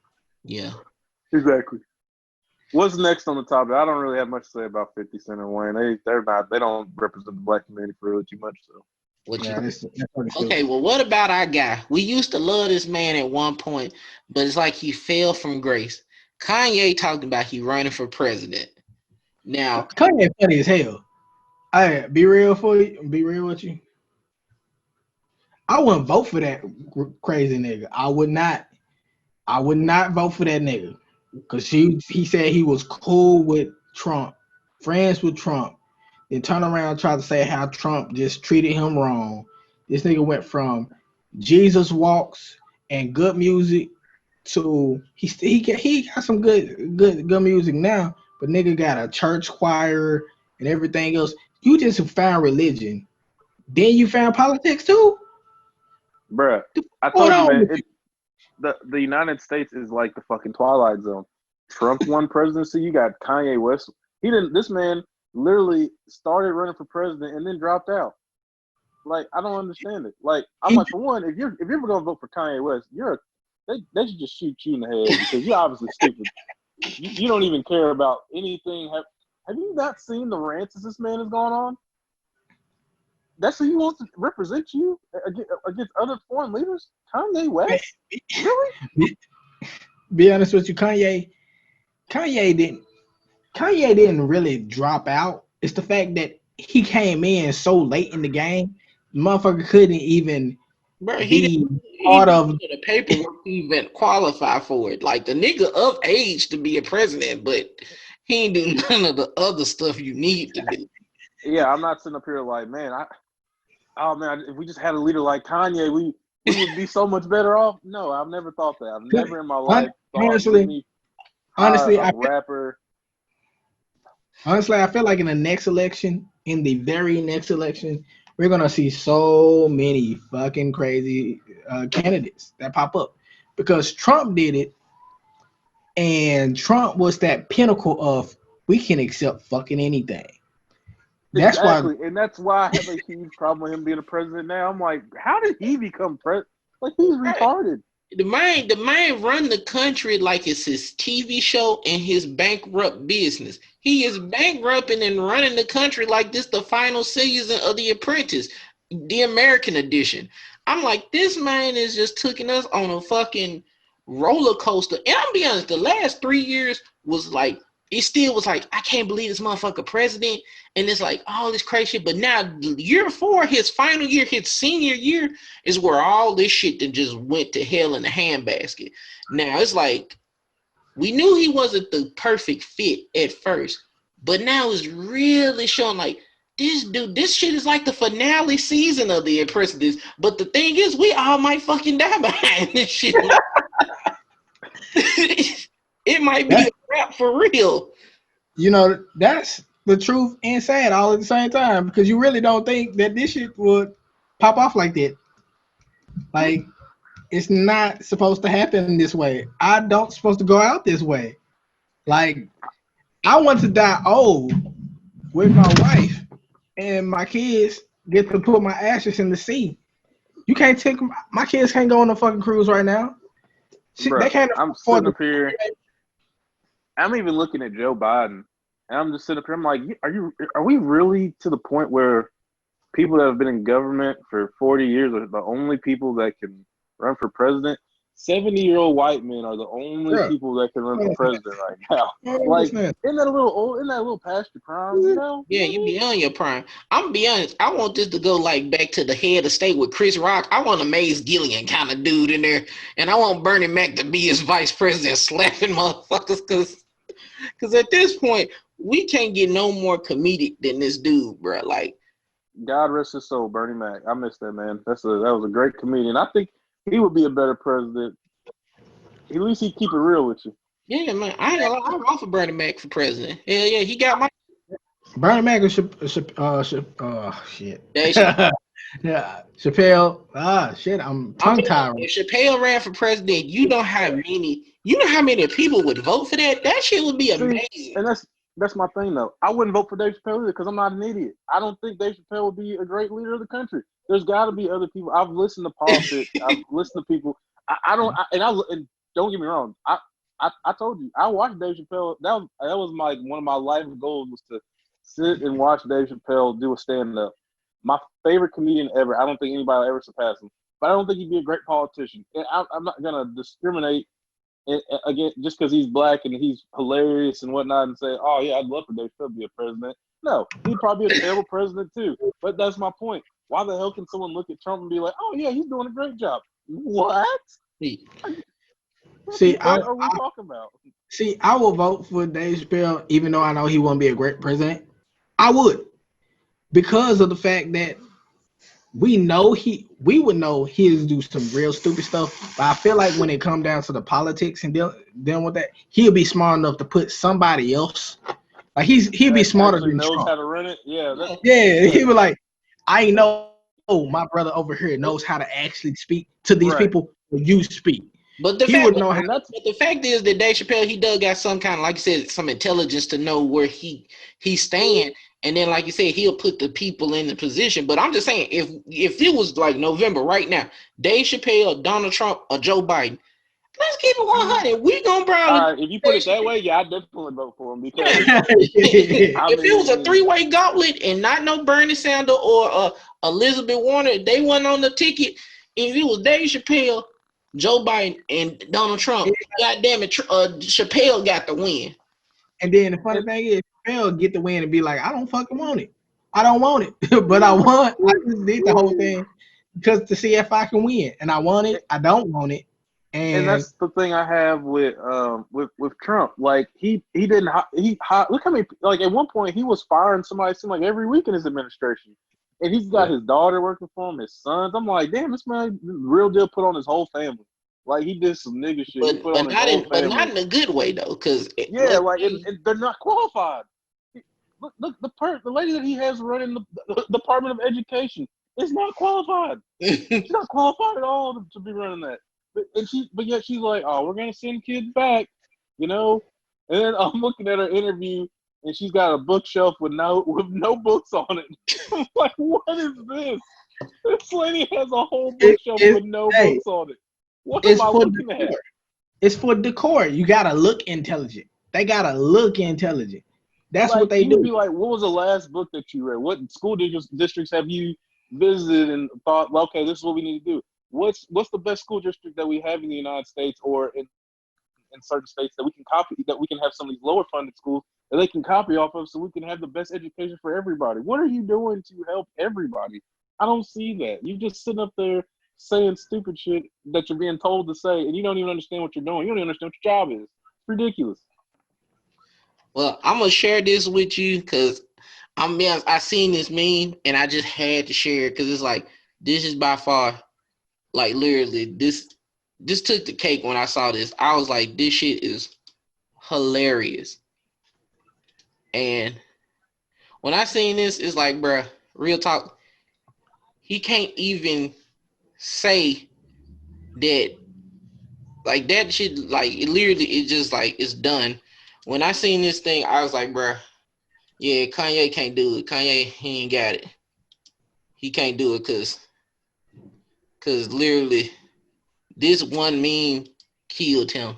S1: Yeah.
S2: Exactly. What's next on the topic? I don't really have much to say about 50 Cent and Wayne. They don't represent the black community for really too much. So
S1: Okay, well, what about our guy? We used to love this man at one point, but it's like he fell from grace. Kanye talking about he running for president. Now,
S3: Kanye funny as hell. I be real with you. I wouldn't vote for that crazy nigga. I would not vote for that nigga because he said he was cool with Trump, friends with Trump, then turn around and try to say how Trump just treated him wrong. This nigga went from Jesus walks and good music to he got some good music now, but nigga got a church choir and everything else. You just found religion, then you found politics too,
S2: bruh. I told you, man. The United States is like the fucking Twilight Zone. Trump won presidency. You got Kanye West. This man literally started running for president and then dropped out. Like, I don't understand it. Like, I'm like, for one, if you're ever gonna vote for Kanye West, they should just shoot you in the head because you're obviously stupid. You don't even care about anything. Have you not seen the rants that this man is going on? That's who you want to represent you against other foreign leaders? Kanye West? Really?
S3: Be honest with you, Kanye didn't really drop out. It's the fact that he came in so late in the game, motherfucker couldn't even be part of
S1: the paperwork to even qualify for it. Like the nigga of age to be a president, but he ain't do none of the other stuff you need to do.
S2: Yeah, I'm not sitting up here like, man, if we just had a leader like Kanye, we would be so much better off. No, I've never thought that. I've never in my life thought
S3: honestly,
S2: a rapper.
S3: Honestly, I feel like in the very next election, we're gonna see so many fucking crazy candidates that pop up because Trump did it, and Trump was that pinnacle of we can accept fucking anything. That's
S2: exactly, and that's why I have a huge problem with him being a president now. I'm like, how did he become president? Like he's retarded.
S1: The man run the country like it's his TV show and his bankrupt business. He is bankrupting and running the country like this the final season of The Apprentice, the American edition. I'm like, this man is just taking us on a fucking roller coaster. And I'm be honest, the last 3 years was like, it still was like, I can't believe this motherfucker president. And it's like all this crazy shit. But now year 4, his final year, his senior year, is where all this shit that just went to hell in a handbasket. Now it's like we knew he wasn't the perfect fit at first, but now it's really showing like this shit is like the finale season of The Apprentice. But the thing is, we all might fucking die behind this shit. It might be a wrap for real.
S3: You know, that's the truth and sad all at the same time because you really don't think that this shit would pop off like that. Like, it's not supposed to happen this way. I don't supposed to go out this way. Like, I want to die old with my wife and my kids get to put my ashes in the sea. You can't take my kids can't go on a fucking cruise right now.
S2: Bruh,
S3: they can't.
S2: I'm sitting up here. I'm even looking at Joe Biden, and I'm just sitting up here. I'm like, are we really to the point where people that have been in government for 40 years are the only people that can run for president? 70-year-old white men are the only people that can run for president right now. Like, isn't that a little past your prime? You know?
S1: Yeah, you beyond your prime. I'm gonna be honest. I want this to go like back to the head of state with Chris Rock. I want a Mace Gillian kind of dude in there, and I want Bernie Mac to be his vice president, slapping motherfuckers. Because at this point, we can't get no more comedic than this dude, bro. Like,
S2: God rest his soul, Bernie Mac. I miss that man. That was a great comedian. I think he would be a better president. At least he'd keep it real with you.
S1: Yeah, man. I ain't gonna lie. I'm off of Bernie Mac for president. Hell yeah, he got my.
S3: Bernie Mac or shit.
S1: Dave Chappelle.
S3: Yeah, Chappelle. Shit. I'm
S1: I
S3: tongue
S1: mean,
S3: tied.
S1: if Chappelle ran for president, you know how many people would vote for that? That shit would be
S2: See,
S1: amazing.
S2: and that's my thing though. I wouldn't vote for Dave Chappelle either because I'm not an idiot. I don't think Dave Chappelle would be a great leader of the country. There's got to be other people. I've listened to politics. I've listened to people. And don't get me wrong. I told you I watched Dave Chappelle. That was one of my life goals was to sit and watch Dave Chappelle do a stand up. My favorite comedian ever. I don't think anybody will ever surpass him. But I don't think he'd be a great politician. And I'm not gonna discriminate again just because he's black and he's hilarious and whatnot, and say, "Oh yeah, I'd love for Dave Chappelle to be a president." No, he'd probably be a terrible president too. But that's my point. Why the hell can someone look at Trump and be like, "Oh yeah, he's doing a great job"? What?
S3: See,
S2: What are we talking about?
S3: I will vote for Dave Chappelle, even though I know he won't be a great president. I would, because of the fact that we would know he'll do some real stupid stuff. But I feel like when it come down to the politics and dealing with that, he'll be smart enough to put somebody else. Like he'll be
S2: That
S3: smarter
S2: actually
S3: than
S2: knows
S3: Trump.
S2: how to run it. Yeah,
S3: Yeah, he was like, I know my brother over here knows how to actually speak to these
S2: right.
S3: people when you speak.
S1: But the
S3: He
S1: fact,
S3: would know how.
S2: And that's
S1: but the fact is that Dave Chappelle, he does got some kind of, like you said, some intelligence to know where he stand, and then like you said, he'll put the people in the position. But I'm just saying, if it was like November right now, Dave Chappelle, Donald Trump, or Joe Biden, let's keep it 100. We gonna probably
S2: all right. If you put it that way, yeah, I definitely vote for him because I
S1: if it was a
S2: mean,
S1: three-way gauntlet and not no Bernie Sanders or Elizabeth Warren, they wasn't on the ticket. If it was Dave Chappelle, Joe Biden, and Donald Trump, God damn it, Chappelle got the win.
S3: And then the funny thing is, Chappelle get the win and be like, I don't fucking want it. I don't want it, but I just did the whole thing because to see if I can win, and I want it. I don't want it,
S2: and
S3: and
S2: that's the thing I have with Trump. Like he didn't look how many, like at one point he was firing somebody, it seemed like every week in his administration, and he's got his daughter working for him, his sons. I'm like, damn, this man real deal put on his whole family. Like he did some nigga shit. He put on his whole family.
S1: not in a good way though, because
S2: Yeah, like and they're not qualified. Look, the lady that he has running the Department of Education is not qualified. She's not qualified at all to be running that. But yet she's like, oh, we're gonna send kids back, you know. And then I'm looking at her interview, and she's got a bookshelf with no books on it. I'm like, what is this? This lady has a whole bookshelf with no books on it. What am I looking at?
S3: It's for decor. You gotta look intelligent. They gotta look intelligent. That's
S2: Like
S3: what they
S2: you would
S3: do.
S2: be like, what was the last book that you read? What school districts have you visited and thought, well, okay, this is what we need to do? What's the best school district that we have in the United States or in certain states that we can copy, that we can have some of these lower funded schools that they can copy off of so we can have the best education for everybody? What are you doing to help everybody? I don't see that. You're just sitting up there saying stupid shit that you're being told to say, and you don't even understand what you're doing. You don't even understand what your job is. It's ridiculous.
S1: well, I'm gonna share this with you because I seen this meme and I just had to share it because it's like this is by far, like literally this took the cake when I saw this. I was like, this shit is hilarious. And when I seen this, it's like, bruh, real talk, he can't even say that, like that shit, like it literally, it just like it's done. When I seen this thing, I was like, bruh, yeah, Kanye can't do it. Kanye, he ain't got it. He can't do it cause literally this one meme killed him.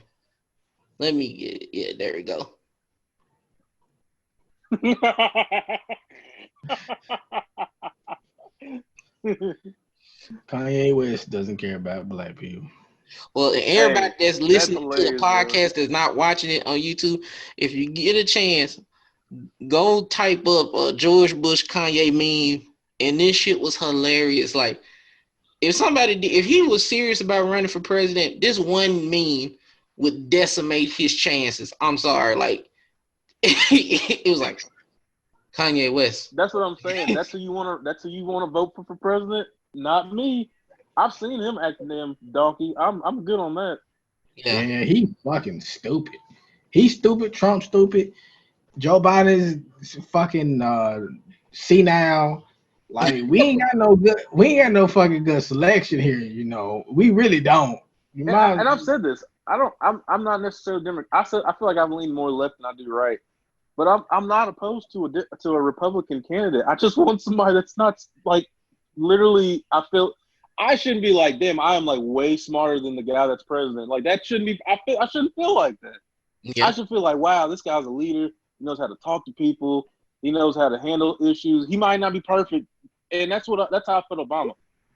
S1: Let me get it. Yeah, there we go.
S3: Kanye West doesn't care about black people.
S1: Well, everybody that's
S2: that's
S1: listening to the
S2: hilarious, bro.
S1: podcast that's not watching it on YouTube, if you get a chance, go type up a George Bush Kanye meme, and this shit was hilarious. Like, if he was serious about running for president, this one meme would decimate his chances. I'm sorry, like it was like Kanye West.
S2: That's what I'm saying. That's who you want to vote for president. Not me. I've seen him act damn donkey. I'm good on that.
S1: Yeah,
S3: Yeah, he's fucking stupid. He's stupid. Trump's stupid. Joe Biden is fucking senile. Like we ain't got no good. We ain't got no fucking good selection here. You know, we really don't. You
S2: And
S3: might.
S2: I've said this. I don't. I'm not necessarily Democrat. I feel like I've leaned more left than I do right. But I'm not opposed to a Republican candidate. I just want somebody that's not like literally. I feel I shouldn't be like, damn, I am like way smarter than the guy that's president. Like that shouldn't be. I shouldn't feel like that. I
S1: Yeah.
S2: should feel like, wow, this guy's a leader. He knows how to talk to people. He knows how to handle issues. He might not be perfect, and that's how I felt Obama.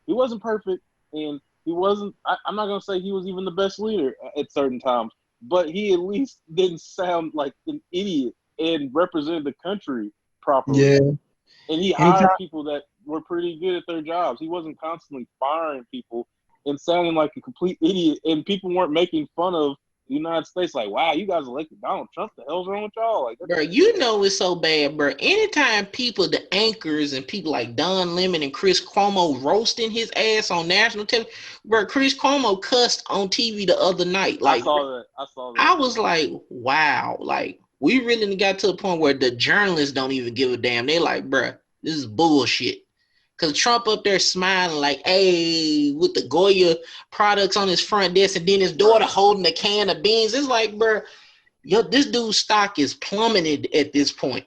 S2: He wasn't perfect, and he wasn't. I'm not gonna say he was even the best leader at certain times, but he at least didn't sound like an idiot and represented the country properly.
S3: Yeah.
S2: And he
S3: Anytime.
S2: hired people that were pretty good at their jobs. He wasn't constantly firing people and sounding like a complete idiot. And people weren't making fun of the United States like, wow, you guys elected Donald Trump. The hell's wrong with y'all? Like,
S1: Bro, you know it's so bad, bro. Anytime people, the anchors and people like Don Lemon and Chris Cuomo roasting his ass on national television, bro, Chris Cuomo cussed on TV the other night.
S2: I
S1: Like,
S2: saw that. I saw that.
S1: I was like, wow. Like, we really got to a point where the journalists don't even give a damn. They like, bro, this is bullshit. Cause Trump up there smiling like, hey, with the Goya products on his front desk, and then his daughter holding a can of beans. It's like, bro, yo, this dude's stock is plummeted at this point.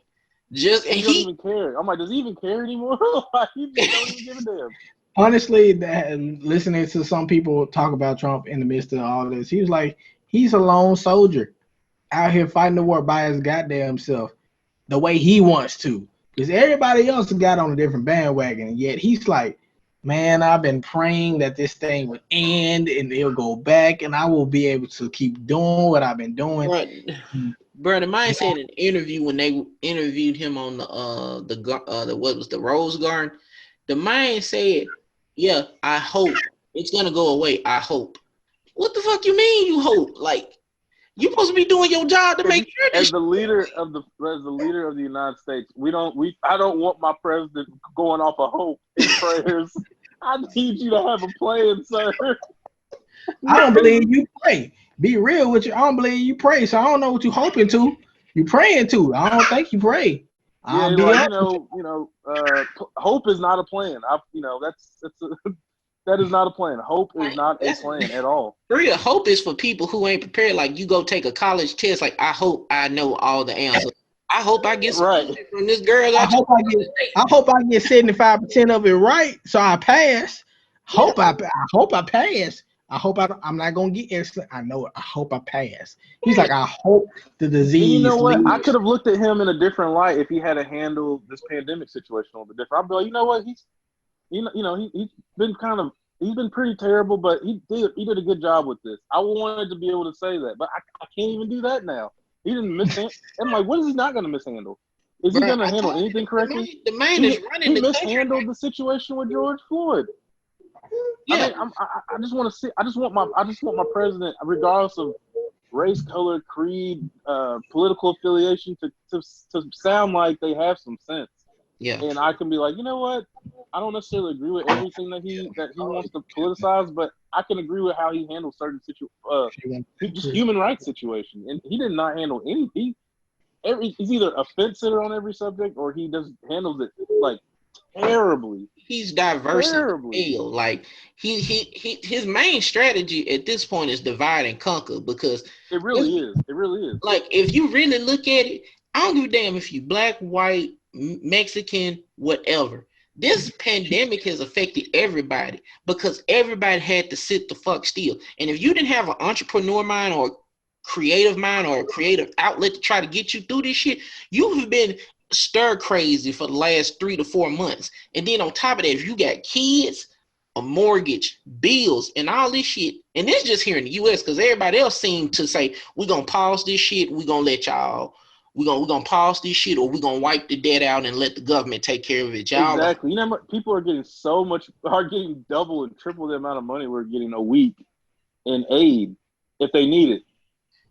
S1: Just and
S2: He don't even care. I'm like, does he even care anymore? Like, he just don't even give a damn.
S3: Honestly, that listening to some people talk about Trump in the midst of all this, he was like, he's a lone soldier out here fighting the war by his goddamn self, the way he wants to. Because everybody else got on a different bandwagon, and yet he's like, man, I've been praying that this thing would end and it'll go back, and I will be able to keep doing what I've been doing.
S1: Bro, the man said in an interview when they interviewed him on the what was the Rose Garden, the man said, "Yeah, I hope it's gonna go away. I hope." What the fuck you mean? You hope? Like you supposed to be doing your job to make sure
S2: As
S1: this.
S2: the leader of the United States, I don't want my president going off of hope and prayers. I need you to have a plan, sir.
S3: I don't believe you pray. Be real with you. I don't believe you pray, so I don't know what you hoping to. You praying to. I don't think you pray.
S2: Yeah,
S3: I'll be
S2: like
S3: honest.
S2: hope is not a plan. That is not a plan. Hope is not a plan at all.
S1: Real hope is for people who ain't prepared. Like you go take a college test. Like I hope I know all the answers. I hope I get some
S2: Right.
S1: from this girl.
S3: I hope I get 75% of it right, so I pass. I hope I pass. I'm not gonna get excellent. I know it. I hope I pass. He's like, I hope the
S2: And you
S3: disease
S2: know what? I
S3: leaves.
S2: could have looked at him in a different light if he had to handle this pandemic situation a little bit different. I'd be like, you know what? He's been pretty terrible, but he did a good job with this. I wanted to be able to say that, but I can't even do that now. He didn't mishandle. I'm like, what is he not going to mishandle? Is he going to handle anything correctly?
S1: The man is running
S2: He
S1: the country.
S2: mishandled the situation with George Floyd.
S1: Yeah.
S2: I just want to see. I just want my president, regardless of race, color, creed, political affiliation, to sound like they have some sense.
S1: Yeah.
S2: And I can be like, you know what? I don't necessarily agree with everything that he wants to politicize, but I can agree with how he handles certain just human rights situations. And he did not handle anything. He's either a fence sitter on every subject, or he just handles it like terribly.
S1: He's diverse in the field. Like his main strategy at this point is divide and conquer, because
S2: it really is. It really is.
S1: Like if you really look at it, I don't give a damn if you black, white, Mexican, whatever. This pandemic has affected everybody because everybody had to sit the fuck still. And if you didn't have an entrepreneur mind or creative mind or a creative outlet to try to get you through this shit, you have been stir crazy for the last 3 to 4 months. And then on top of that, if you got kids, a mortgage, bills, and all this shit, and it's just here in the US because everybody else seemed to say, we're going to pause this shit, we're going to let y'all, we're gonna pause this shit, or we're going to wipe the debt out and let the government take care of it. Y'all
S2: exactly. You know, people are getting double and triple the amount of money we're getting a week in aid if they need it.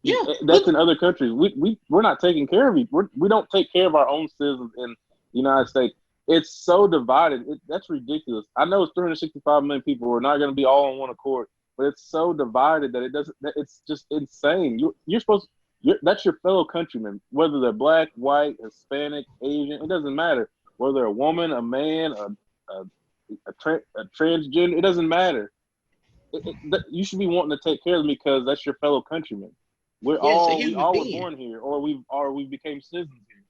S1: Yeah,
S2: that's in other countries. We're not taking care of it. We don't take care of our own citizens in the United States. It's so divided. That's ridiculous. I know it's 365 million people. We're not going to be all on one accord, but it's so divided that it doesn't. It's just insane. That's your fellow countrymen, whether they're black, white, Hispanic, Asian. It doesn't matter whether they're a woman, a man, a transgender. It doesn't matter. You should be wanting to take care of them because that's your fellow countrymen. We all were born here, or we became citizens here.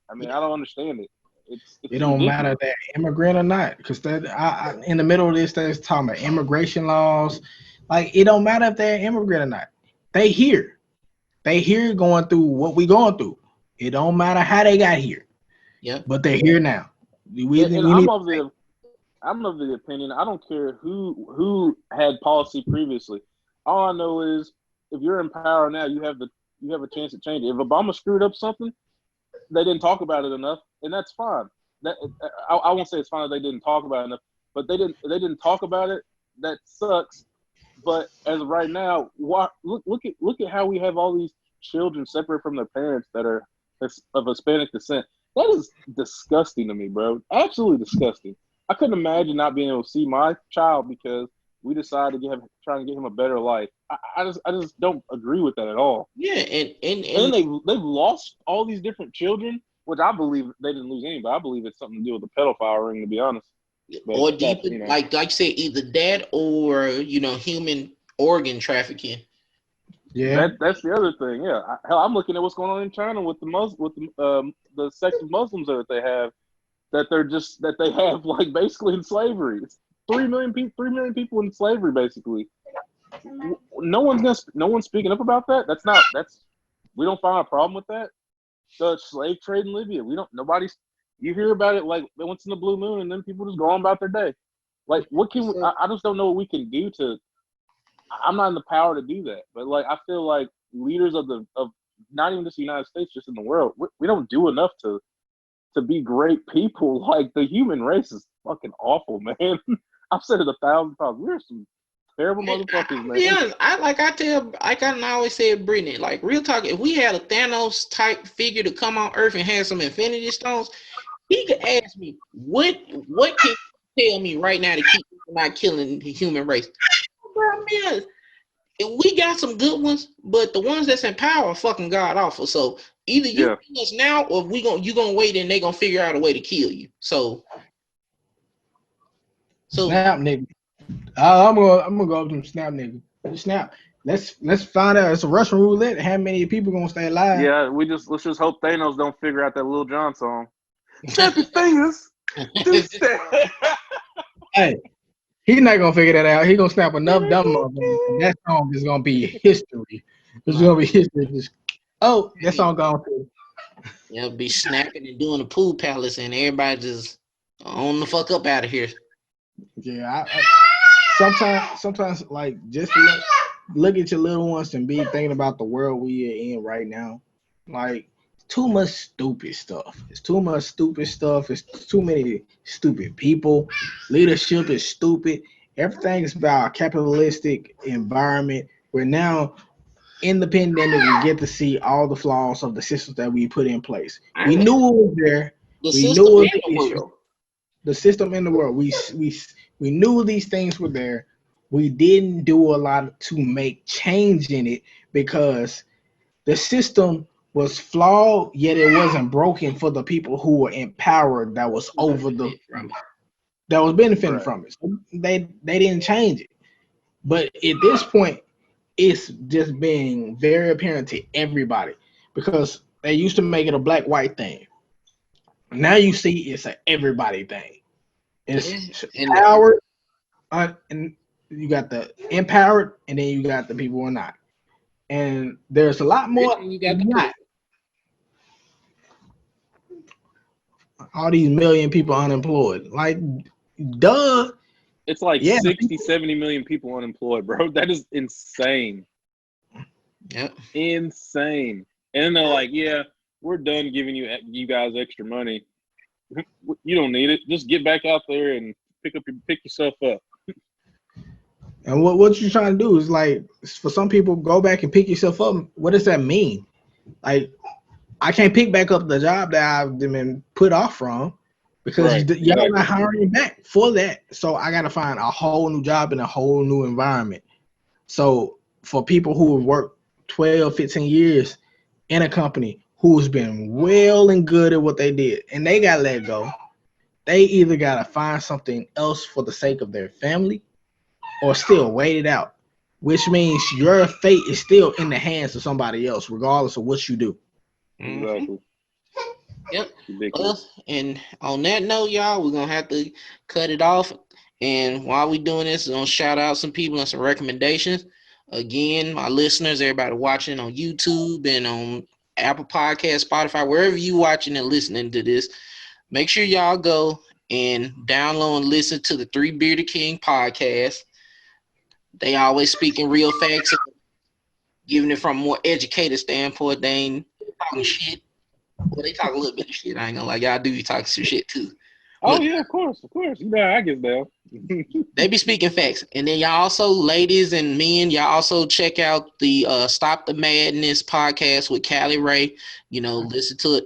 S2: I mean, I don't understand it. It's
S3: it don't
S2: ridiculous.
S3: matter if they're immigrant or not, because in the middle of this, they're talking about immigration laws. Like, it don't matter if they're immigrant or not. They here going through what we going through. It don't matter how they got here.
S1: Yeah,
S3: but they're here now.
S2: I'm of the opinion. I don't care who had policy previously. All I know is if you're in power now, you have a chance to change it. If Obama screwed up something, they didn't talk about it enough, and that's fine. I won't say it's fine that they didn't talk about it enough, but they didn't talk about it. That sucks. But as of right now, look at how we have all these children separate from their parents that are of Hispanic descent. That is disgusting to me, bro. Absolutely disgusting. I couldn't imagine not being able to see my child because we decided to trying to get him a better life. I just don't agree with that at all.
S1: Yeah, and
S2: they've lost all these different children, which I believe they didn't lose any, but I believe it's something to do with the pedophile ring, to be honest. But
S1: or deep, like you said, either that or human organ trafficking.
S3: Yeah,
S2: that's the other thing. Yeah, I'm looking at what's going on in China with the sect of Muslims that they have, that they have like basically in slavery. It's 3 million people in slavery basically. No one's speaking up about that. We don't find a problem with that. The slave trade in Libya, you hear about it like once in the blue moon, and then people just go on about their day. Like, what can I just don't know what we can do to. I'm not in the power to do that, but like I feel like leaders of not even just the United States, just in the world, we don't do enough to be great people. Like, the human race is fucking awful, man. I've said it 1,000 times. We're some terrible motherfuckers, man.
S1: Yeah, I can always say it, Brittany. Like, real talk, if we had a Thanos type figure to come on Earth and have some Infinity Stones, he could ask me, what can you tell me right now to keep not killing the human race? Bro, man, we got some good ones, but the ones that's in power are fucking god awful. So either you kill us now, or you gonna wait and they gonna figure out a way to kill you. So
S3: snap, nigga. I'm gonna go up to him, snap, nigga. Snap. Let's find out. It's a Russian roulette. How many people gonna stay alive?
S2: Yeah, let's just hope Thanos don't figure out that Lil Jon song. Snap your fingers.
S3: Hey, he's not gonna figure that out. He gonna snap enough dumb motherfuckers. That song is gonna be history. It's gonna be history. That song gone too.
S1: Yeah, be snapping and doing the pool palace, and everybody just on the fuck up out of here.
S3: Yeah, sometimes like just look at your little ones and be thinking about the world we are in right now. Like, too much stupid stuff. It's too much stupid stuff. It's too many stupid people. Leadership is stupid. Everything is about a capitalistic environment where now in the pandemic we get to see all the flaws of the systems that we put in place. We knew it was there. We knew it was the system in the world. We knew these things were there. We didn't do a lot to make change in it because the system was flawed, yet it wasn't broken for the people who were empowered that was benefiting from it. So they didn't change it. But at this point, it's just being very apparent to everybody because they used to make it a black-white thing. Now you see it's an everybody thing. It's empowered, and you got the empowered, and then you got the people who are not. And there's a lot more. You got the all these million people unemployed. Like, duh.
S2: It's like 60, 70 million people unemployed, bro. That is insane.
S1: Yep.
S2: Insane. And they're like, yeah, we're done giving you guys extra money. You don't need it. Just get back out there and pick yourself up.
S3: And what you're trying to do is, like, for some people, go back and pick yourself up. What does that mean? Like, I can't pick back up the job that I've been put off from because y'all not hiring back for that. So I got to find a whole new job in a whole new environment. So for people who have worked 12, 15 years in a company who's been well and good at what they did, and they got let go, they either got to find something else for the sake of their family or still wait it out, which means your fate is still in the hands of somebody else, regardless of what you do.
S2: Exactly.
S1: Yep.
S2: Ridiculous.
S1: And on that note, y'all, we're gonna have to cut it off. And while we doing this, we're gonna shout out some people and some recommendations. Again, my listeners, everybody watching on YouTube and on Apple Podcast, Spotify, wherever you watching and listening to this, make sure y'all go and download and listen to the Three Bearded King podcast. They always speaking real facts, giving it from a more educated standpoint. They ain't talking shit. Well, they talk a little bit of shit. I ain't gonna lie, y'all do be talking some shit too.
S2: Oh yeah, of course. You know, I get down.
S1: They be speaking facts. And then y'all also, ladies and men, y'all also check out the Stop the Madness podcast with Callie Ray. You know, listen to an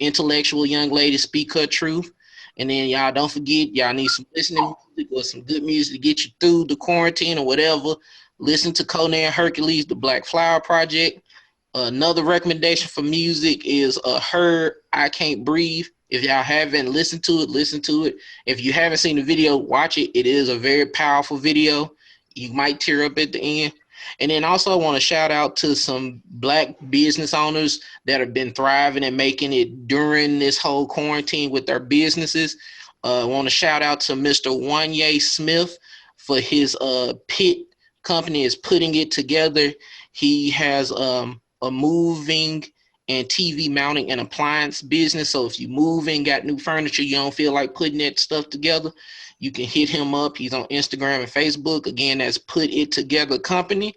S1: intellectual young lady speak her truth. And then y'all don't forget, y'all need some listening music or some good music to get you through the quarantine or whatever. Listen to Conan Hercules, the Black Flower Project. Another recommendation for music is Her I Can't Breathe. If y'all haven't listened to it, listen to it. If you haven't seen the video, watch it. It is a very powerful video. You might tear up at the end. And then also I want to shout out to some Black business owners that have been thriving and making it during this whole quarantine with their businesses. I want to shout out to Mr. Wanye Smith for his pit company is putting it together. He has a moving and TV mounting and appliance business. So if you move and got new furniture, you don't feel like putting that stuff together, you can hit him up. He's on Instagram and Facebook. Again, that's Put It Together Company.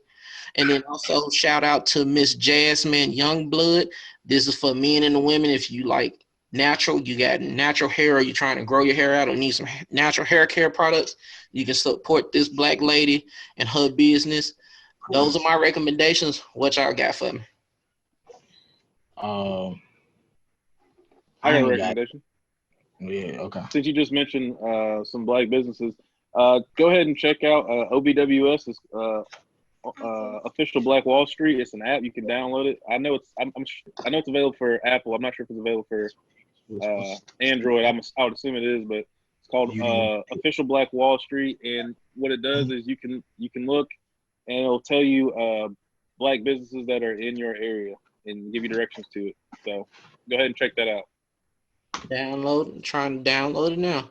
S1: And then also shout out to Miss Jasmine Youngblood. This is for men and the women. If you like natural, you got natural hair, or you're trying to grow your hair out or need some natural hair care products, you can support this Black lady and her business. Those are my recommendations. What y'all got for me?
S2: I got a recommendation.
S3: Yeah, okay.
S2: Since you just mentioned some Black businesses, go ahead and check out OBWS. Is Official Black Wall Street. It's an app. You can download it. I know I know it's available for Apple. I'm not sure if it's available for Android. I would assume it is, but it's called Official Black Wall Street. And what it does is you can look, and it'll tell you Black businesses that are in your area and give you directions to it. So go ahead and check that out.
S1: I'm trying to download it now.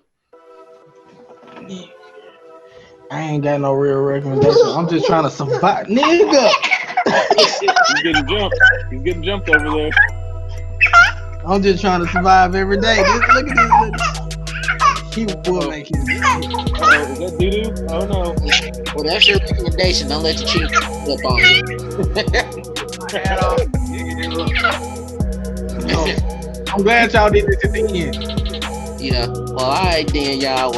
S3: I ain't got no real recommendation. I'm just trying to survive, nigga.
S2: He's getting jumped over there.
S3: I'm just trying to survive every day. Look at this. He will make it.
S2: Is that doo-doo? Oh no.
S1: Well, that's your recommendation. Don't let your chief up on you.
S3: I'm glad y'all did this at the end.
S1: Yeah. Well, all right then, y'all.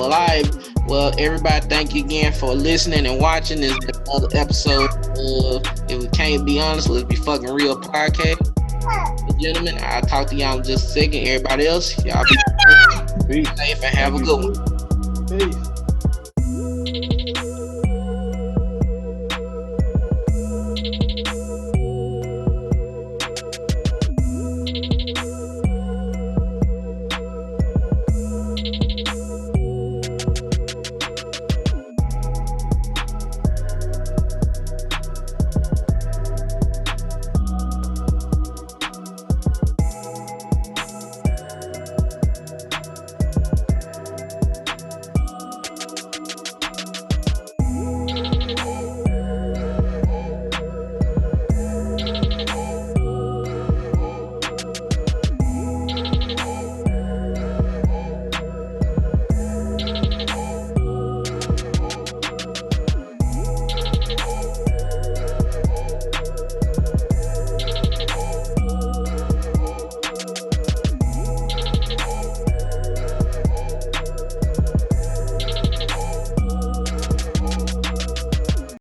S1: Well, everybody, thank you again for listening and watching. This is another episode of If We Can't Be Honest, Let's Be Fucking Real podcast. Gentlemen, I'll talk to y'all in just a second. Everybody else, y'all be safe and have a good one.
S3: Peace.